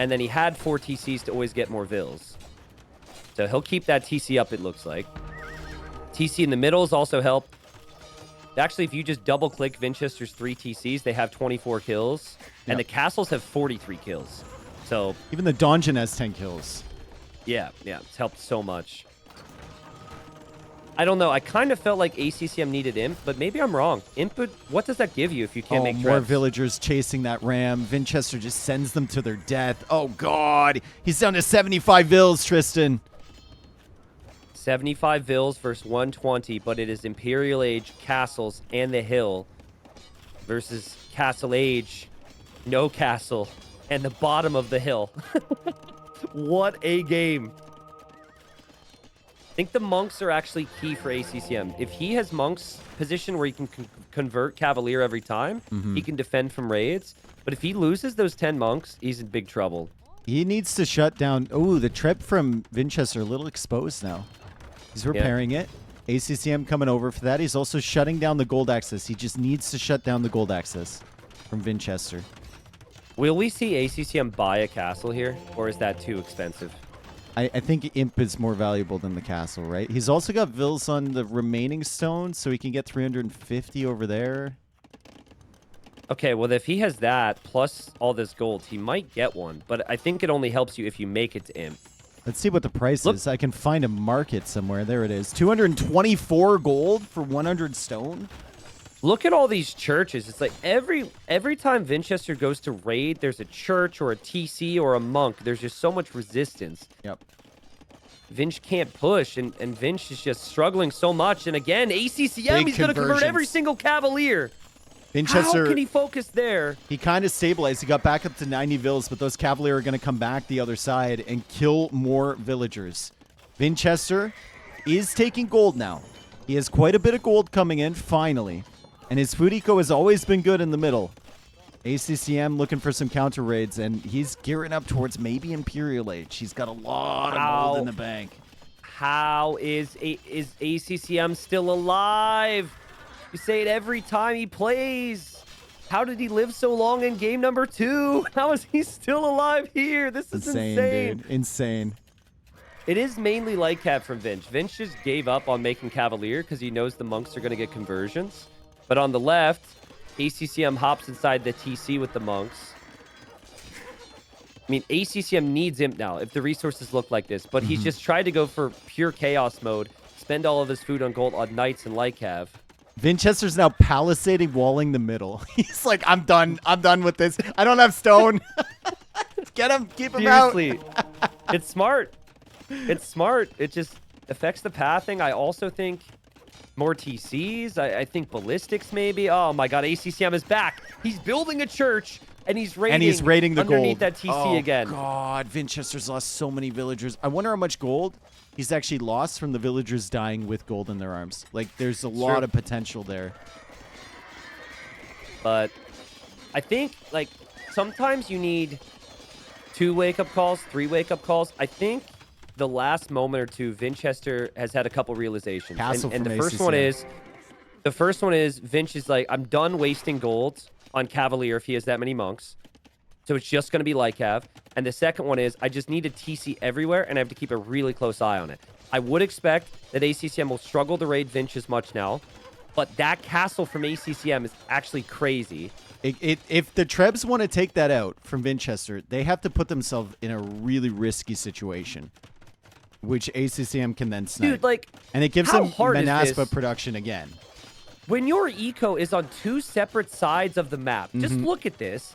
And then he had 4 TCs to always get more vills. So he'll keep that TC up, it looks like. TC in the middle has also helped. Actually, if you just double-click Vinchester's 3 TCs, they have 24 kills. And the castles have 43 kills. So even the donjon has 10 kills. Yeah, it's helped so much. I don't know. I kind of felt like ACCM needed Imp, but maybe I'm wrong. Imp, what does that give you if you can't make more traps? villagers chasing that ram. Vinchester just sends them to their death. Oh, God. He's down to 75 vills, Tristan. 75 vills versus 120, but it is Imperial Age, Castles, and the Hill versus Castle Age, no castle, and the bottom of the hill. What a game. I think the monks are actually key for ACCM. If he has monks position where he can convert Cavalier every time, he can defend from raids. But if he loses those 10 monks, he's in big trouble. He needs to shut down. Oh, the trip from Vinchester a little exposed now. He's repairing it. ACCM coming over for that. He's also shutting down the gold access. He just needs to shut down the gold access from Vinchester. Will we see ACCM buy a castle here, or is that too expensive? I think Imp is more valuable than the castle, right? He's also got vills on the remaining stones, so he can get 350 over there. Okay, well, if he has that, plus all this gold, he might get one. But I think it only helps you if you make it to Imp. Let's see what the price is. I can find a market somewhere. There it is. 224 gold for 100 stone. Look at all these churches. It's like every time Vinchester goes to raid, there's a church or a TC or a monk. There's just so much resistance. Yep. Vinch can't push, and Vinch is just struggling so much. And again, ACCM, he's going to convert every single Cavalier. Vinchester, how can he focus there? He kind of stabilized. He got back up to 90 vills, but those Cavalier are going to come back the other side and kill more villagers. Vinchester is taking gold now. He has quite a bit of gold coming in, finally. And his food eco has always been good in the middle. ACCM looking for some counter raids, and he's gearing up towards maybe Imperial Age. He's got a lot of gold in the bank. How is ACCM still alive? You say it every time he plays. How did he live so long in game number 2? How is he still alive here? This is insane. Dude. Insane. It is mainly like Cav from Vinch. Vinch just gave up on making Cavalier because he knows the monks are going to get conversions. But on the left, ACCM hops inside the TC with the monks. I mean, ACCM needs Imp now if the resources look like this. But he's just tried to go for pure chaos mode, spend all of his food on gold on knights and like Cav. Vinchester's now palisading, walling the middle. He's like, I'm done. I'm done with this. I don't have stone. Get him. Keep him out. Seriously. It's smart. It's smart. It just affects the pathing. I also think more TCs. I think ballistics maybe. Oh my God, ACCM is back. He's building a church and he's raiding the underneath gold. that TC again. Oh God, Vinchester's lost so many villagers. I wonder how much gold he's actually lost from the villagers dying with gold in their arms. Like, there's a lot of potential there. But I think, like, sometimes you need 2 wake-up calls, 3 wake-up calls. I think the last moment or two, Vinchester has had a couple realizations. And the first one is Vinch is like, I'm done wasting gold on Cavalier if he has that many monks. So it's just going to be like Cav. And the second one is, I just need a TC everywhere, and I have to keep a really close eye on it. I would expect that ACCM will struggle to raid Vinch as much now, but that castle from ACCM is actually crazy. If the Trebs want to take that out from Vinchester, they have to put themselves in a really risky situation, which ACCM can then snipe. Dude, like, and it gives them hard Manaspa production again. When your eco is on 2 separate sides of the map, just look at this.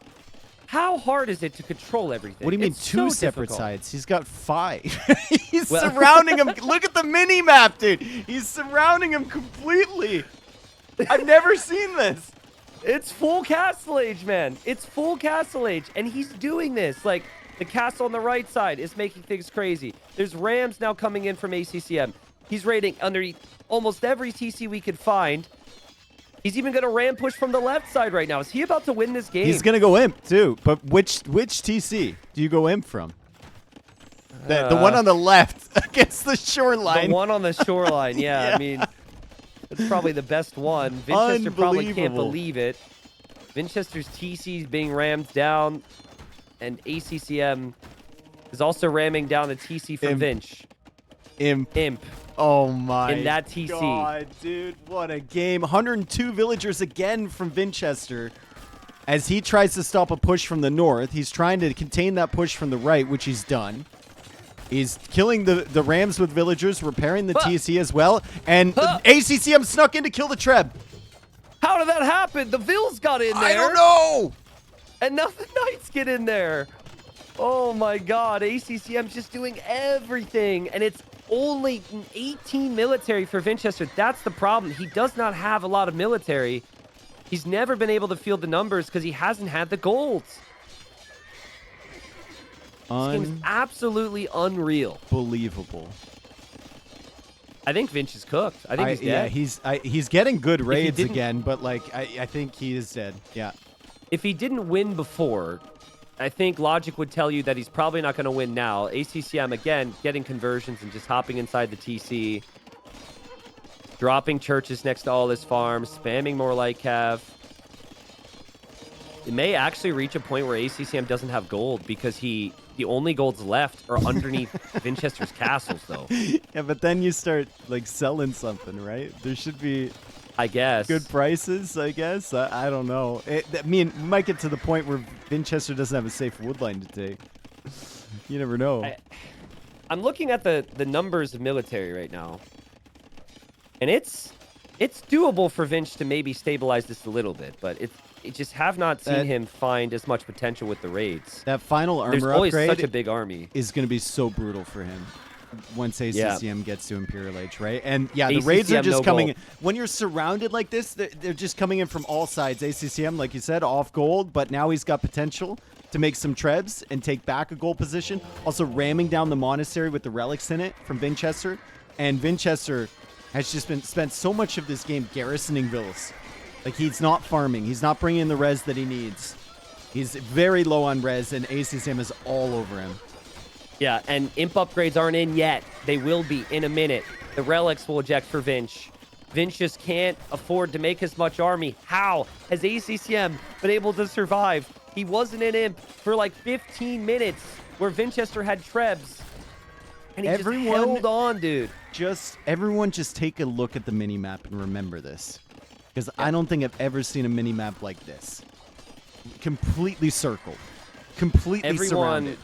How hard is it to control everything? What do you mean it's 2 so separate difficult. sides? He's got 5. He's surrounding him. Look at the mini map, dude. He's surrounding him completely. I've never seen this. It's full Castle Age, man. It's full Castle Age, and he's doing this. Like, the castle on the right side is making things crazy. There's rams now coming in from ACCM. He's raiding underneath almost every TC we could find. He's even going to ram push from the left side right now. Is he about to win this game? He's going to go imp, too. But which TC do you go imp from? The one on the left against the shoreline. The one on the shoreline, yeah. I mean, it's probably the best one. Vinchester probably can't believe it. Vinchester's TC's being rammed down. and ACCM is also ramming down a TC from Vinch. Imp. Oh my in that TC. God, dude, what a game. 102 villagers again from Vinchester. As he tries to stop a push from the north, he's trying to contain that push from the right, which he's done. He's killing the Rams with villagers, repairing the TC as well. And ACCM snuck in to kill the Treb. How did that happen? The Vills got in there. I don't know. And now the Knights get in there. Oh my God, ACCM's just doing everything. And it's only 18 military for Vinchester. That's the problem. He does not have a lot of military. He's never been able to field the numbers because he hasn't had the golds. This game's absolutely unreal. Unbelievable. I think Vinch is cooked. I think he's dead. Yeah, he's getting good raids again, but like I think he is dead. Yeah. If he didn't win before, I think logic would tell you that he's probably not going to win now. ACCM, again, getting conversions and just hopping inside the TC. Dropping churches next to all his farms. Spamming more light cav. It may actually reach a point where ACCM doesn't have gold because the only golds left are underneath Vinchester's castles, though. Yeah, but then you start, like, selling something, right? There should be... I guess. Good prices, I guess. I don't know. We might get to the point where Vinchester doesn't have a safe woodline to take. You never know. I'm looking at the numbers of military right now. And it's doable for Vinch to maybe stabilize this a little bit, but it just have not seen him find as much potential with the raids. That final armor There's always upgrade such a big army. Is going to be so brutal for him once ACCM gets to Imperial Age, right? And yeah, the ACCM, raids are just coming in. Gold. When you're surrounded like this, they're just coming in from all sides. ACCM, like you said, off gold, but now he's got potential to make some trebs and take back a gold position. Also ramming down the monastery with the relics in it from Vinchester. And Vinchester has just spent so much of this game garrisoning villas. Like, he's not farming. He's not bringing in the res that he needs. He's very low on res, and ACCM is all over him. Yeah, and imp upgrades aren't in yet. They will be in a minute. The relics will eject for Vinch. Vinch just can't afford to make as much army. How has ACCM been able to survive? He wasn't an imp for like 15 minutes where Vinchester had trebs. And he just held on, dude. Everyone just take a look at the mini-map and remember this. Because I don't think I've ever seen a mini-map like this. Completely circled. Completely surrounded.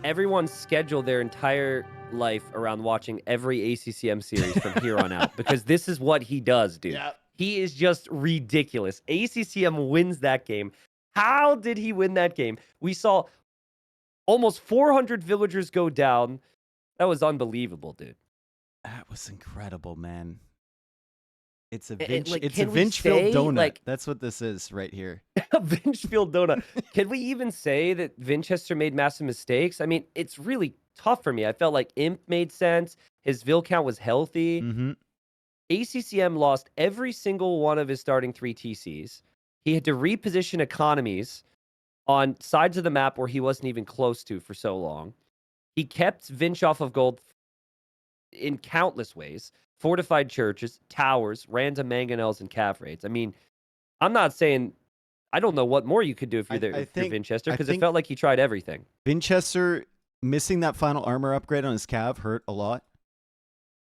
Everyone scheduled their entire life around watching every ACCM series from here on out. Because this is what he does, dude. Yeah. He is just ridiculous. ACCM wins that game. How did he win that game? We saw almost 400 villagers go down. That was unbelievable, dude. That was incredible, man. It's a Vinchfield donut. Like, that's what this is right here. A Vinchfield donut. Can we even say that Vinchester made massive mistakes? I mean, it's really tough for me. I felt like Imp made sense. His Vill count was healthy. Mm-hmm. ACCM lost every single one of his starting 3 TCs. He had to reposition economies on sides of the map where he wasn't even close to for so long. He kept Vinch off of gold in countless ways. Fortified churches, towers, random mangonels, and cav raids. I mean, I'm not saying... I don't know what more you could do if you're you're Vinchester, because it felt like he tried everything. Vinchester missing that final armor upgrade on his cav hurt a lot.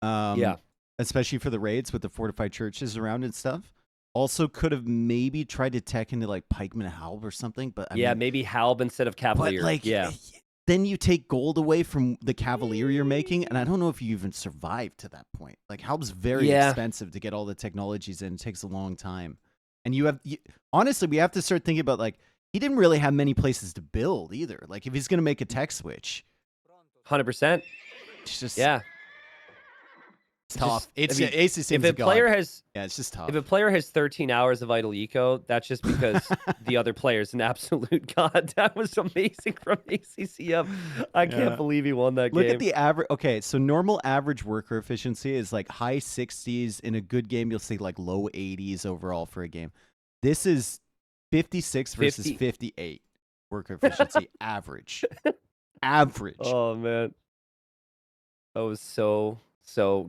Yeah. Especially for the raids with the fortified churches around and stuff. Also could have maybe tried to tech into like pikeman halb or something, but I mean, maybe halb instead of cavalier. But then you take gold away from the cavalier you're making, and I don't know if you even survive to that point. Like, halb's very expensive to get all the technologies in. It takes a long time. And honestly, we have to start thinking about, like, he didn't really have many places to build either. Like, if he's going to make a tech switch. 100%. It's just... Yeah. It's tough. It's just tough. If a player has 13 hours of idle eco, that's just because the other player's an absolute god. That was amazing from ACCM. I can't believe he won that game. Look at the average. Okay, so normal average worker efficiency is like high 60s. In a good game, you'll see like low 80s overall for a game. This is 56 versus 58 worker efficiency average. Average. Oh, man. That was so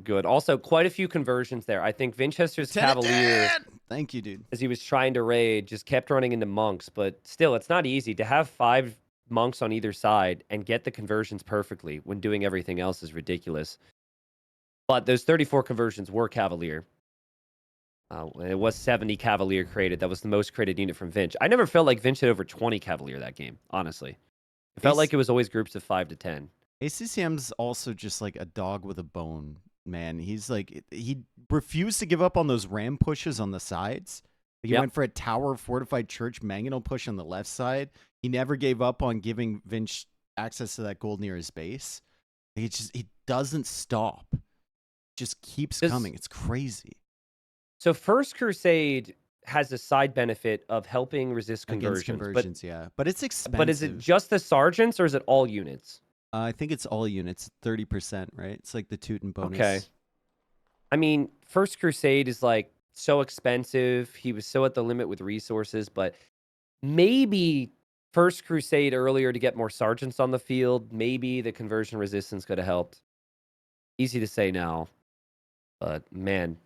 good. Also, quite a few conversions there. I think Vinchester's Cavalier, thank you, dude, as he was trying to raid, just kept running into monks. But still, it's not easy to have 5 monks on either side and get the conversions perfectly when doing everything else is ridiculous. But those 34 conversions were Cavalier. It was 70 Cavalier created. That was the most created unit from Vinch. I never felt like Vinch had over 20 Cavalier that game, honestly. It felt like it was always groups of 5 to 10. ACCM's also just like a dog with a bone, man. He's like, he refused to give up on those ram pushes on the sides. He went for a tower fortified church mangonel push on the left side. He never gave up on giving Vinch access to that gold near his base. He doesn't stop. Just keeps coming. It's crazy. So First Crusade has a side benefit of helping resist Against conversions. yeah. But it's expensive. But is it just the sergeants or is it all units? I think it's all units, 30%, right? It's like the Teuton bonus. Okay. I mean, First Crusade is like so expensive. He was so at the limit with resources, but maybe First Crusade earlier to get more sergeants on the field. Maybe the conversion resistance could have helped. Easy to say now, but man,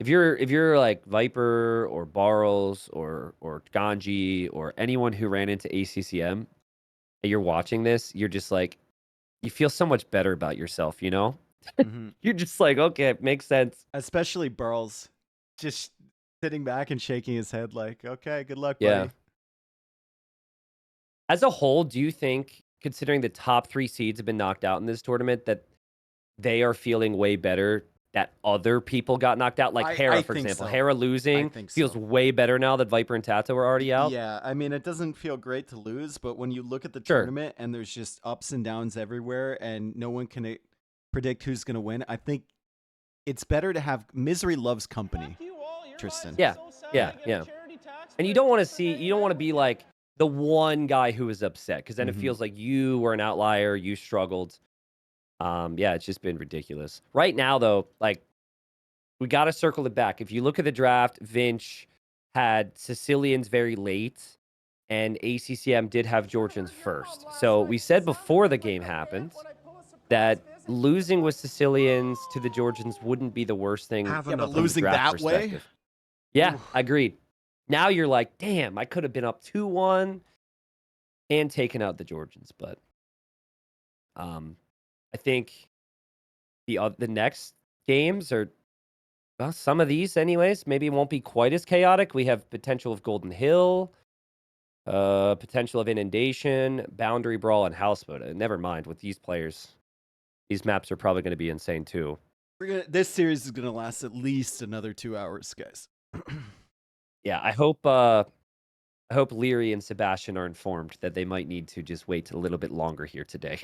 if you're like Viper or Barrels or Ganji or anyone who ran into ACCM and you're watching this, you're just like, you feel so much better about yourself, you know? You're just like, okay, it makes sense. Especially Burls, just sitting back and shaking his head like, okay, good luck, Yeah. buddy. As a whole, do you think, considering the top 3 seeds have been knocked out in this tournament, that they are feeling way better that other people got knocked out? Like Hera, for example. So. Hera losing feels way better now that Viper and Tato are already out. Yeah, I mean, it doesn't feel great to lose, but when you look at the tournament and there's just ups and downs everywhere and no one can predict who's going to win, I think it's better to have misery loves company, Tristan. Yeah. And you don't want to be like the one guy who is upset, because then it feels like you were an outlier, you struggled. Yeah, it's just been ridiculous. Right now, though, like, we got to circle it back. If you look at the draft, Vinch had Sicilians very late, and ACCM did have Georgians first. So we said before the game happened that losing with Sicilians to the Georgians wouldn't be the worst thing. Yeah, but losing that way? Yeah, agreed. Now you're like, damn, I could have been up 2-1 and taken out the Georgians. But I think the next games are, well, some of these anyways, maybe won't be quite as chaotic. We have potential of Golden Hill, potential of Inundation, Boundary Brawl, and Houseboat. Never mind, with these players, these maps are probably going to be insane too. This series is going to last at least another 2 hours, guys. Yeah, I hope Leary and Sebastian are informed that they might need to just wait a little bit longer here today.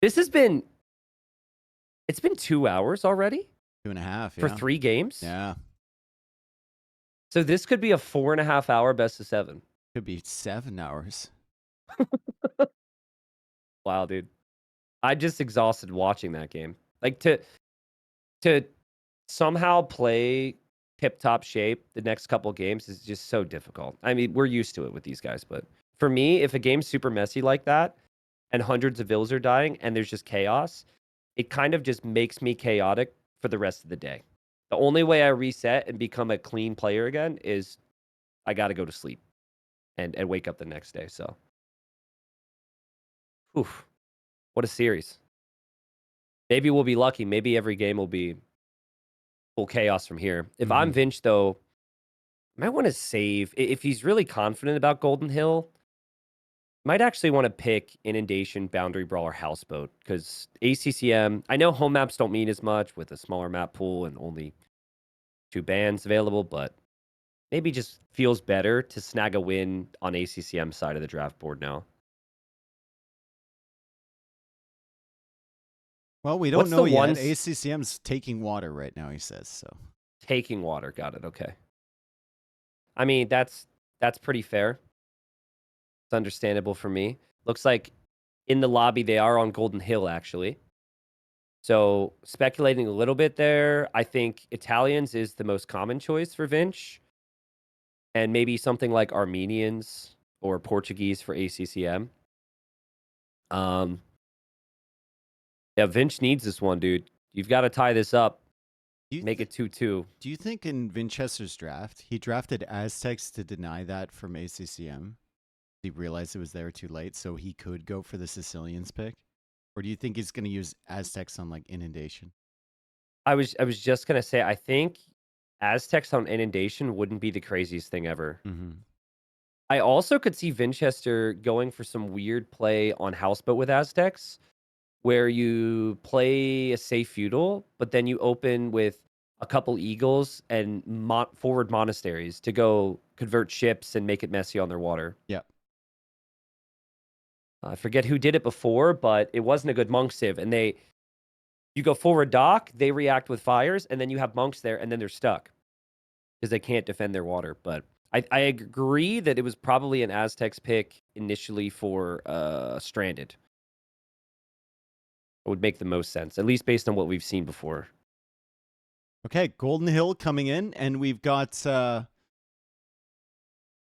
It's been 2 hours already? 2.5, for 3 games? Yeah. So this could be a 4.5 hour best of 7. Could be 7 hours. Wow, dude. I just exhausted watching that game. Like, to somehow play tip-top shape the next couple games is just so difficult. I mean, we're used to it with these guys, but for me, if a game's super messy like that and hundreds of vills are dying and there's just chaos, it kind of just makes me chaotic for the rest of the day. The only way I reset and become a clean player again is I got to go to sleep and wake up the next day. So, oof, what a series. Maybe we'll be lucky. Maybe every game will be full chaos from here. If I'm Vinch, though, I might want to save. If he's really confident about Golden Hill, might actually want to pick Inundation, Boundary Brawl, or Houseboat, because ACCM, I know home maps don't mean as much with a smaller map pool and only 2 bans available, but maybe just feels better to snag a win on ACCM side of the draft board now. Well, we don't know yet. ACCM's taking water right now, he says. So taking water, got it. Okay. I mean, that's pretty fair. It's understandable for me. Looks like in the lobby they are on Golden Hill, actually. So speculating a little bit there, I think Italians is the most common choice for Vinch, and maybe something like Armenians or Portuguese for ACCM. Yeah, Vinch needs this one, dude. You've got to tie this up. Make it 2-2. Do you think in Vinchester's draft, he drafted Aztecs to deny that from ACCM? He realized it was there too late, so he could go for the Sicilians pick? Or do you think he's going to use Aztecs on like inundation? I was just gonna say I think Aztecs on inundation wouldn't be the craziest thing ever. Mm-hmm. I also could see Winchester going for some weird play on houseboat with Aztecs, where you play a safe feudal, but then you open with a couple eagles and forward monasteries to go convert ships and make it messy on their water. Yeah. I forget who did it before, but it wasn't a good monk civ. And you go forward dock, they react with fires, and then you have monks there, and then they're stuck because they can't defend their water. But I agree that it was probably an Aztecs pick initially for Stranded. It would make the most sense, at least based on what we've seen before. Okay, Golden Hill coming in, and we've got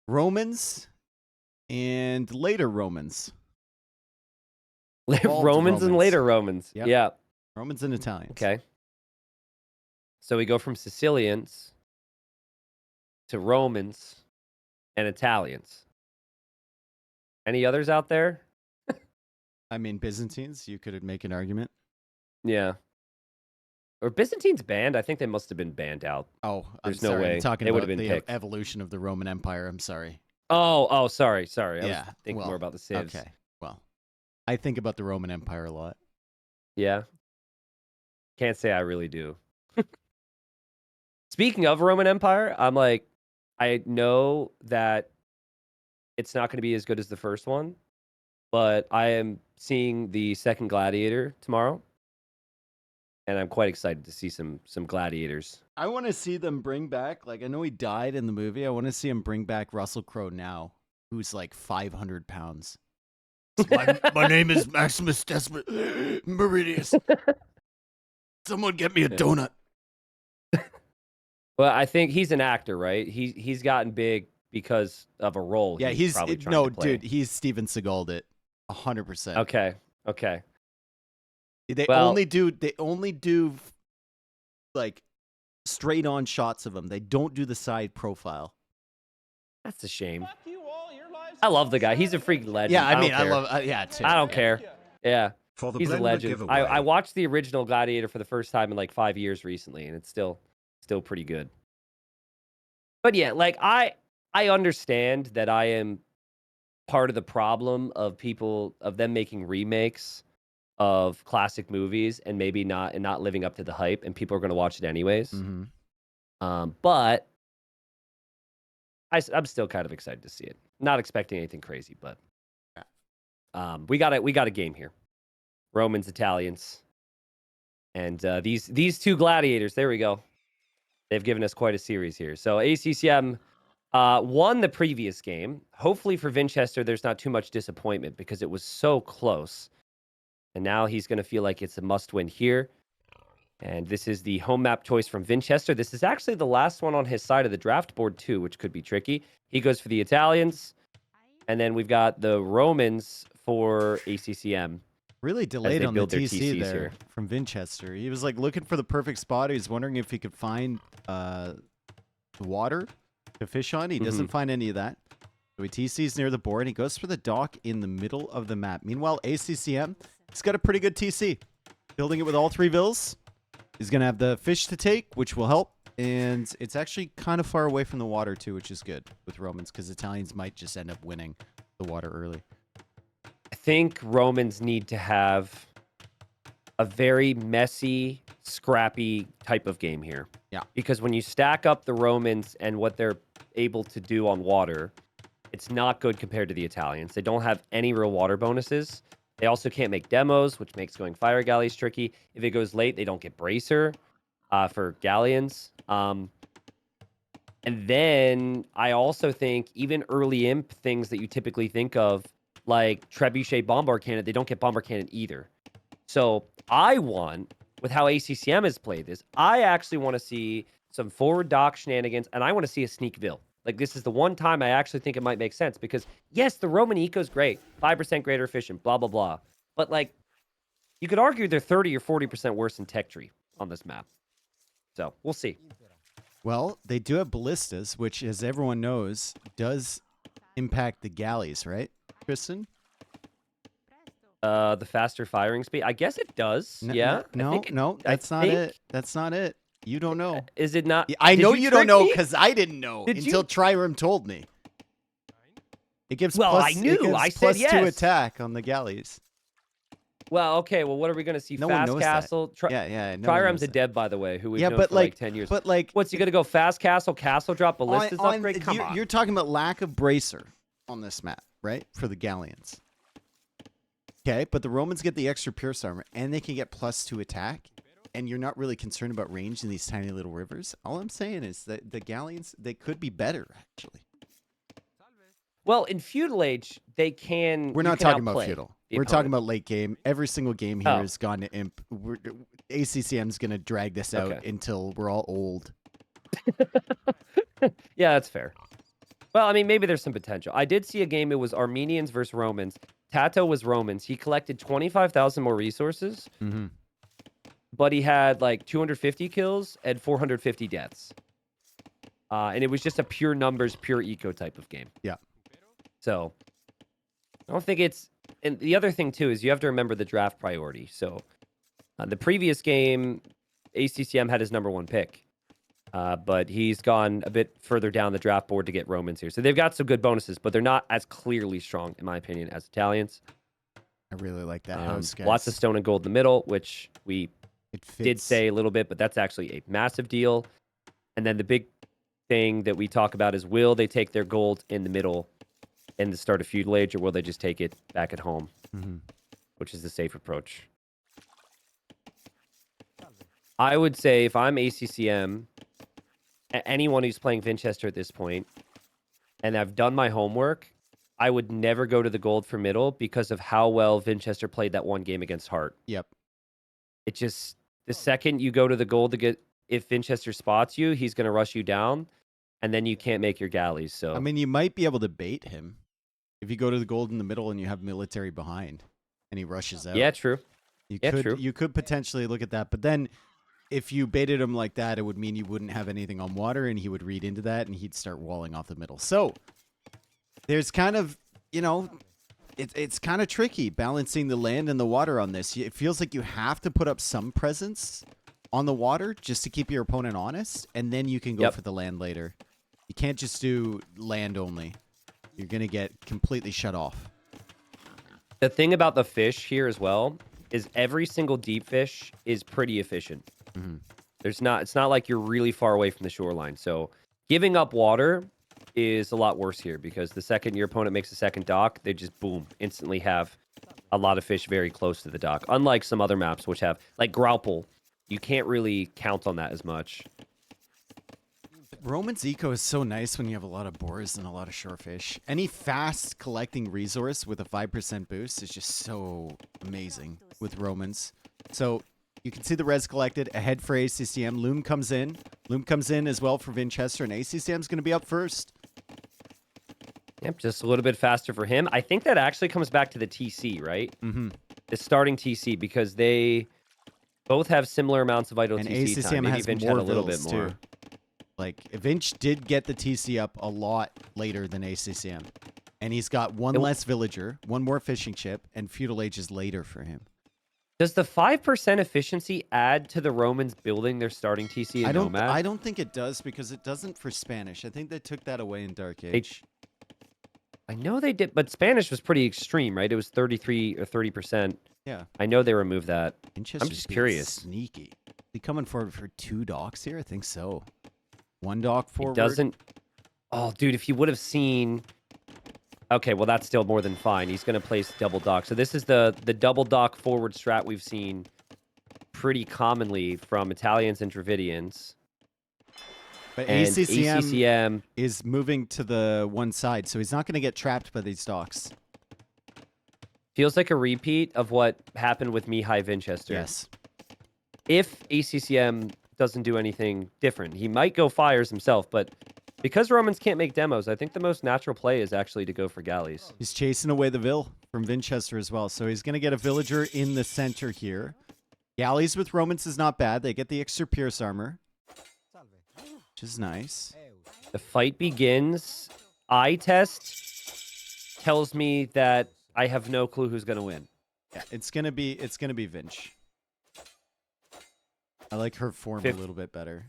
Romans and later Romans. Romans and later Romans. Yep. Yeah. Romans and Italians. Okay. So we go from Sicilians to Romans and Italians. Any others out there? I mean, Byzantines, you could make an argument. Yeah. Or Byzantines banned? I think they must have been banned out. Oh, There's I'm no sorry. way I'm talking they would about have been the picked. evolution of the Roman Empire. I'm sorry. Oh, sorry. I Yeah, was thinking more about the civs. Okay, well, I think about the Roman Empire a lot. Yeah. Can't say I really do. Speaking of Roman Empire, I know that it's not going to be as good as the first one, but I am seeing the second Gladiator tomorrow, and I'm quite excited to see some gladiators. I want to see them bring back, like, I know he died in the movie. I want to see him bring back Russell Crowe now, who's like 500 pounds. My name is Maximus Meridius. Someone get me a donut. Well, I think he's an actor, right? He's gotten big because of a role. Yeah, he's probably trying to play. dude, he's Steven Seagal'd it 100%. Okay. They only do like straight on shots of him. They don't do the side profile. That's a shame. I love the guy. He's a freaking legend. Yeah, I mean, I care. love. Yeah, too. I don't care. Yeah, For the he's a blender legend. giveaway. I watched the original Gladiator for the first time in like 5 years recently, and it's still pretty good. But yeah, like I understand that I am part of the problem of them making remakes of classic movies and maybe not living up to the hype, and people are going to watch it anyways. Mm-hmm. But I'm still kind of excited to see it. Not expecting anything crazy, but we got a game here. Romans, Italians, and these two gladiators. There we go. They've given us quite a series here. So ACCM won the previous game. Hopefully for Winchester, there's not too much disappointment because it was so close. And now he's going to feel like it's a must-win here. And this is the home map choice from Winchester. This is actually the last one on his side of the draft board, too, which could be tricky. He goes for the Italians. And then we've got the Romans for ACCM. Really delayed on the TC TCs there here. from Winchester. He was like looking for the perfect spot. He was wondering if he could find water to fish on. He doesn't find any of that. So he TCs near the board. He goes for the dock in the middle of the map. Meanwhile, ACCM, he's got a pretty good TC. Building it with all 3 vills. He's going to have the fish to take, which will help. And it's actually kind of far away from the water, too, which is good with Romans, because Italians might just end up winning the water early. I think Romans need to have a very messy, scrappy type of game here. Yeah. Because when you stack up the Romans and what they're able to do on water, it's not good compared to the Italians. They don't have any real water bonuses. They also can't make demos, which makes going fire galleys tricky. If it goes late, they don't get bracer for galleons. And then I also think even early imp things that you typically think of, like trebuchet bombard cannon, they don't get bombard cannon either. So I want, with how ACCM has played this, I actually want to see some forward dock shenanigans, and I want to see a sneak vill. Like, this is the one time I actually think it might make sense, because yes, the Roman eco's great, 5% greater efficient, blah, blah, blah. But like, you could argue they're 30 or 40% worse in tech tree on this map. So we'll see. Well, they do have ballistas, which, as everyone knows, does impact the galleys, right, Kristen? The faster firing speed. I guess it does. Yeah. No, that's not it. That's not it. You don't know. Is it not? I know Did you don't trick know me? because I didn't know Did until you? Trirem told me. It gives Well, plus, I knew. It gives I said plus yes. 2 attack on the galleys. Well, okay. Well, what are we gonna see? No one Fast knows Castle. that. Yeah. No one Trirem's knows a that. dev, by the way, who we've Yeah, known but for like 10 years. but like, What's you gonna go? Fast Castle, Castle drop, ballistas upgrade? Come on. You're talking about lack of bracer on this map, right? For the galleons. Okay, but the Romans get the extra pierce armor, and they can get +2 attack, and you're not really concerned about range in these tiny little rivers. All I'm saying is that the galleons, they could be better, actually. Well, in Feudal Age, they can. We're you not can talking about outplay Feudal. the We're talking opponent. about late game. Every single game here Oh. has gone to Imp. ACCM's going to drag this out Okay. until we're all old. Yeah, that's fair. Well, I mean, maybe there's some potential. I did see a game. It was Armenians versus Romans. Tato was Romans. He collected 25,000 more resources, Mm-hmm. but he had like 250 kills and 450 deaths. And it was just a pure numbers, pure eco type of game. Yeah. So I don't think it's. And the other thing too is you have to remember the draft priority. So the previous game, ACCM had his #1 pick. But he's gone a bit further down the draft board to get Romans here. So they've got some good bonuses, but they're not as clearly strong, in my opinion, as Italians. I really like that house, guys. Lots of stone and gold in the middle, which we It fits. did say a little bit, but that's actually a massive deal. And then the big thing that we talk about is, will they take their gold in the middle in the start of Feudal Age, or will they just take it back at home, which is the safe approach? I would say if I'm ACCM, anyone who's playing Winchester at this point, and I've done my homework, I would never go to the gold for middle because of how well Winchester played that one game against Hart. Yep. It just, the second you go to the gold to get, if Winchester spots you, he's going to rush you down, and then you can't make your galleys. So I mean, you might be able to bait him if you go to the gold in the middle and you have military behind, and he rushes out. yeah, true. True. You could potentially look at that, but then if you baited him like that, it would mean you wouldn't have anything on water, and he would read into that, and he'd start walling off the middle. So there's kind of, it's kind of tricky balancing the land and the water on this. It feels like you have to put up some presence on the water just to keep your opponent honest, and then you can go for the land later. You can't just do land only. You're going to get completely shut off. The thing about the fish here as well is every single deep fish is pretty efficient. It's not like you're really far away from the shoreline. So giving up water is a lot worse here because the second your opponent makes a second dock, they just boom, instantly have a lot of fish very close to the dock. Unlike some other maps which have, like Graupel, you can't really count on that as much. Roman's eco is so nice when you have a lot of boars and a lot of shorefish. Any fast collecting resource with a 5% boost is just so amazing with Romans. So you can see the res collected ahead for ACCM. Loom comes in. Loom comes in as well for Winchester, and ACCM's going to be up first. Yep, just a little bit faster for him. I think that actually comes back to the TC, right? The starting TC, because they both have similar amounts of idle And TC ACCM time. Maybe has Vinch more had a little bit vills, more. too. Like, Vinch did get the TC up a lot later than ACCM. And he's got one less villager, one more fishing ship, and Feudal Age is later for him. Does the 5% efficiency add to the Romans building their starting TC in Nomad? I don't think it does because it doesn't for Spanish. I think they took that away in Dark Age. I know they did, but Spanish was pretty extreme, right? It was 33 or 30%. Yeah. I know they removed that. Winchester's I'm just being curious. Sneaky. He coming forward for 2 docks here? I think so. 1 dock forward. It doesn't. Oh, dude, if you would have seen. Okay, well, that's still more than fine. He's going to place double dock. So this is the double dock forward strat we've seen pretty commonly from Italians and Dravidians. But And ACCM is moving to the one side, so he's not going to get trapped by these docks. Feels like a repeat of what happened with Mihai Winchester. Yes. If ACCM doesn't do anything different, he might go fires himself, but because Romans can't make demos, I think the most natural play is actually to go for galleys. He's chasing away the Vill from Winchester as well, so he's going to get a villager in the center here. Galleys with Romans is not bad. They get the extra pierce armor, which is nice. The fight begins. Eye test. tells me that I have no clue who's gonna win. Yeah, it's gonna be Vinch. I like her form a little bit better.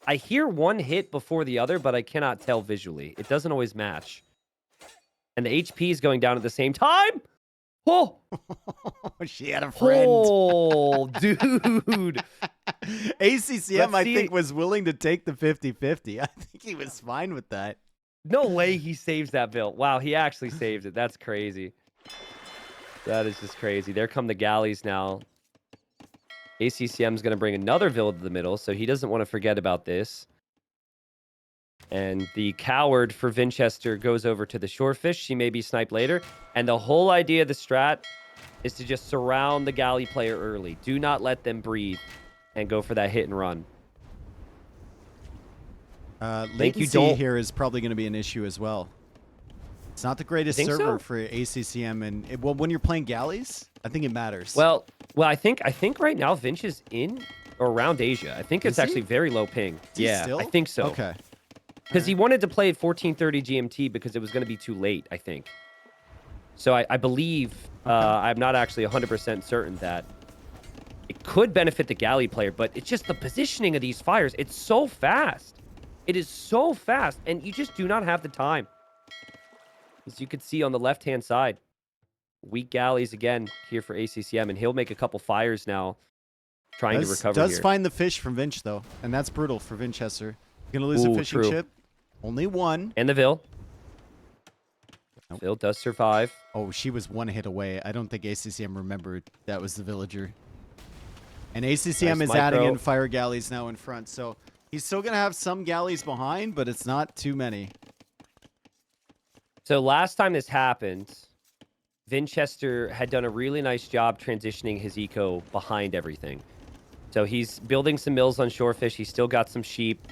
I hear one hit before the other, but I cannot tell visually. It doesn't always match. And the HP is going down at the same time. Oh, she had a friend. Oh, dude. ACCM, I think, was willing to take the 50-50. I think he was fine with that. No way he saves that build. Wow, he actually saved it. That's crazy. That is just crazy. There come the galleys now. ACCM is going to bring another villain to the middle, so he doesn't want to forget about this. And the coward for Vinchester goes over to the shorefish. She may be sniped later. And the whole idea of the strat is to just surround the galley player early. Do not let them breathe and go for that hit and run. Latency here is probably going to be an issue as well. It's not the greatest server for ACCM, and well, when you're playing galleys, I think it matters. Well, I think right now Vinch is in or around Asia. I think it's actually very low ping. Yeah, I think so. Okay. Because he wanted to play at 14:30 GMT because it was going to be too late, I think. So I believe, I'm not actually 100% certain that it could benefit the galley player, but it's just the positioning of these fires. It's so fast. It is so fast, and you just do not have the time. As you can see on the left-hand side, weak galleys again here for ACCM, and he'll make a couple fires now, trying to recover Does find the fish from Vinch, though, and that's brutal for Vinchester. Gonna lose a fishing chip. Only one. And the Vil. Nope. Vil does survive. Oh, she was one hit away. I don't think ACCM remembered that was the villager. And ACCM is adding in fire galleys now in front, so he's still gonna have some galleys behind, but it's not too many. So last time this happened, Vinchester had done a really nice job transitioning his eco behind everything. So he's building some mills on shorefish. He's still got some sheep.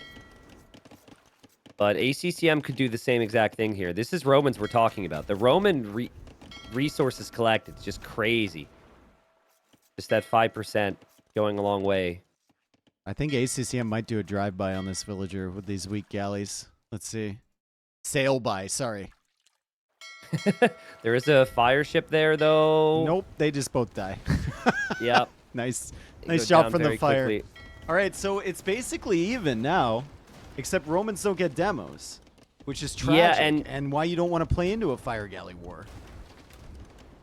But ACCM could do the same exact thing here. This is Romans we're talking about. The Roman resources collected is just crazy. Just that 5% going a long way. I think ACCM might do a drive-by on this villager with these weak galleys. Let's see. Sail-by, sorry. There is a fire ship there, though. Nope, they just both die. Yep. Nice job from the fire. Quickly. All right, so it's basically even now, except Romans don't get demos, which is tragic. Yeah, and why you don't want to play into a fire galley war.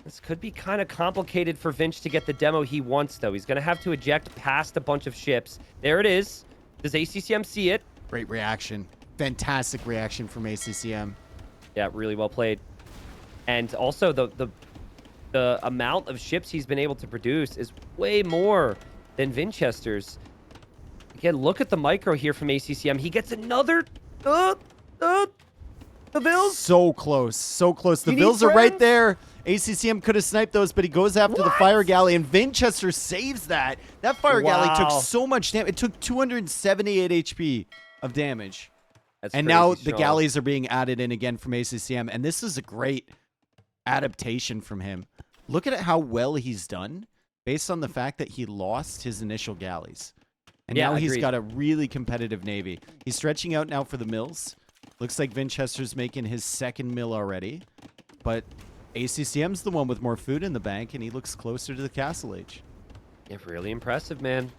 This could be kind of complicated for Vinch to get the demo he wants, though. He's going to have to eject past a bunch of ships. There it is. Does ACCM see it? Great reaction. Fantastic reaction from ACCM. Yeah, really well played. And also, the amount of ships he's been able to produce is way more than Vinchester's. Again, look at the micro here from ACCM. He gets another... the Vils? So close. So close. The Vils are right there. ACCM could have sniped those, but he goes after the fire galley, and Vinchester saves that. That fire galley took so much damage. It took 278 HP of damage. And now the galleys are being added in again from ACCM, and this is a great adaptation from him. Look at how well he's done based on the fact that he lost his initial galleys. And now he's got a really competitive navy. He's stretching out now for the mills. Looks like Vinchester's making his second mill already. But ACCM's the one with more food in the bank, and he looks closer to the castle age. Yeah, really impressive, man.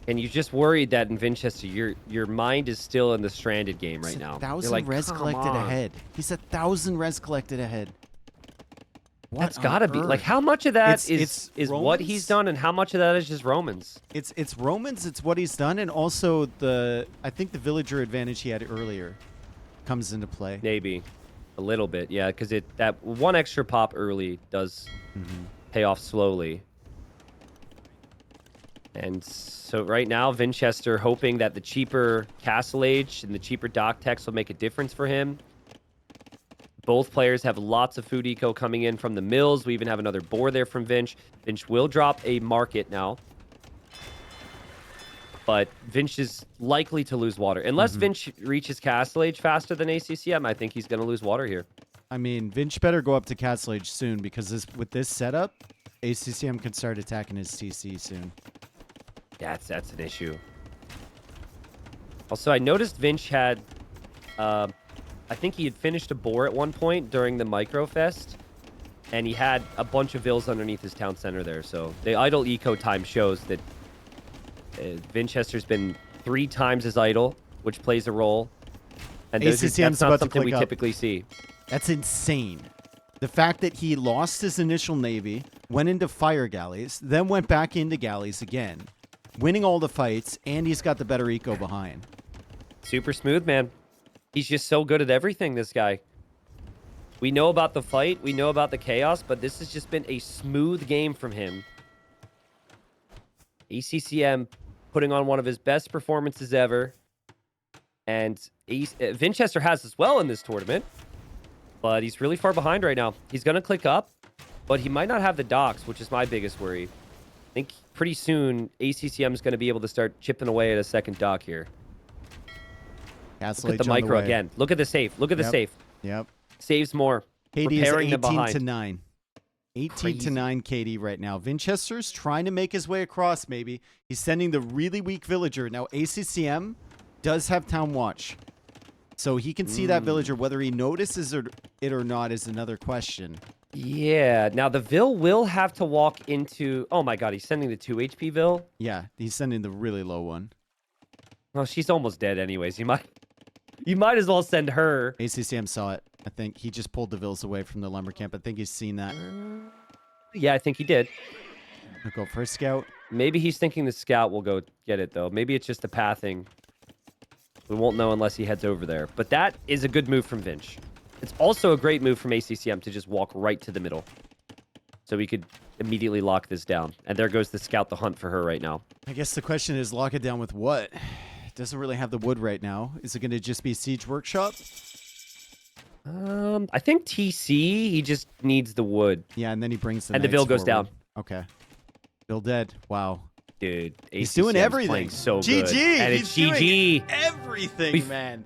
And you're just worried that in Vinchester, your mind is still in the stranded game right now. 1,000 res collected ahead. He's 1,000 res collected ahead. That's gotta be like, how much of that is what he's done, and how much of that is just Romans? It's Romans. It's what he's done, and also I think the villager advantage he had earlier comes into play. Maybe a little bit, yeah, because that one extra pop early does pay off slowly. And so right now, Vinchester hoping that the cheaper Castle Age and the cheaper dock techs will make a difference for him. Both players have lots of food eco coming in from the mills. We even have another boar there from Vinch. Vinch will drop a market now. But Vinch is likely to lose water. Unless Vinch reaches Castle Age faster than ACCM, I think he's going to lose water here. I mean, Vinch better go up to Castle Age soon, because with this setup, ACCM can start attacking his TC soon. That's an issue. Also, I noticed Vinch had I think he had finished a boar at one point during the Microfest, and he had a bunch of vills underneath his town center there. So the idle eco time shows that Vinchester's been 3 times his idle, which plays a role. And that's ACCM's not about to something we click up. typically see. That's insane. The fact that he lost his initial navy, went into fire galleys, then went back into galleys again, winning all the fights, and he's got the better eco behind. Super smooth, man. He's just so good at everything, this guy. We know about the fight, we know about the chaos, but this has just been a smooth game from him. ACCM putting on one of his best performances ever. And Vinchester has as well in this tournament. But he's really far behind right now. He's going to click up, but he might not have the docks, which is my biggest worry. I think pretty soon ACCM is going to be able to start chipping away at a second dock here. Castle Look at the H on micro way. again. Look at the safe. Look at the safe. Yep. Saves more. KD is Preparing them 18 to behind. 9. 18 Crazy. to 9 KD right now. Vinchester's trying to make his way across, maybe. He's sending the really weak villager. Now, ACCM does have Town Watch. So he can see that villager. Whether he notices it or not is another question. Yeah. Now, the Vil will have to walk into... Oh, my God. He's sending the 2 HP Vil. Yeah, he's sending the really low one. Well, she's almost dead anyways. You might as well send her. ACCM saw it. I think he just pulled the Vils away from the lumber camp. I think he's seen that. Yeah, I think he did. I'll go for a scout. Maybe he's thinking the scout will go get it, though. Maybe it's just the pathing. We won't know unless he heads over there. But that is a good move from Vinch. It's also a great move from ACCM to just walk right to the middle. So we could immediately lock this down. And there goes the scout the hunt for her right now. I guess the question is, lock it down with what? It doesn't really have the wood right now. Is it going to just be Siege Workshop? I think TC, he just needs the wood. Yeah, and then he brings the And the knights Vil goes forward. down. Okay. Vil dead. Wow. Dude, He's ACCM's doing everything. playing so GG. good. And it's GG. Everything, man.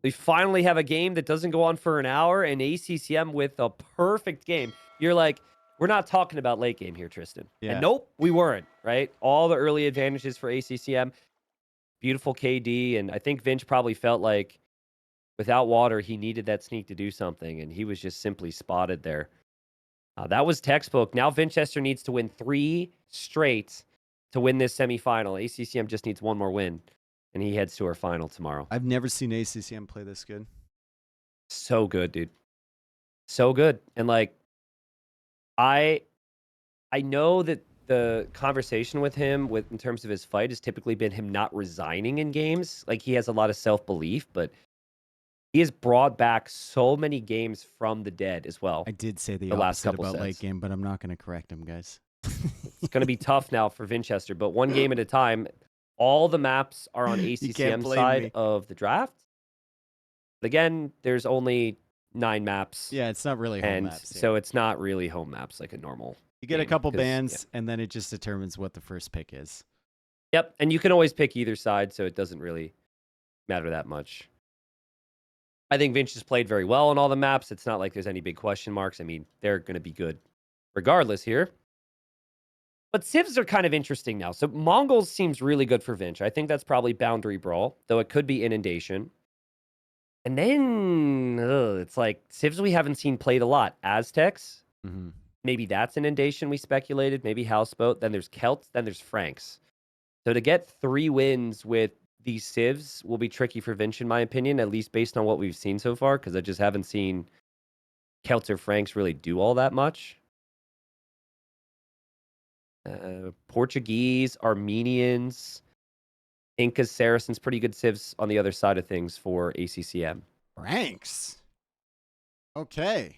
We finally have a game that doesn't go on for an hour, and ACCM with a perfect game. You're like, we're not talking about late game here, Tristan. Yeah. And nope, we weren't, right? All the early advantages for ACCM. Beautiful KD, and I think Vinch probably felt like without water, he needed that sneak to do something, and he was just simply spotted there. That was textbook. Now Vinchester needs to win 3 straight to win this semifinal. ACCM just needs 1 more win, and he heads to our final tomorrow. I've never seen ACCM play this good. So good, dude. So good. And like, I know that the conversation with him in terms of his fight has typically been him not resigning in games. Like, he has a lot of self-belief, but he has brought back so many games from the dead as well. I did say the last opposite couple about late sets. game, but I'm not going to correct him, guys. It's going to be tough now for Vinchester, but one game at a time. All the maps are on can't ACCM blame side me. of the draft. But again, there's only 9 maps. Yeah, it's not really home And maps. Yeah. so it's not really home maps like a normal. You get a game, couple 'cause, bans, and then it just determines what the first pick is. Yep, and you can always pick either side, so it doesn't really matter that much. I think Vinch has played very well on all the maps. It's not like there's any big question marks. I mean, they're going to be good regardless here. But civs are kind of interesting now. So Mongols seems really good for Vinch. I think that's probably Boundary Brawl, though it could be Inundation. And then it's like civs we haven't seen played a lot. Aztecs, Mm-hmm. maybe that's Inundation we speculated. Maybe Houseboat. Then there's Celts. Then there's Franks. So to get 3 wins with these civs will be tricky for Vinch, in my opinion, at least based on what we've seen so far, because I just haven't seen Celts or Franks really do all that much. Portuguese, Armenians, Incas, Saracens, pretty good civs on the other side of things for ACCM. Franks. Okay.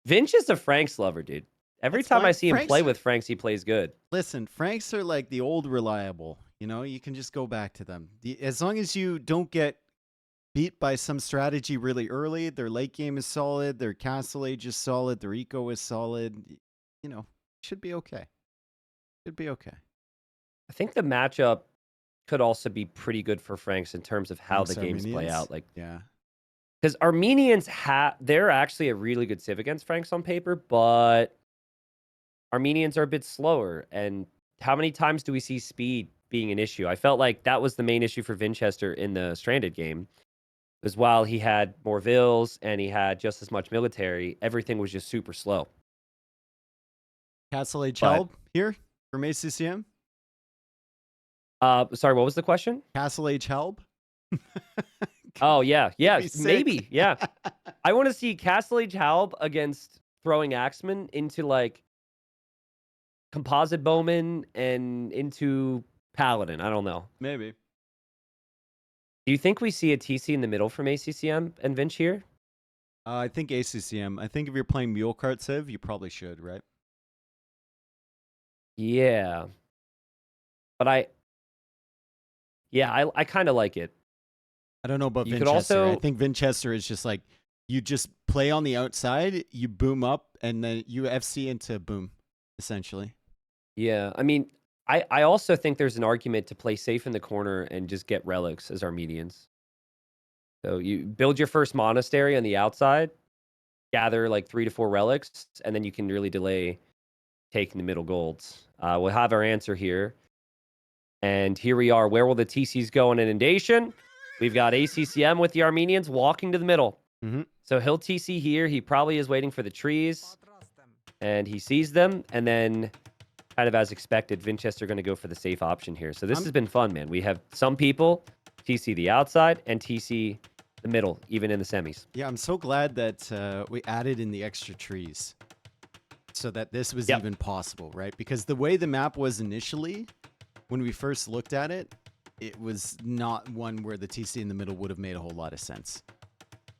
Vinch is a Franks lover, dude. Every That's time I fine. see him Franks play are- with Franks, he plays good. Listen, Franks are like the old reliable. You know, you can just go back to them. As long as you don't get beat by some strategy really early, their late game is solid, their castle age is solid, their eco is solid, you know, should be okay. Should be okay. I think the matchup could also be pretty good for Franks in terms of how Franks, the games play Armenians? out. Like, Yeah. because Armenians they're actually a really good civ against Franks on paper, but Armenians are a bit slower. And how many times do we see speed being an issue? I felt like that was the main issue for Vinchester in the Stranded game. Because while he had more vills and he had just as much military, everything was just super slow. Castle Age But Help here from ACCM. sorry, what was the question? Castle Age Help. Oh yeah, Make yeah, me sick. maybe, yeah. I want to see Castle Age Halb against throwing Axeman into like composite bowman and into paladin. I don't know. Maybe. Do you think we see a TC in the middle from ACCM and Vinch here? I think ACCM. I think if you're playing Mule Cart Civ, you probably should, right? Yeah, but I kind of like it. I don't know about You could Vinchester. I also, think Vinchester is just like you just play on the outside, you boom up, and then you FC into boom, essentially. yeah. I mean, I also think there's an argument to play safe in the corner and just get relics as Armenians. So you build your first monastery on the outside, gather like 3 to 4 relics, and then you can really delay taking the middle golds. We'll have our answer here. And here we are. Where will the TCs go in inundation? We've got ACCM with the Armenians walking to the middle. Mm-hmm. So he'll TC here. He probably is waiting for the trees. And he sees them. And then, kind of as expected, Vinchester going to go for the safe option here. So this has been fun, man. We have some people TC the outside and TC the middle, even in the semis. Yeah, I'm so glad that we added in the extra trees so that this was even possible, right? Because the way the map was initially, when we first looked at it, it was not one where the TC in the middle would have made a whole lot of sense.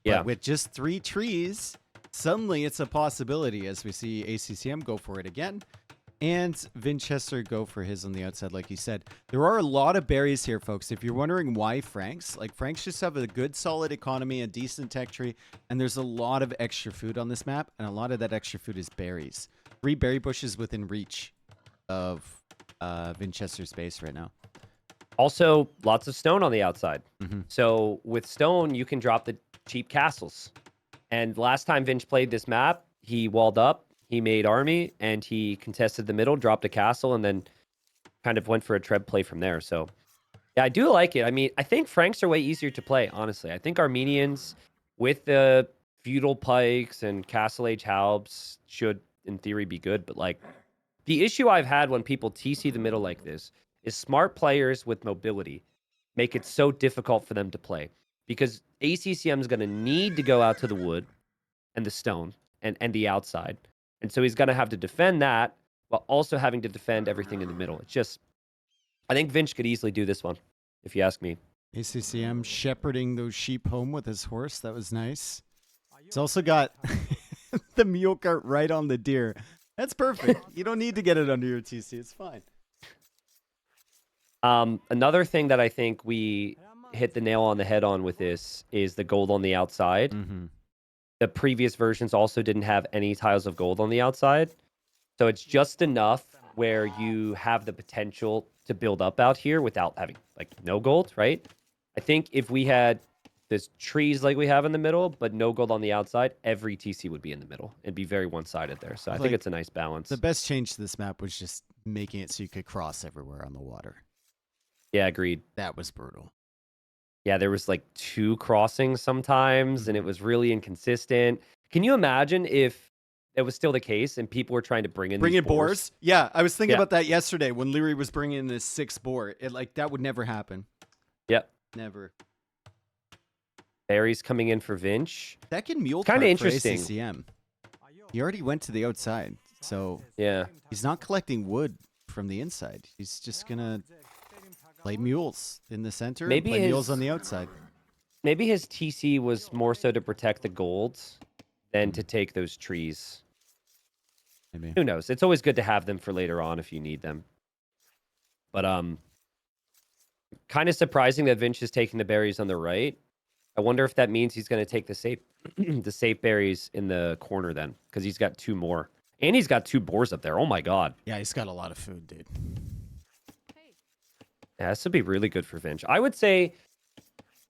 Yeah. But with just 3 trees, suddenly it's a possibility as we see ACCM go for it again. And Vinchester go for his on the outside, like you said. There are a lot of berries here, folks. If you're wondering why Franks, like Franks just have a good, solid economy, a decent tech tree, and there's a lot of extra food on this map, and a lot of that extra food is berries. 3 berry bushes within reach of Vinchester's base right now. Also, lots of stone on the outside. Mm-hmm. So with stone, you can drop the cheap castles. And last time Vinch played this map, he walled up, he made army, and he contested the middle, dropped a castle, and then kind of went for a treb play from there. So, yeah, I do like it. I mean, I think Franks are way easier to play, honestly. I think Armenians with the feudal pikes and castle age halbs should, in theory, be good. But, like, the issue I've had when people TC the middle like this is smart players with mobility make it so difficult for them to play. Because ACCM is going to need to go out to the wood and the stone and the outside. And so he's going to have to defend that while also having to defend everything in the middle. It's just, I think Vinch could easily do this one, if you ask me. ACCM shepherding those sheep home with his horse. That was nice. He's also got the mule cart right on the deer. That's perfect. You don't need to get it under your TC. It's fine. Another thing that I think we hit the nail on the head on with this is the gold on the outside. Mm-hmm. The previous versions also didn't have any tiles of gold on the outside. So it's just enough where you have the potential to build up out here without having like no gold, right? I think if we had this trees like we have in the middle, but no gold on the outside, every TC would be in the middle. It'd be very one-sided there. So I think it's a nice balance. The best change to this map was just making it so you could cross everywhere on the water. Yeah, agreed. That was brutal. Yeah, there was like 2 crossings sometimes, and it was really inconsistent. Can you imagine if it was still the case and people were trying to bring in these boars? Yeah, I was thinking about that yesterday when Leary was bringing in this 6 boar. It like that would never happen. Yep. Never. Berries coming in for Vinch. Second mule Kind of cart interesting. for ACCM. He already went to the outside, so Yeah. he's not collecting wood from the inside. He's just gonna play mules in the center and play mules on the outside. Maybe his TC was more so to protect the golds than to take those trees. Maybe. Who knows? It's always good to have them for later on if you need them. But kind of surprising that Vinch is taking the berries on the right. I wonder if that means he's going to take the safe the safe berries in the corner then, because he's got 2 more. And he's got 2 boars up there. Oh my god. Yeah, he's got a lot of food, dude. Yeah, this would be really good for Vinch. I would say,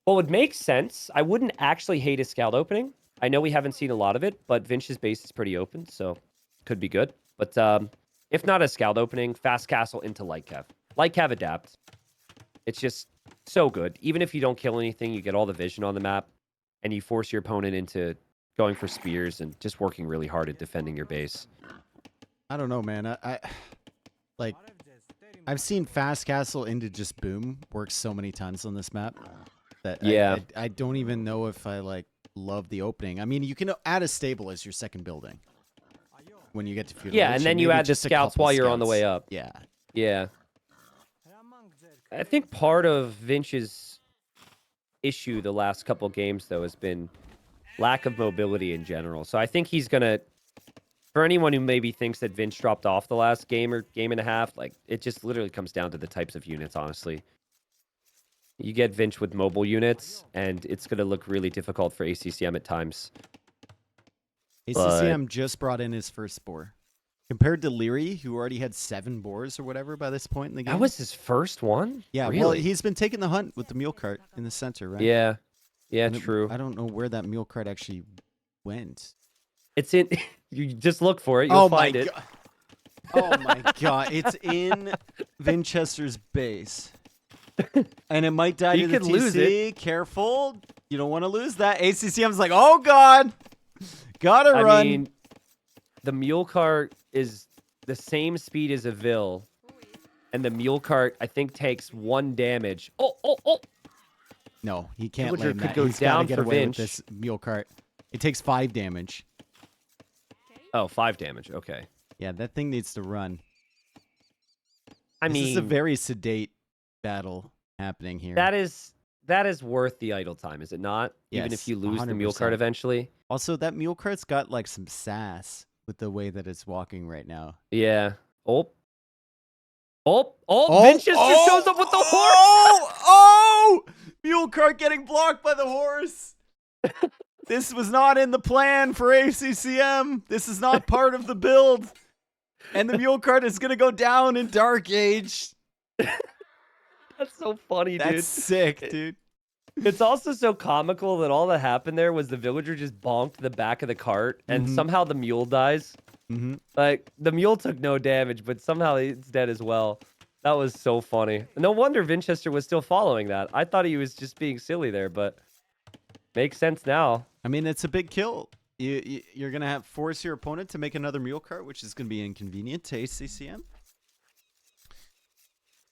well, it would make sense. I wouldn't actually hate a scout opening. I know we haven't seen a lot of it, but Vinch's base is pretty open, so could be good. But if not a scout opening, fast castle into light cav. Light cav adapt. It's just so good. Even if you don't kill anything, you get all the vision on the map. and you force your opponent into going for spears and just working really hard at defending your base. I don't know, man. Like, I've seen fast castle into just boom work so many times on this map that I don't even know if I like love the opening. I mean, you can add a stable as your second building when you get to feudal. Yeah, and then you add the scouts while you're on the way up. Yeah. Yeah. I think part of Vinch's issue the last couple games, though, has been lack of mobility in general. So I think he's going to, for anyone who maybe thinks that Vinch dropped off the last game or game and a half, like, it just literally comes down to the types of units, honestly. You get Vinch with mobile units, and it's going to look really difficult for ACCM at times. ACCM just brought in his first boar. Compared to Leary, who already had 7 boars or whatever by this point in the game. That was his first one? Yeah, really? Well, he's been taking the hunt with the mule cart in the center, right? Yeah. Yeah, true. I don't know where that mule cart actually went. It's in... You just look for it. You'll find it. Oh, my God. It's in Vinchester's base. And it might die to the TC. Lose it. Careful. You don't want to lose that. ACCM's like, oh, God. Gotta run. I mean, the mule cart is the same speed as a Vil. And the mule cart, I think, takes 1 damage. Oh. No, he can't Villager lay could that. go He's down gotta get for away Vinch. with this mule cart. It takes 5 damage. Oh, 5 damage. Okay. Yeah, that thing needs to run. This is a very sedate battle happening here. That is worth the idle time, is it not? Yes, even if you lose the 100%. mule cart eventually. Also, that mule cart's got like some sass with the way that it's walking right now. Yeah. Oh, Vinchester shows up with the horse! Oh! Mule cart getting blocked by the horse! This was not in the plan for ACCM. This is not part of the build. And the mule cart is going to go down in Dark Age. That's so funny, dude. That's sick, dude. It's also so comical that all that happened there was the villager just bonked the back of the cart, and somehow the mule dies. Like, the mule took no damage, but somehow it's dead as well. That was so funny. No wonder Vinchester was still following that. I thought he was just being silly there, but makes sense now. I mean, it's a big kill. You're going to force your opponent to make another mule cart, which is going to be inconvenient to ACCM.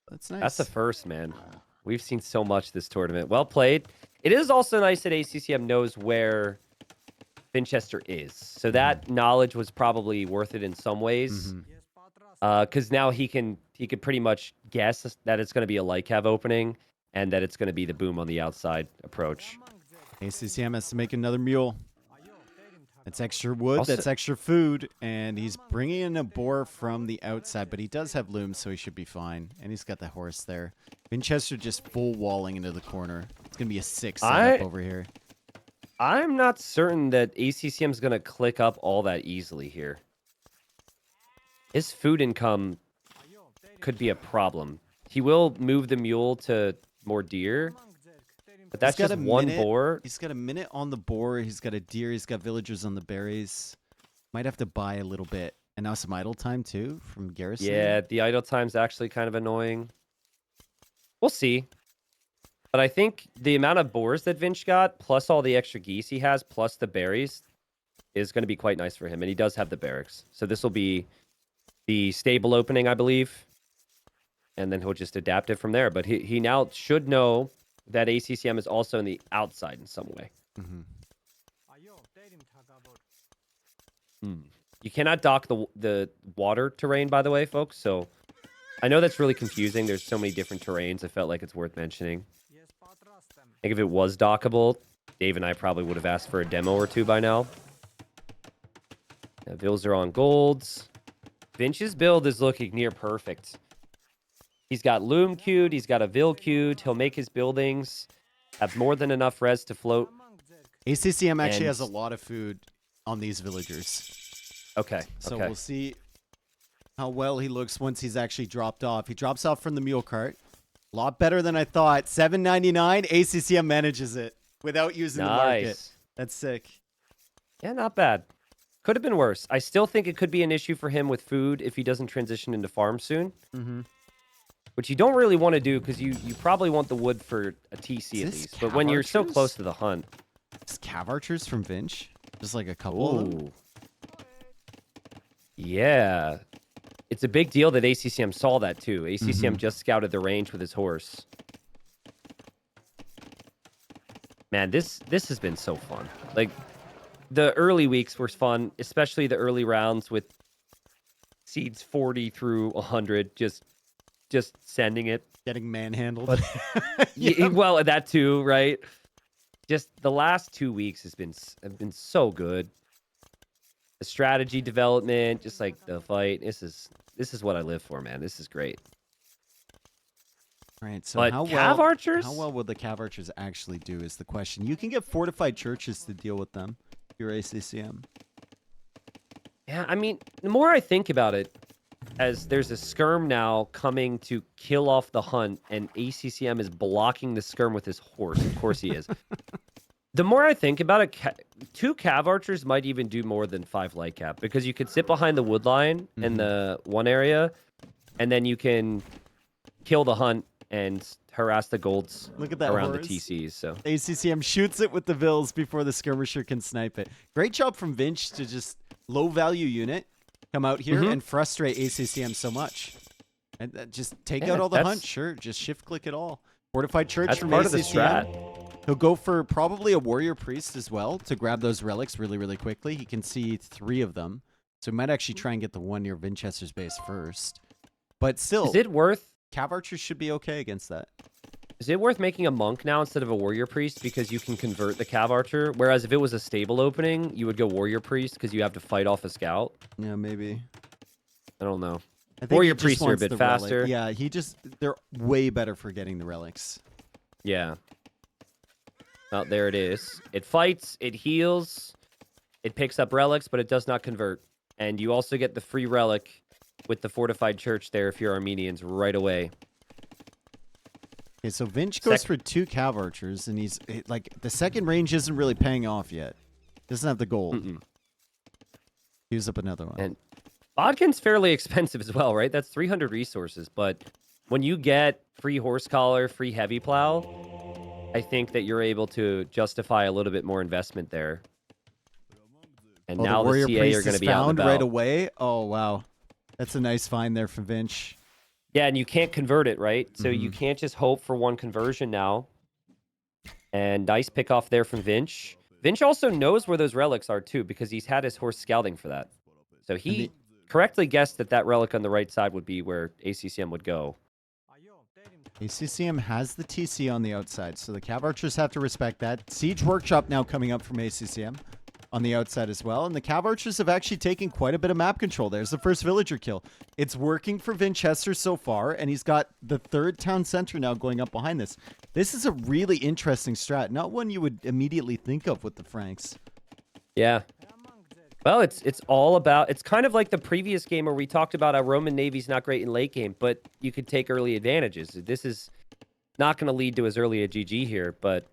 That's nice. That's the first, man. We've seen so much this tournament. Well played. It is also nice that ACCM knows where Vinchester is. So that knowledge was probably worth it in some ways. Because now he could pretty much guess that it's going to be a Lycav opening and that it's going to be the boom on the outside approach. ACCM has to make another mule. That's extra wood, Also, that's extra food, and he's bringing in a boar from the outside, but he does have looms, so he should be fine. And he's got the horse there. Vinchester just full walling into the corner. It's going to be a 6 setup over here. I'm not certain that ACCM is going to click up all that easily here. His food income could be a problem. He will move the mule to more deer, but that's just one boar. He's got a minute on the boar. He's got a deer. He's got villagers on the berries. Might have to buy a little bit. And now some idle time, too, from Garrison. Yeah, the idle time's actually kind of annoying. We'll see. But I think the amount of boars that Vinch got, plus all the extra geese he has, plus the berries, is going to be quite nice for him. And he does have the barracks. So this will be the stable opening, I believe. And then he'll just adapt it from there. But he now should know that ACCM is also in the outside in some way. You cannot dock the water terrain, by the way, folks. So I know that's really confusing. There's so many different terrains. I felt like it's worth mentioning. I think if it was dockable, Dave and I probably would have asked for a demo or two by now. Vils are on golds. Vinch's build is looking near perfect. He's got loom queued. He's got a Vil queued. He'll make his buildings have more than enough res to float. ACCM actually has a lot of food on these villagers. Okay. So we'll see how well he looks once he's actually dropped off. He drops off from the mule cart. A lot better than I thought. $7.99. ACCM manages it without using the market. That's sick. Yeah, not bad. Could have been worse. I still think it could be an issue for him with food if he doesn't transition into farm soon. Which you don't really want to do because you probably want the wood for a TC at least. But when you're so close to the hunt. Just cav archers from Vinch? Just like a couple of them? Ooh. Yeah. It's a big deal that ACCM saw that too. ACCM just scouted the range with his horse. Man, this has been so fun. Like, the early weeks were fun, especially the early rounds with seeds 40 through 100, just sending it. Getting manhandled. But well, that too, right? Just the last 2 weeks have been so good. The strategy development, just like the fight. This is what I live for, man. This is great. Right, so But how archers? How well will the cav archers actually do is the question. You can get fortified churches to deal with them. Your ACCM. Yeah, I mean, the more I think about it, as there's a skirm now coming to kill off the hunt, and ACCM is blocking the skirm with his horse. Of course he is. The more I think about it, 2 cav archers might even do more than 5 light cap, because you could sit behind the wood line in the one area, and then you can kill the hunt and harass the golds Look at that around horse. the TCs. So ACCM shoots it with the Vills before the skirmisher can snipe it. Great job from Vinch to just low value unit come out here and frustrate ACCM so much. And just take out all the hunt. Sure, just shift click it all. Fortified church that's from part ACCM. of the strat. He'll go for probably a warrior priest as well to grab those relics really, really quickly. He can see 3 of them. So he might actually try and get the one near Vinchester's base first. But still, Is it worth cav archers should be okay against that. Is it worth making a monk now instead of a warrior priest because you can convert the cav archer? Whereas if it was a stable opening, you would go warrior priest because you have to fight off a scout. Yeah, maybe. I don't know. I think Warrior he just priests are a wants bit the faster. relic. Yeah, they're way better for getting the relics. Yeah. Oh, there it is. It fights, it heals, it picks up relics, but it does not convert. And you also get the free relic with the fortified church there if you're Armenians right away. Okay, so Vinch goes for 2 cav archers, and he's like the second range isn't really paying off yet. Doesn't have the gold. Use up another one. And Bodkin's fairly expensive as well, right? That's 300 resources, but when you get free horse collar, free heavy plow, I think that you're able to justify a little bit more investment there. And now the CA are going to be out and found about. right away. Oh wow, that's a nice find there from Vinch. Yeah, and you can't convert it, right? So you can't just hope for one conversion now. And nice pick off there from Vinch. Vinch also knows where those relics are too, because he's had his horse scouting for that. So he correctly guessed that that relic on the right side would be where ACCM would go. ACCM has the TC on the outside, so the cav archers have to respect that. Siege Workshop now coming up from ACCM on the outside as well, and the cav archers have actually taken quite a bit of map control. There's the first villager kill. It's working for Vinchester so far, and he's got the 3rd town center now going up behind this. This is a really interesting strat, not one you would immediately think of with the Franks. Yeah. Well, it's all about, it's kind of like the previous game where we talked about how Roman Navy's not great in late game, but you could take early advantages. This is not going to lead to as early a GG here, but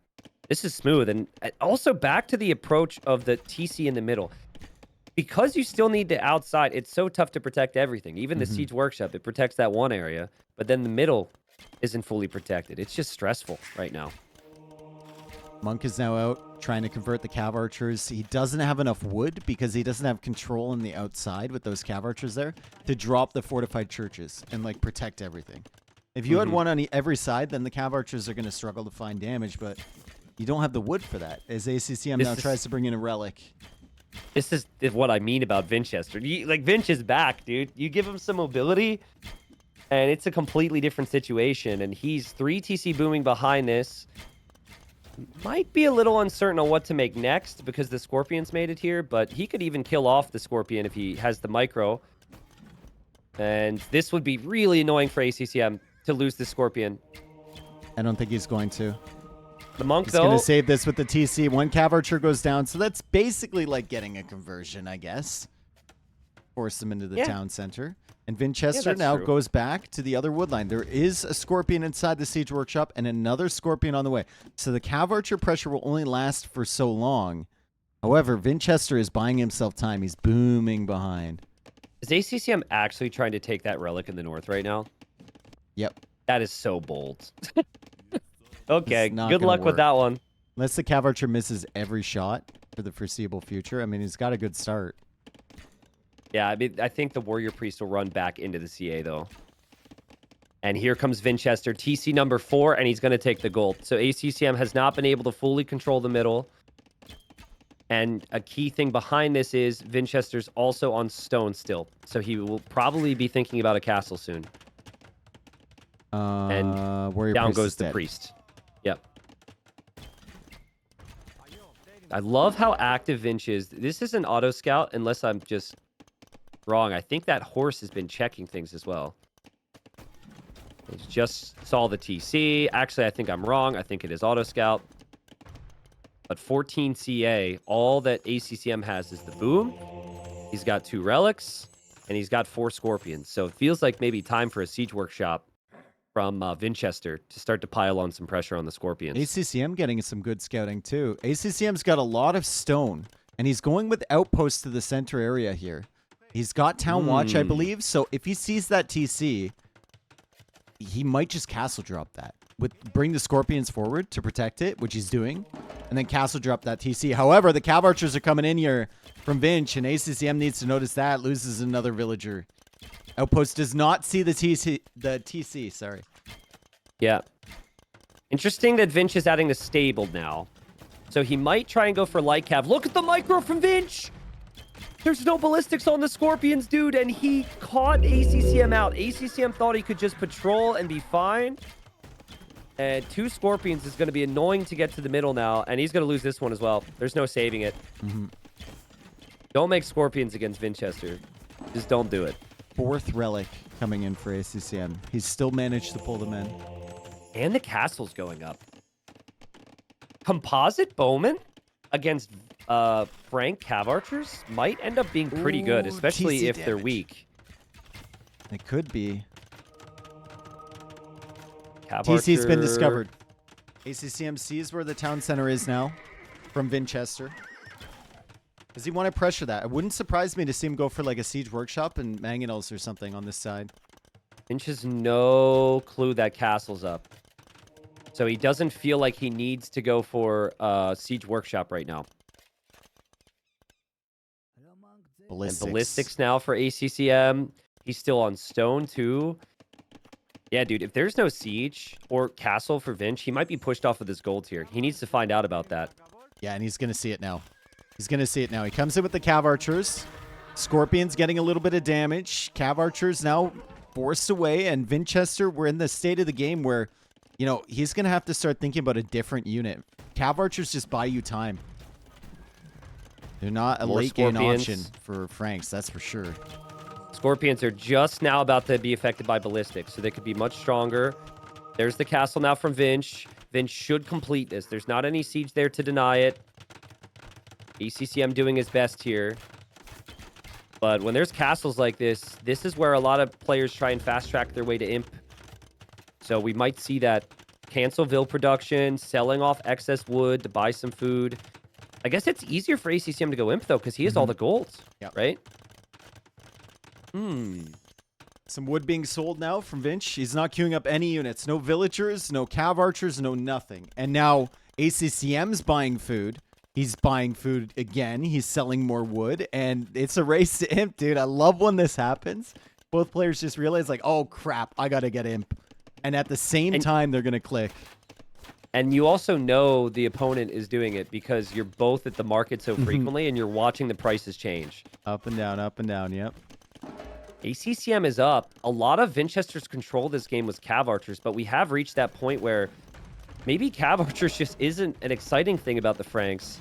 this is smooth. And also back to the approach of the TC in the middle. Because you still need the outside, it's so tough to protect everything. Even the Siege Workshop, it protects that one area, but then the middle isn't fully protected. It's just stressful right now. Monk is now out trying to convert the cav archers. He doesn't have enough wood because he doesn't have control on the outside with those cav archers there to drop the fortified churches and like protect everything. If you had one on every side, then the cav archers are going to struggle to find damage, but you don't have the wood for that as ACCM now tries to bring in a relic. This is what I mean about Vinchester. Like, Vinch is back, dude. You give him some mobility, and it's a completely different situation, and he's 3 TC booming behind this. Might be a little uncertain on what to make next because the Scorpion's made it here, but he could even kill off the Scorpion if he has the micro. And this would be really annoying for ACCM to lose the Scorpion. I don't think he's going to. The Monk, He's though, going to save this with the TC. 1 cav archer goes down, so that's basically like getting a conversion, I guess. Force him into the town center. And Vinchester now goes back to the other wood line. There is a Scorpion inside the Siege Workshop and another Scorpion on the way. So the cav archer pressure will only last for so long. However, Vinchester is buying himself time. He's booming behind. Is ACCM actually trying to take that relic in the north right now? Yep. That is so bold. Okay, It's not good gonna luck with work. that one. Unless the Cav Archer misses every shot for the foreseeable future. I mean, he's got a good start. Yeah, I mean, I think the Warrior Priest will run back into the CA, though. And here comes Vinchester, TC number 4, and he's going to take the gold. So ACCM has not been able to fully control the middle. And a key thing behind this is Vinchester's also on stone still. So he will probably be thinking about a castle soon. And Warrior down Priest goes is the dead. priest. Yep. I love how active Vinch is. This is an auto scout, unless I'm just wrong. I think that horse has been checking things as well. He just saw the TC. Actually, I think I'm wrong. I think it is auto scout. But 14 CA, all that ACCM has is the boom. He's got 2 relics, and he's got 4 scorpions. So it feels like maybe time for a siege workshop from Vinchester to start to pile on some pressure on the scorpions. ACCM getting some good scouting too. ACCM's got a lot of stone, and he's going with outposts to the center area here. He's got town watch, I believe. So if he sees that TC, he might just castle drop that. Bring the scorpions forward to protect it, which he's doing, and then castle drop that TC. However, the Cav Archers are coming in here from Vinch, and ACCM needs to notice that. Loses another villager. Outpost does not see the TC, sorry. Yeah. Interesting that Vinch is adding the stable now. So he might try and go for light cav. Look at the micro from Vinch! There's no ballistics on the scorpions, dude, and he caught ACCM out. ACCM thought he could just patrol and be fine. And 2 scorpions is going to be annoying to get to the middle now, and he's going to lose this one as well. There's no saving it. Don't make scorpions against Vinchester. Just don't do it. 4th relic coming in for ACCM. He's still managed to pull them in. And the castle's going up. Composite bowmen against Frank Cav Archers might end up being pretty good, especially TC if they're damage. weak. It could be. Cav TC's been Archer- discovered. ACCM sees where the town center is now from Vinchester. Does he want to pressure that? It wouldn't surprise me to see him go for like a siege workshop and mangonels or something on this side. Finch has no clue that castle's up. So he doesn't feel like he needs to go for siege workshop right now. Ballistics. And ballistics now for ACCM. He's still on stone too. Yeah, dude, if there's no siege or castle for Vinch, he might be pushed off with his gold here. He needs to find out about that. Yeah, and he's going to see it now. He's going to see it now. He comes in with the Cav Archers. Scorpions getting a little bit of damage. Cav Archers now forced away, and Vinchester, we're in the state of the game where, you know, he's going to have to start thinking about a different unit. Cav Archers just buy you time. They're not a More late game scorpions. option for Franks, that's for sure. Scorpions are just now about to be affected by ballistics, so they could be much stronger. There's the castle now from Vinch. Vinch should complete this. There's not any siege there to deny it. ACCM doing his best here. But when there's castles like this, this is where a lot of players try and fast track their way to Imp. So we might see that cancel Vil production, selling off excess wood to buy some food. I guess it's easier for ACCM to go Imp, though, because he has all the gold, right? Some wood being sold now from Vinch. He's not queuing up any units. No villagers, no Cav Archers, no nothing. And now ACCM's buying food. He's buying food again. He's selling more wood. And it's a race to Imp, dude. I love when this happens. Both players just realize, like, oh, crap, I got to get Imp. And at the same time, they're going to click. And you also know the opponent is doing it because you're both at the market so frequently and you're watching the prices change. Up and down, yep. ACCM is up. A lot of Vinchester's control this game was Cav Archers, but we have reached that point where maybe Cav Archers just isn't an exciting thing about the Franks.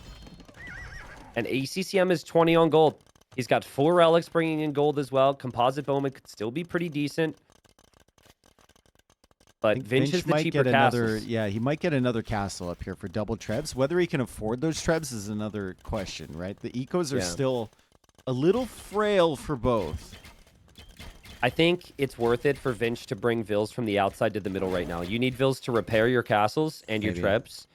And ACCM is 20 on gold. He's got 4 relics bringing in gold as well. Composite Bowman could still be pretty decent. But Vinch is the cheaper castles. Yeah, he might get another castle up here for double trebs. Whether he can afford those trebs is another question, right? The ecos are still a little frail for both. I think it's worth it for Vinch to bring Vils from the outside to the middle right now. You need Vils to repair your castles and your trebs.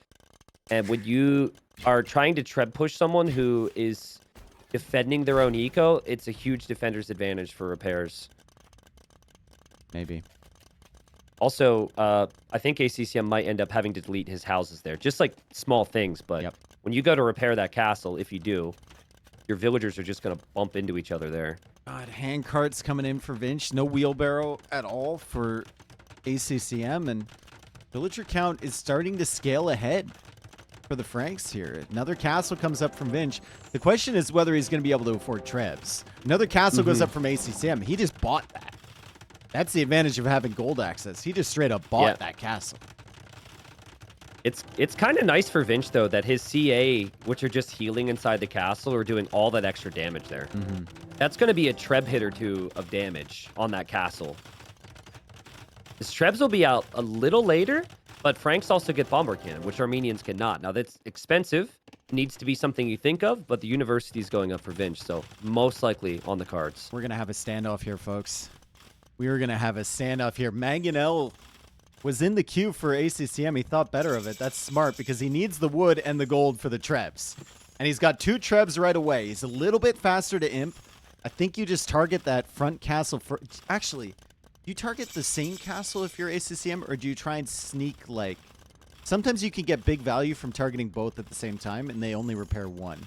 And when you are trying to treb push someone who is defending their own eco, it's a huge defender's advantage for repairs. Maybe. Also, I think ACCM might end up having to delete his houses there. Just like small things, but when you go to repair that castle, if you do, your villagers are just going to bump into each other there. God, hand carts coming in for Vinch. No wheelbarrow at all for ACCM, and villager count is starting to scale ahead for the Franks here. Another castle comes up from Vinch. The question is whether he's going to be able to afford Trebs. Another castle goes up from ACCM. He just bought that. That's the advantage of having gold access. He just straight up bought that castle. It's kind of nice for Vinch, though, that his CA, which are just healing inside the castle, are doing all that extra damage there. That's going to be a Treb hit or two of damage on that castle. His Trebs will be out a little later, but Franks also get Bombard Cannon, which Armenians cannot. Now, that's expensive. Needs to be something you think of, but the university is going up for Vinch, so most likely on the cards. We're going to have a standoff here, folks. We are going to have a standoff here. Mangonel was in the queue for ACCM. He thought better of it. That's smart because he needs the wood and the gold for the Trebs. And he's got 2 Trebs right away. He's a little bit faster to Imp. I think you just target that front castle. Actually, do you target the same castle if you're ACCM, or do you try and sneak, like... Sometimes you can get big value from targeting both at the same time, and they only repair one.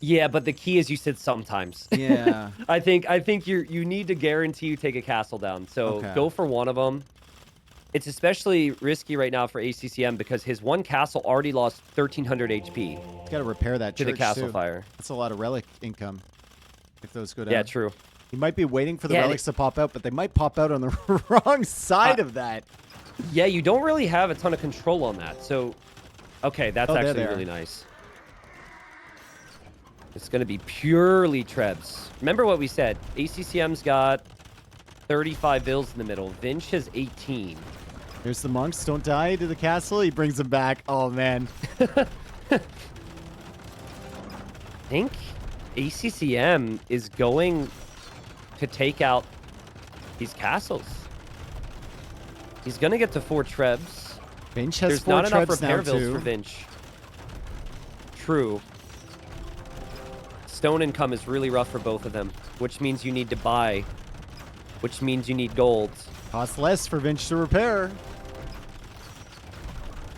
Yeah, but the key is you said sometimes. Yeah. I think you need to guarantee you take a castle down. So go for one of them. It's especially risky right now for ACCM because his one castle already lost 1,300 HP. He's got to repair that to church the castle too. fire. That's a lot of relic income if those go down. Yeah, true. He might be waiting for the relics to pop out, but they might pop out on the wrong side of that. Yeah, you don't really have a ton of control on that. So, okay, that's actually really nice. It's going to be purely Trebs. Remember what we said. ACCM's got 35 bills in the middle. Vinch has 18. Here's the monks. Don't die to the castle. He brings them back. Oh, man. I think ACCM is going to take out these castles. He's going to get to 4 Trebs. Vinch has There's 4 not enough Trebs repair now, bills too. for Vinch. True. Stone income is really rough for both of them, which means you need to buy, which means you need gold. Costs less for Vinch to repair.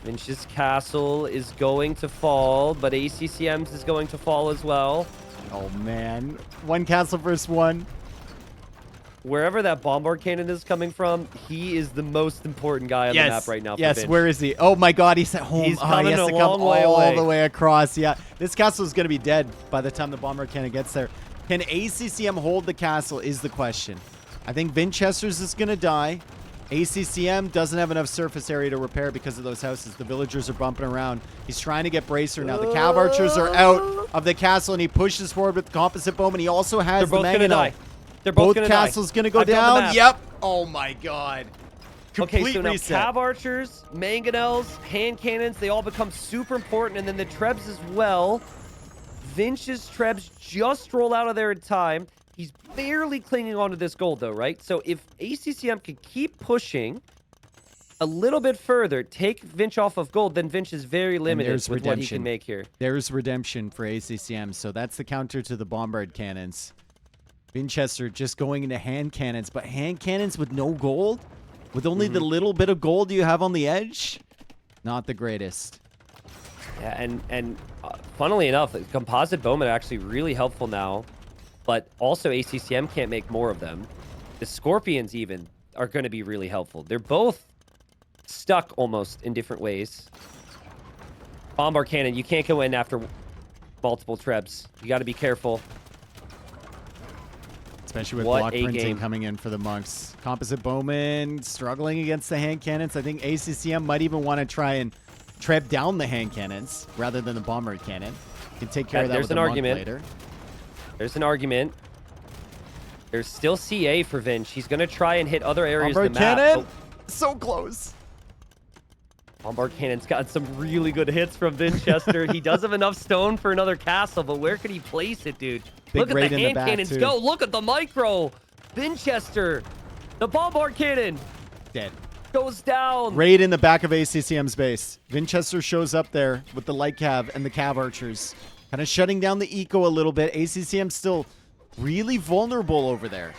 Vinch's castle is going to fall, but ACCM's is going to fall as well. Oh, man. 1 castle versus 1. Wherever that bombard cannon is coming from, he is the most important guy on the map right now for Vinch. Where is he? Oh, my God. He's at home. He's he coming has a to come long way all away. the way across. Yeah. This castle is going to be dead by the time the bombard cannon gets there. Can ACCM hold the castle is the question. I think Vinchester's is going to die. ACCM doesn't have enough surface area to repair because of those houses. The villagers are bumping around. He's trying to get Bracer now. The Cav Archers are out of the castle, and he pushes forward with the Composite Bowman. He also has They're both going to die. They're both going to die. castles going to go down. Yep. Oh, my God. Complete okay, so now reset. Cav Archers, Mangonels, hand cannons, they all become super important, and then the Trebs as well. Vinch's Trebs just roll out of there in time. He's barely clinging on to this gold, though, right? So if ACCM can keep pushing a little bit further, take Vinch off of gold, then Vinch is very limited with what he can make here. There's redemption for ACCM, so that's the counter to the bombard cannons. Vinchester just going into hand cannons, but hand cannons with no gold? With only the little bit of gold you have on the edge? Not the greatest. Yeah, and funnily enough, the composite bowmen are actually really helpful now, but also ACCM can't make more of them. The Scorpions even are going to be really helpful. They're both stuck almost in different ways. Bombard cannon, you can't go in after multiple Trebs. You got to be careful. Especially with block printing coming in for the monks. Composite bowmen struggling against the hand cannons. I think ACCM might even want to try and trap down the hand cannons rather than the bombard cannon. You can take care of that with the monk later. There's an argument. There's still CA for Vinch. He's going to try and hit other areas of the map. Cannon! So close. Bombard Cannon's got some really good hits from Vinchester. He does have enough stone for another castle, but where could he place it, dude? Look at the hand cannons go. Look at the micro. Vinchester. The Bombard Cannon. Dead. Goes down. Raid in the back of ACCM's base. Vinchester shows up there with the light cav and the cav archers. Kind of shutting down the eco a little bit. ACCM's still really vulnerable over there.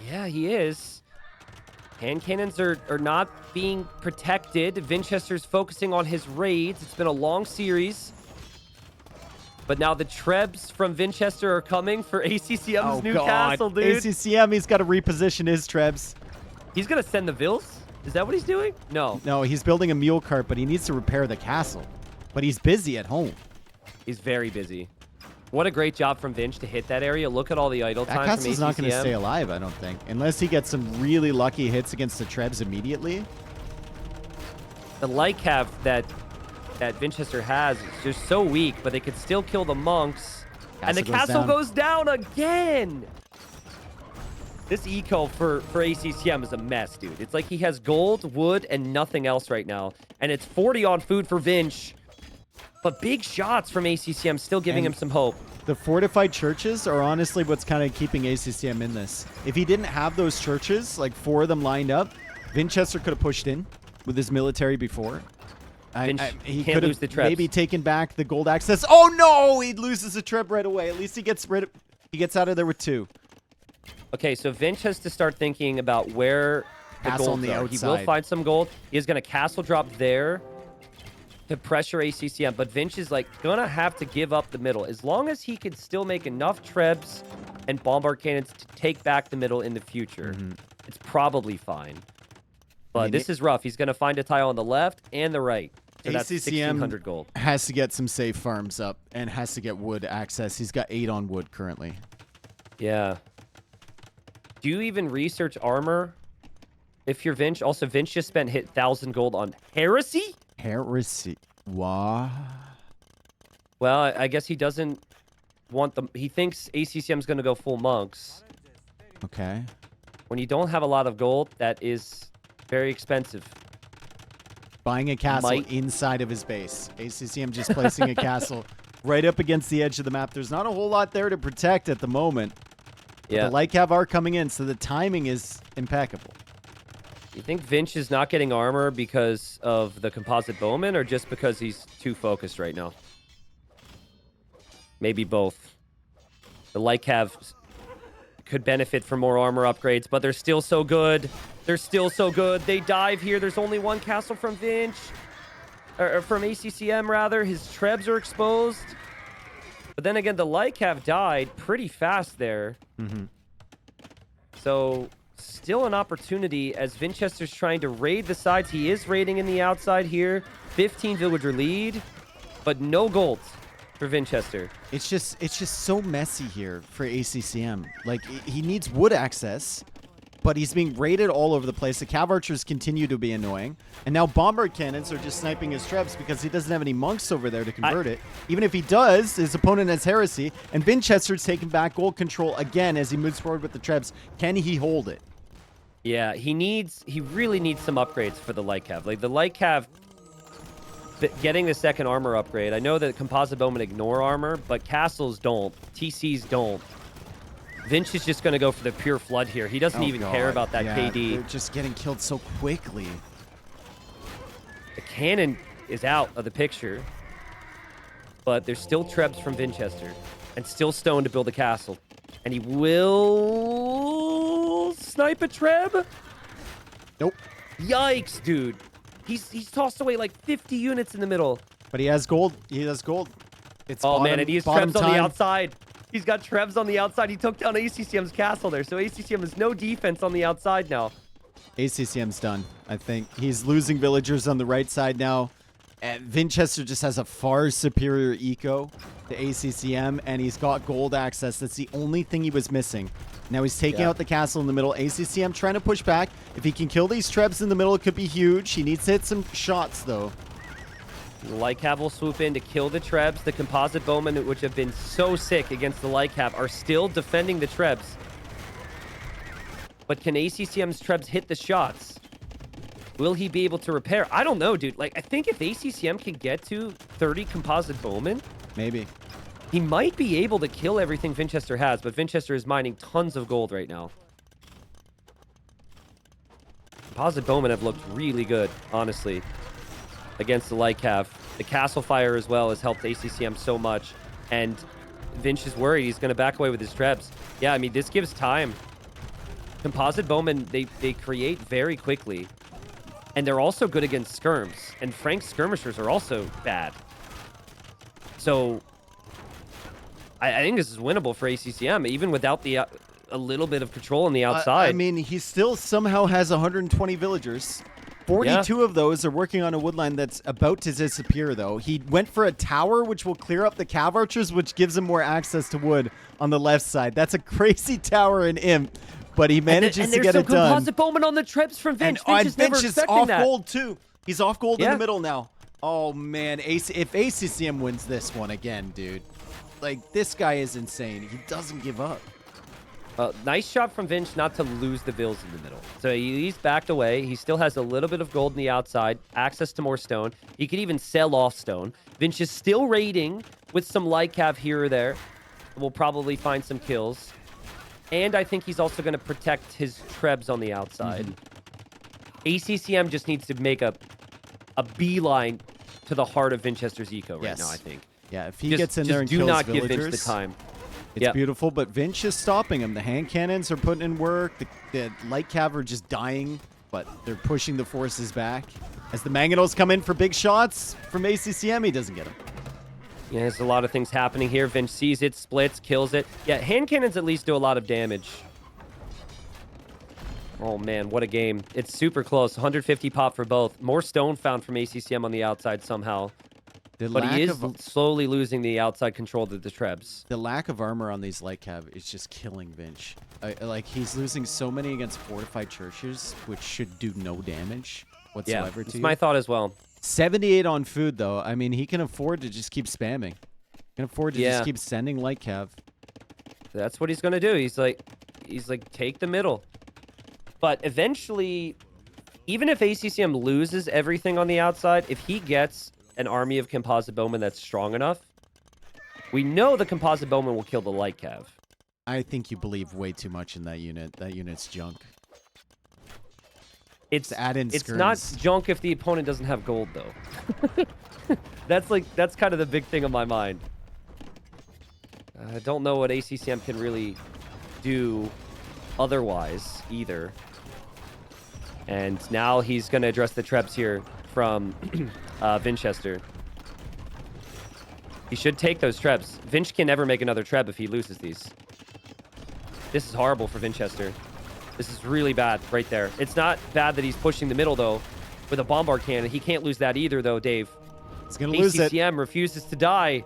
Yeah, he is. Hand cannons are not being protected. Vinchester's focusing on his raids. It's been a long series. But now the Trebs from Vinchester are coming for ACCM's new castle, dude. ACCM, he's got to reposition his Trebs. He's going to send the Vils? Is that what he's doing? No. No, he's building a mule cart, but he needs to repair the castle. But he's busy at home. He's very busy. What a great job from Vinch to hit that area. Look at all the idle time from ACCM. That castle's not going to stay alive, I don't think. Unless he gets some really lucky hits against the Trebs immediately. The light cav that Vinchester has is just so weak, but they could still kill the monks. And the castle goes down again! This eco for ACCM is a mess, dude. It's like he has gold, wood, and nothing else right now. And it's 40 on food for Vinch. But big shots from ACCM still giving him some hope. The fortified churches are honestly what's kind of keeping ACCM in this. If he didn't have those churches, like 4 of them lined up, Vinchester could have pushed in with his military before. He could have maybe taken back the gold access. Oh no! He loses a trip right away. At least he gets out of there with 2. Okay, so Vinch has to start thinking about where the golds are. He will find some gold. He is going to castle drop there to pressure ACCM, but Vinch is like gonna have to give up the middle. As long as he can still make enough Trebs and bombard cannons to take back the middle in the future, it's probably fine. But this is rough. He's gonna find a tile on the left and the right. So that's 1,600 gold. Has to get some safe farms up and has to get wood access. He's got 8 on wood currently. Yeah. Do you even research armor if you're Vinch? Also, Vinch just spent 1,000 gold on heresy? Heresy. What? Well, I guess he doesn't want them. He thinks ACCM's going to go full monks. Okay. When you don't have a lot of gold, that is very expensive. Buying a castle inside of his base. ACCM just placing a castle right up against the edge of the map. There's not a whole lot there to protect at the moment. Yeah. The light cav are coming in, so the timing is impeccable. You think Vinch is not getting armor because of the composite bowman or just because he's too focused right now? Maybe both. The light cav could benefit from more armor upgrades, but they're still so good. They're still so good. They dive here. There's only one castle from Vinch. Or from ACCM, rather. His Trebs are exposed. But then again, the light cav died pretty fast there. So... still an opportunity as Vinchester's trying to raid the sides. He is raiding in the outside here. 15 villager lead, but no gold for Vinchester. It's just so messy here for ACCM. Like, he needs wood access, but he's being raided all over the place. The cav archers continue to be annoying. And now bombard cannons are just sniping his Trebs because he doesn't have any monks over there to convert it. Even if he does, his opponent has heresy. And Vinchester's taking back gold control again as he moves forward with the Trebs. Can he hold it? Yeah, he really needs some upgrades for the light cav. Like, the light cav getting the second armor upgrade. I know that composite bowmen ignore armor, but castles don't. TCs don't. Vinch is just going to go for the pure flood here. He doesn't even care about that KD. They're just getting killed so quickly. The cannon is out of the picture, but there's still Trebs from Vinchester and still stone to build a castle. And he will snipe a Treb? Nope. Yikes, dude. He's tossed away like 50 units in the middle. But he has gold. He has gold. It's man, and he has Trebs on the outside. He's got Trebs on the outside. He took down ACCM's castle there, so ACCM has no defense on the outside now. ACCM's done, I think. He's losing villagers on the right side now. And Vinchester just has a far superior eco to ACCM, and he's got gold access. That's the only thing he was missing. Now he's taking out the castle in the middle. ACCM trying to push back. If he can kill these Trebs in the middle, it could be huge. He needs to hit some shots, though. The light cav will swoop in to kill the Trebs. The composite bowmen, which have been so sick against the light cav, are still defending the Trebs. But can ACCM's Trebs hit the shots? Will he be able to repair? I don't know, dude. Like, I think if ACCM can get to 30 composite bowmen, maybe he might be able to kill everything Vinchester has, but Vinchester is mining tons of gold right now. Composite bowmen have looked really good, honestly, against the light cav. The castle fire as well has helped ACCM so much, and Vinch is worried he's going to back away with his Trebs. Yeah, I mean, this gives time Composite bowmen, they create very quickly. And they're also good against skirms. And Frank's skirmishers are also bad. So I think this is winnable for ACCM, even without the a little bit of control on the outside. I mean, he still somehow has 120 villagers. 42 of those are working on a woodline that's about to disappear, though. He went for a tower, which will clear up the cav archers, which gives him more access to wood on the left side. That's a crazy tower in Imp, but he manages to get it done. And there's some composite bowman on the trips from Vinch. Vinch is off gold, too. He's off gold in the middle now. Oh, man. If ACCM wins this one again, dude, like, this guy is insane. He doesn't give up. Nice shot from Vinch not to lose the vills in the middle. So he's backed away. He still has a little bit of gold on the outside, access to more stone. He could even sell off stone. Vinch is still raiding with some light cav here or there. We'll probably find some kills. And I think he's also going to protect his trebs on the outside. ACCM just needs to make a beeline to the heart of Vinchester's eco right now, I think. Yeah, if he gets in there and kills villagers, villagers, give Vinch the time. It's beautiful, but Vinch is stopping him. The hand cannons are putting in work. The light cav are just dying, but they're pushing the forces back. As the mangonels come in for big shots from ACCM, he doesn't get them. Yeah, there's a lot of things happening here. Vinch sees it, splits, kills it. Yeah, hand cannons at least do a lot of damage. Oh, man, what a game. It's super close. 150 pop for both. More stone found from ACCM on the outside somehow. But he is slowly losing the outside control to the trebs. The lack of armor on these light cav is just killing Vinch. Like, he's losing so many against fortified churches, which should do no damage whatsoever to you. That's my thought as well. 78 on food, though. I mean, he can afford to just keep spamming. He can afford to just keep sending light cav. That's what he's going to do. He's like, take the middle. But eventually, even if ACCM loses everything on the outside, if he gets an army of composite bowmen that's strong enough, we know the composite bowman will kill the light cav. I think you believe way too much in that unit. That unit's junk. It's not junk if the opponent doesn't have gold, though. that's kind of the big thing on my mind. I don't know what ACCM can really do otherwise either. And now he's going to address the trebs here from Vinchester. He should take those trebs. Vinch can never make another treb if he loses these. This is horrible for Vinchester. This is really bad right there. It's not bad that he's pushing the middle, though, with a bombard cannon. He can't lose that either, though, Dave. He's going to lose it. ACCM refuses to die.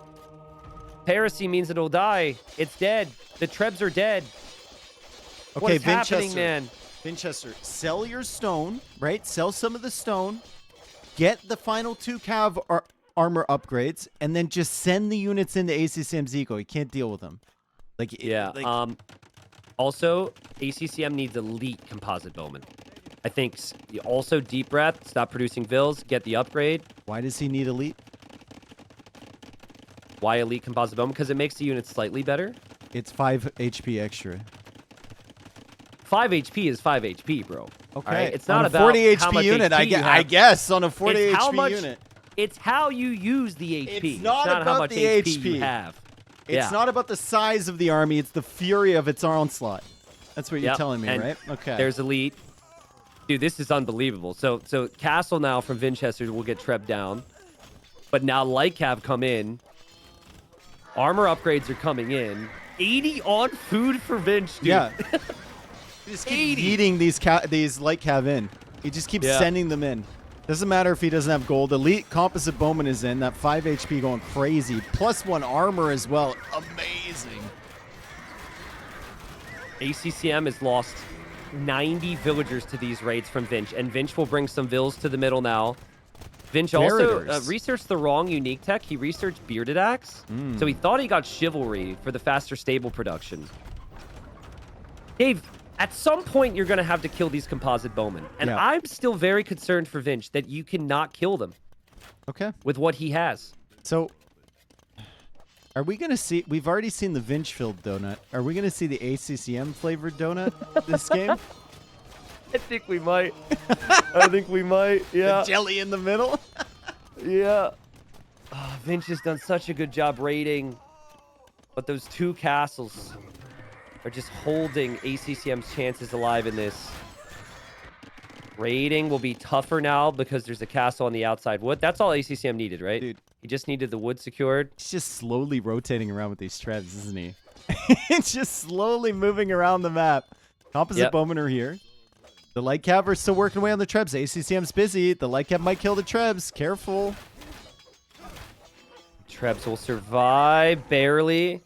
Heresy means it'll die. It's dead. The trebs are dead. Okay, what is happening, man? Vinchester, sell your stone, right? Sell some of the stone. Get the final 2 cav armor upgrades, and then just send the units into ACCM's eco. You can't deal with them. Also, ACCM needs elite composite bowmen. I think also deep breath, stop producing vills, get the upgrade. Why does he need elite? Why elite composite bowman? Because it makes the unit slightly better. It's 5 HP extra. 5 HP is 5 HP, bro. Okay. Right? It's not on a about 40 how HP much unit, HP I guess, on a 40 it's HP unit. It's how you use the HP. It's not about how much the HP you have. It's not about the size of the army. It's the fury of its onslaught. That's what you're telling me, and right? Okay. There's elite. Dude, this is unbelievable. So Castle now from Vinchester will get Treb down. But now Light Cav come in. Armor upgrades are coming in. 80 on food for Vinch, dude. Yeah. He just keeps eating these light cav in. He just keeps sending them in. Doesn't matter if he doesn't have gold. Elite composite bowman is in. That 5 HP going crazy. +1 armor as well. Amazing. ACCM has lost 90 villagers to these raids from Vinch, and Vinch will bring some vills to the middle now. Vinch also researched the wrong unique tech. He researched Bearded Axe, so he thought he got Chivalry for the faster stable production. Dave, at some point, you're going to have to kill these composite bowmen, and I'm still very concerned for Vinch that you cannot kill them. Okay. With what he has. So, are we going to see... We've already seen the Vinch-filled donut. Are we going to see the ACCM-flavored donut this game? I think we might. I think we might, yeah. The jelly in the middle? Yeah. Oh, Vinch has done such a good job raiding. But those 2 castles... are just holding ACCM's chances alive in this. Raiding will be tougher now because there's a castle on the outside wood. That's all ACCM needed, right? Dude. He just needed the wood secured. He's just slowly rotating around with these trebs, isn't he? It's just slowly moving around the map. Composite bowmen are here. The light cav are still working away on the trebs. ACCM's busy. The light cav might kill the trebs. Careful. Trebs will survive, barely.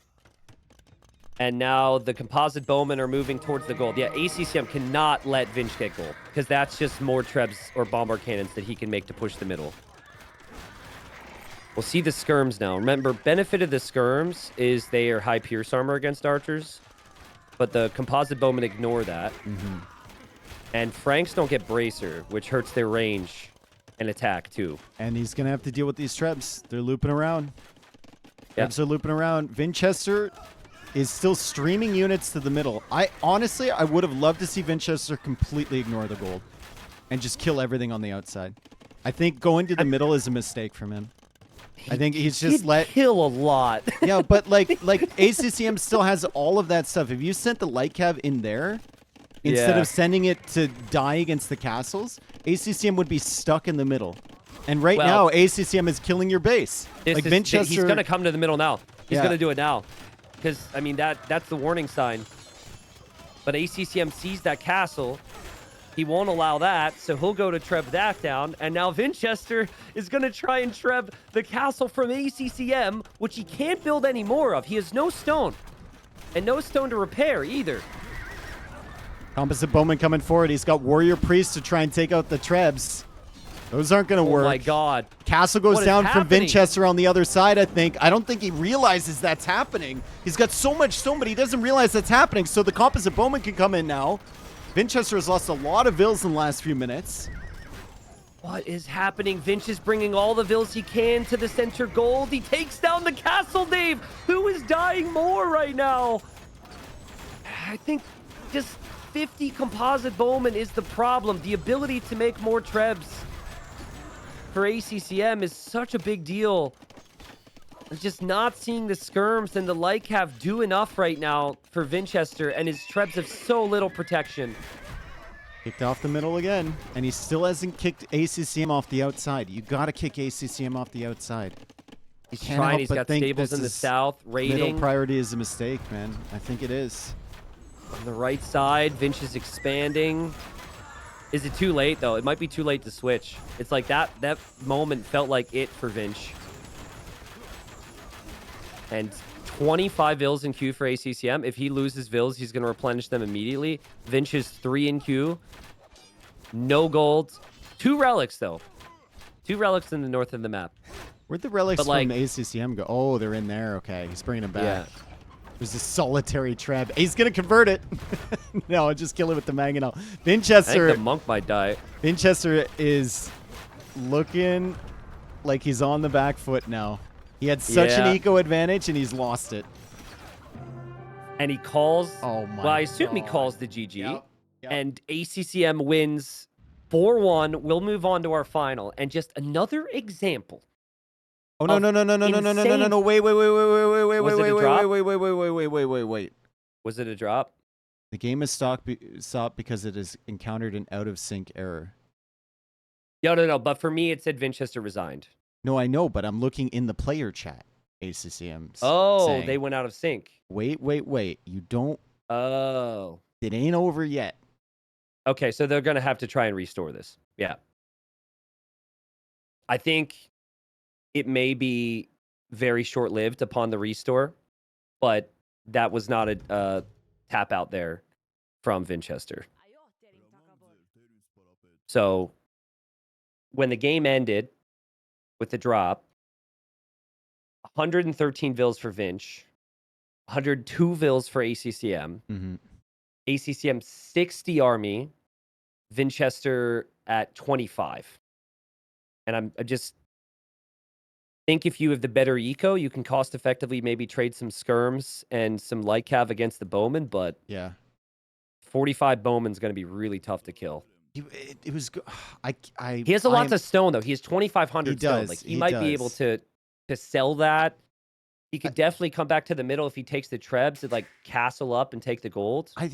And now the composite bowmen are moving towards the gold. Yeah, ACCM cannot let Vinch get gold, because that's just more trebs or bombard cannons that he can make to push the middle. We'll see the skirms now. Remember, benefit of the skirms is they are high pierce armor against archers, but the composite bowmen ignore that. And Franks don't get bracer, which hurts their range and attack too. And he's going to have to deal with these trebs. They're looping around. Trebs are looping around. Winchester is still streaming units to the middle. Honestly, I would have loved to see Winchester completely ignore the gold and just kill everything on the outside. I think going to the middle is a mistake from him. I think he's just kill a lot. Yeah, but like ACCM still has all of that stuff. If you sent the light cav in there instead of sending it to die against the castles, ACCM would be stuck in the middle. And right now, ACCM is killing your base. Like Winchester, he's gonna come to the middle now. He's gonna do it now, because I mean that's the warning sign. But ACCM sees that castle. He won't allow that, so he'll go to treb that down. And now Winchester is going to try and treb the castle from ACCM, which he can't build any more of. He has no stone, and no stone to repair either. Composite bowman coming forward. He's got warrior priest to try and take out the trebs. Those aren't going to work. Oh my god. Castle goes down from Winchester on the other side, I think. I don't think he realizes that's happening. He's got so much stone, but he doesn't realize that's happening. So the composite bowman can come in now. Winchester has lost a lot of vills in the last few minutes. What is happening? Vinch is bringing all the vills he can to the center gold. He takes down the castle, Dave. Who is dying more right now? I think just 50 composite bowmen is the problem. The ability to make more trebs for ACCM is such a big deal. Just not seeing the skirms and the light cav do enough right now for Winchester, and his trebs have so little protection. Kicked off the middle again, and he still hasn't kicked ACCM off the outside. You got to kick ACCM off the outside. He's trying. He's got stables in the south. Raiding. Middle priority is a mistake, man. I think it is. On the right side, Vinch is expanding. Is it too late, though? It might be too late to switch. It's like that moment felt like it for Vinch. And 25 vills in queue for ACCM. If he loses vills, he's going to replenish them immediately. Vinch is 3 in queue. No gold. 2 relics, though. 2 relics in the north of the map. Where'd the relics from ACCM go? Oh, they're in there. Okay, he's bringing them back. Yeah. There's a solitary treb. He's going to convert it. No, I'll just kill it with the mangonel. Winchester. I think the monk might die. Winchester is looking like he's on the back foot now. He had such an eco advantage, and he's lost it. And he calls. Oh my! Well, I assume he calls the GG. Yep. And ACCM wins 4-1. We'll move on to our final. And just another example. Oh no! Wait! Was it a drop? The game is stopped because it has encountered an out of sync error. No. But for me, it said Winchester resigned. No, I know, but I'm looking in the player chat. ACCM. Oh, they went out of sync. Wait. You don't. Oh. It ain't over yet. Okay, so they're going to have to try and restore this. Yeah. I think it may be very short-lived upon the restore, but that was not a tap out there from Winchester. So when the game ended with the drop, 113 vills for Vinch, 102 vills for ACCM, ACCM 60 army, Winchester at 25. And I just think if you have the better eco, you can cost effectively maybe trade some skirms and some light cav against the bowman, but 45 bowman's going to be really tough to kill. It was good. He has a lot of stone though. He has 2,500 stone. Like he might be able to sell that He could definitely come back to the middle if he takes the trebs and like castle up and take the gold. I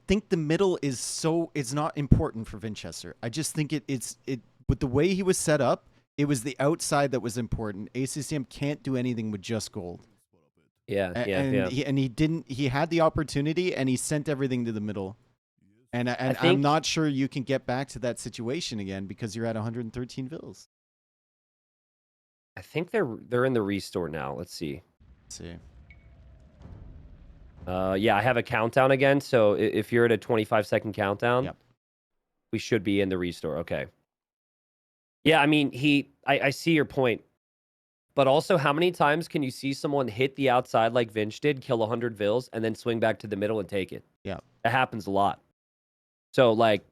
think the middle is not important for Winchester. I just think it's with the way he was set up, it was the outside that was important. ACCM can't do anything with just gold. Yeah, He had the opportunity and he sent everything to the middle. And I'm not sure you can get back to that situation again because you're at 113 vills. I think they're in the restore now. Let's see. Yeah, I have a countdown again. So if you're at a 25-second countdown, yep, we should be in the restore. Okay. Yeah, I mean, I see your point. But also, how many times can you see someone hit the outside like Vinch did, kill 100 vills, and then swing back to the middle and take it? Yeah. That happens a lot. So, like,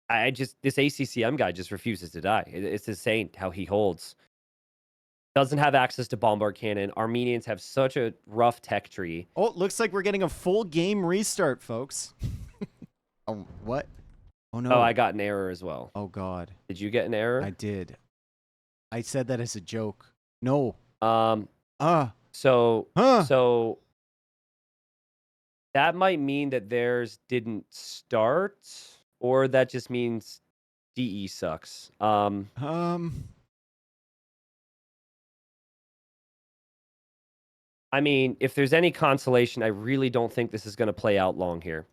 this ACCM guy just refuses to die. It's insane how he holds. Doesn't have access to bombard cannon. Armenians have such a rough tech tree. Oh, it looks like we're getting a full game restart, folks. Oh, what? Oh, no. Oh, I got an error as well. Oh, God. Did you get an error? I did. I said that as a joke. No. So that might mean that theirs didn't start, or that just means DE sucks. I mean, if there's any consolation, I really don't think this is going to play out long here.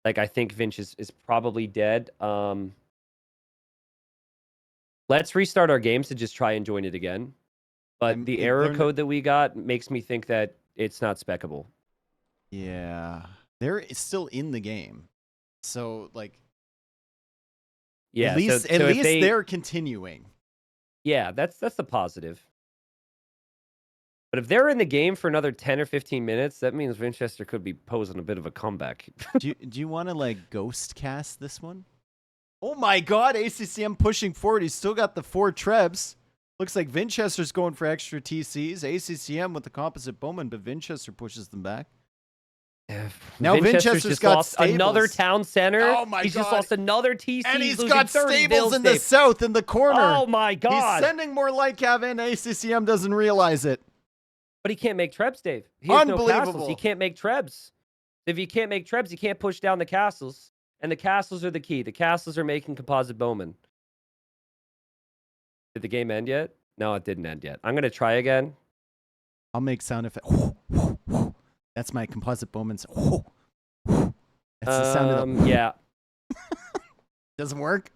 Like, I think Vinch is probably dead. Let's restart our games to just try and join it again. But the error code that we got makes me think that it's not speccable. Yeah. They're still in the game. So, like... Yeah, at least they're continuing. Yeah, that's the positive. But if they're in the game for another 10 or 15 minutes, that means Winchester could be posing a bit of a comeback. do you want to, like, ghost cast this one? Oh, my God. ACCM pushing forward. He's still got the 4 trebs. Looks like Winchester's going for extra TCs. ACCM with the composite bowman, but Winchester pushes them back. Now Winchester's got lost another town center. Oh, my God. He's just lost another TC. And he's got stables in the south in the corner. Oh, my God. He's sending more light cav in. ACCM doesn't realize it. But he can't make trebs, Dave. He has no castles. He can't make trebs. If he can't make trebs, he can't push down the castles. And the castles are the key. The castles are making composite bowmen. Did the game end yet? No, it didn't end yet. I'm going to try again. I'll make sound effect. That's my composite bowman's. That's the sound of the... Yeah. Doesn't work?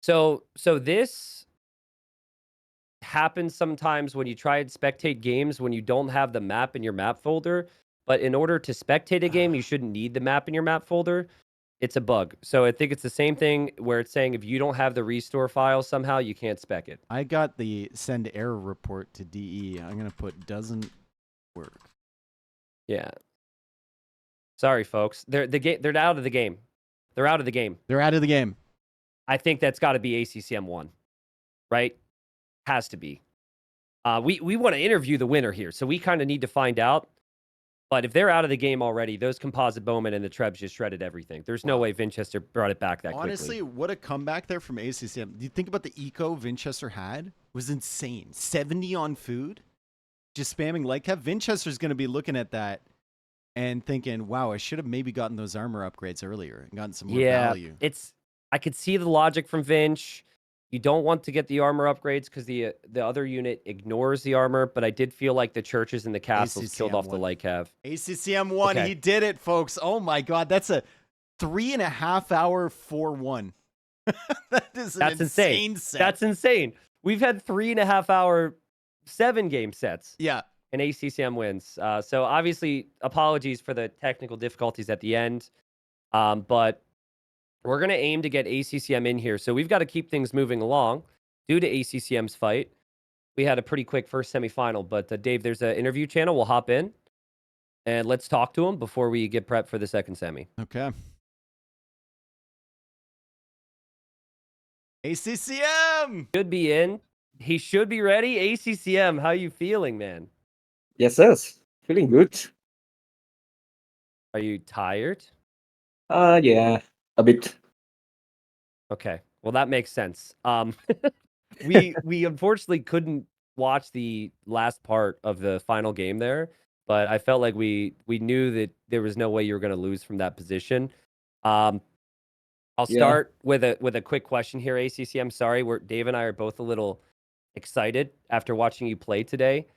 So this happens sometimes when you try and spectate games when you don't have the map in your map folder. But in order to spectate a game, you shouldn't need the map in your map folder. It's a bug. So I think it's the same thing where it's saying if you don't have the restore file somehow, you can't spec it. I got the send error report to DE. I'm going to put doesn't work. Yeah. Sorry, folks. They're out of the game. They're out of the game. They're out of the game. I think that's got to be ACCM 1, right? Has to be. We want to interview the winner here, so we kind of need to find out. But if they're out of the game already, those composite bowmen and the trebs just shredded everything. There's no way Winchester brought it back that quickly. Honestly, what a comeback there from ACCM. Do you think about the eco Winchester had? It was insane. 70 on food. Just spamming light cap. Winchester's going to be looking at that and thinking, wow, I should have maybe gotten those armor upgrades earlier and gotten some more value. I could see the logic from Vinch. You don't want to get the armor upgrades because the other unit ignores the armor, but I did feel like the churches and the castles killed off the light cav. ACCM 1, okay. He did it, folks. Oh my God, that's a 3.5 hour 4-1. That's insane set. That's insane. We've had 3.5 hour 7-game sets. Yeah. And ACCM wins. So obviously, apologies for the technical difficulties at the end. But we're going to aim to get ACCM in here. So we've got to keep things moving along due to ACCM's fight. We had a pretty quick first semifinal. But Dave, there's an interview channel. We'll hop in and let's talk to him before we get prepped for the second semi. Okay. ACCM! Should be in. He should be ready. ACCM, how you feeling, man? Yes. Feeling good. Are you tired? Yeah, a bit. Okay. Well, that makes sense. We unfortunately couldn't watch the last part of the final game there, but I felt like we knew that there was no way you were going to lose from that position. Um, I'll Yeah. start with a quick question here, ACC. I'm sorry, Dave and I are both a little excited after watching you play today.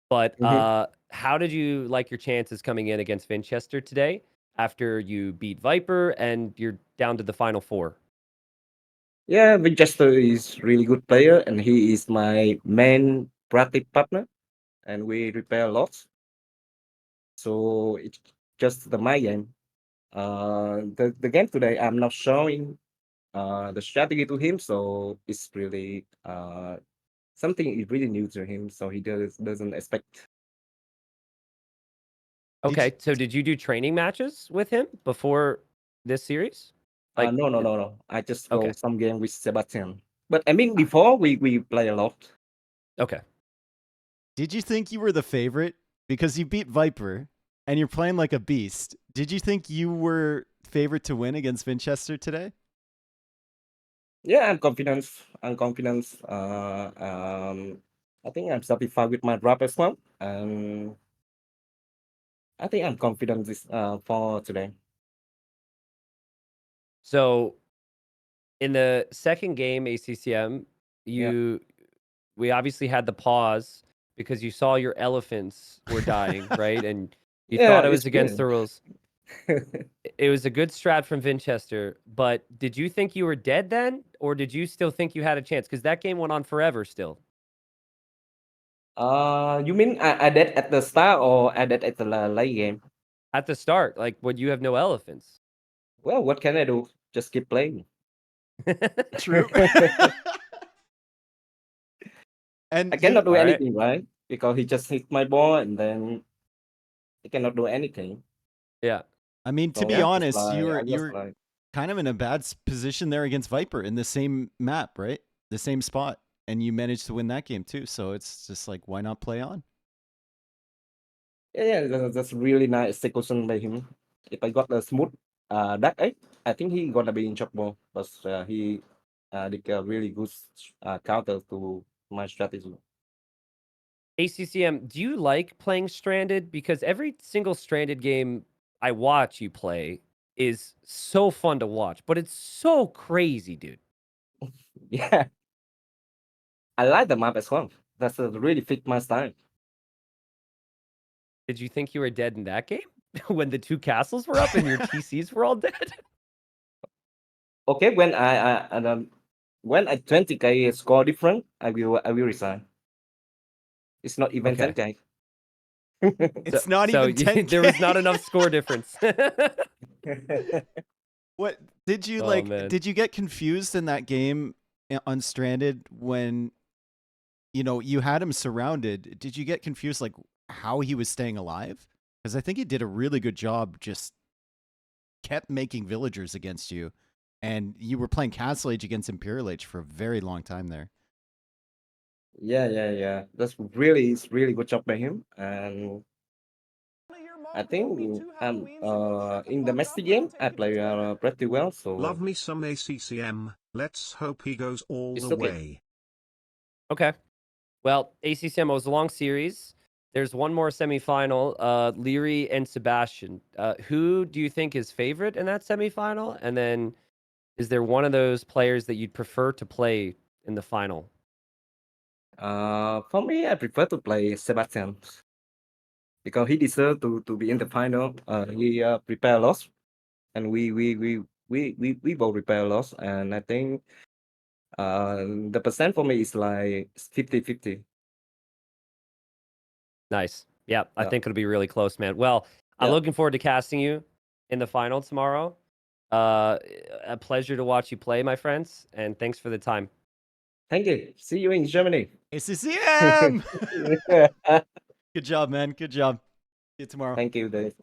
But Mhm. how did you like your chances coming in against Winchester today after you beat Viper and you're down to the final four? Yeah, Winchester is really good player, and he is my main practice partner, and we repair a lot. So it's just my game. The game today, I'm not showing the strategy to him, so it's really something is really new to him, so he doesn't expect. Did you, Okay, so did you do training matches with him before this series? Like, No, no, no, no. I just go okay, some game with Sebastian. But I mean, before we play a lot. okay. did you think you were the favorite because you beat Viper and you're playing like a beast? Did you think you were favorite to win against Winchester today? Yeah, I'm confident. I'm confident. I think I'm satisfied with my drop as well, and I think I'm confident this for today. So in the second game, ACCM, Yeah, we obviously had the pause because you saw your elephants were dying, right? And you yeah, thought it it's was against good. the rules. It was a good strat from Winchester, but did you think you were dead then, or did you still think you had a chance? Because that game went on forever still. You mean I did at the start or I did at the late game? At the start, like when you have no elephants. Well, what can I do? Just keep playing. True. I And cannot you do All right. anything, right? Because he just hit my ball and then he cannot do anything. Yeah. I mean, to So be Yeah. honest, I you just were like, kind of in a bad position there against Viper in the same map, right? The same spot. And you managed to win that game too. So it's just like, why not play on? yeah, that's really nice execution by him. If I got a smooth dark egg, I think he gonna be in trouble. But he did a really good counter to my strategy. ACCM, do you like playing Stranded? Because every single Stranded game I watch you play is so fun to watch, but it's so crazy, dude. Yeah, I like the map as well. That's really fit my style. Did you think you were dead in that game when the two castles were up and your TCs were all dead? Okay, when I 20k score different, I will resign. It's not even Okay. 10k. It's not So even 10K. there was not enough score difference. What did you Oh like? man. Did you get confused in that game on Stranded when you had him surrounded? Did you get confused like how he was staying alive? Because I think he did a really good job. Just kept making villagers against you, and you were playing Castle Age against Imperial Age for a very long time there. Yeah, yeah, yeah. It's really good job by him. And I think in the Messi game I play pretty well, Love so me some ACCM, let's hope he goes all it's the okay. way. Okay. Well, ACCM was a long series. There's one more semifinal, Leary and Sebastian. Who do you think is favorite in that semifinal? And then is there one of those players that you'd prefer to play in the final? For me, I prefer to play Sebastian because he deserves to be in the final. He prepare a lot, and we both prepare a lot, and I think the percent for me is like 50-50. Nice. Yeah, I Yeah, think it'll be really close, man. Well, I'm yeah. looking forward to casting you in the final tomorrow. Uh, a pleasure to watch you play, my friends, and thanks for the time. Thank you. See you in Germany. ACCM! Good job, man. Good job. See you tomorrow. Thank you, Dave.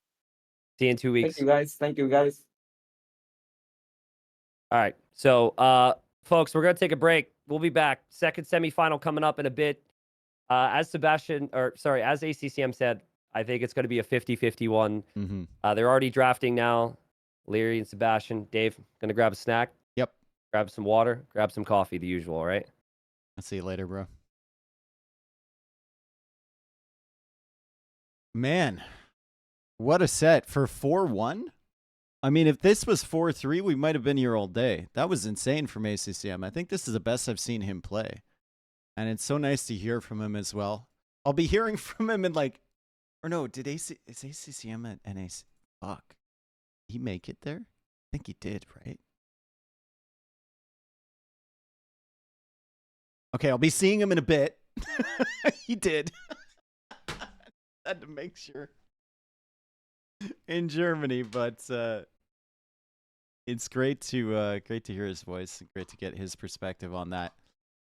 See you in 2 Thank weeks. you, guys. Thank you, guys. All right. So, folks, we're going to take a break. We'll be back. Second semifinal coming up in a bit. As ACCM said, I think it's going to be a 50-51. Mm-hmm. They're already drafting now. Leary and Sebastian. Dave, going to grab a snack, Yep. grab some water, grab some coffee, the usual, all right? I'll see you later, bro. Man, what a set for 4-1. I mean, if this was 4-3, we might have been here all day. That was insane from ACCM. I think this is the best I've seen him play. And it's so nice to hear from him as well. I'll be hearing from him in like, or no, is ACCM at NAC? Fuck. Did he make it there? I think he did, right? Okay, I'll be seeing him in a bit. He did. Had to make sure. In Germany, but it's great to hear his voice and great to get his perspective on that.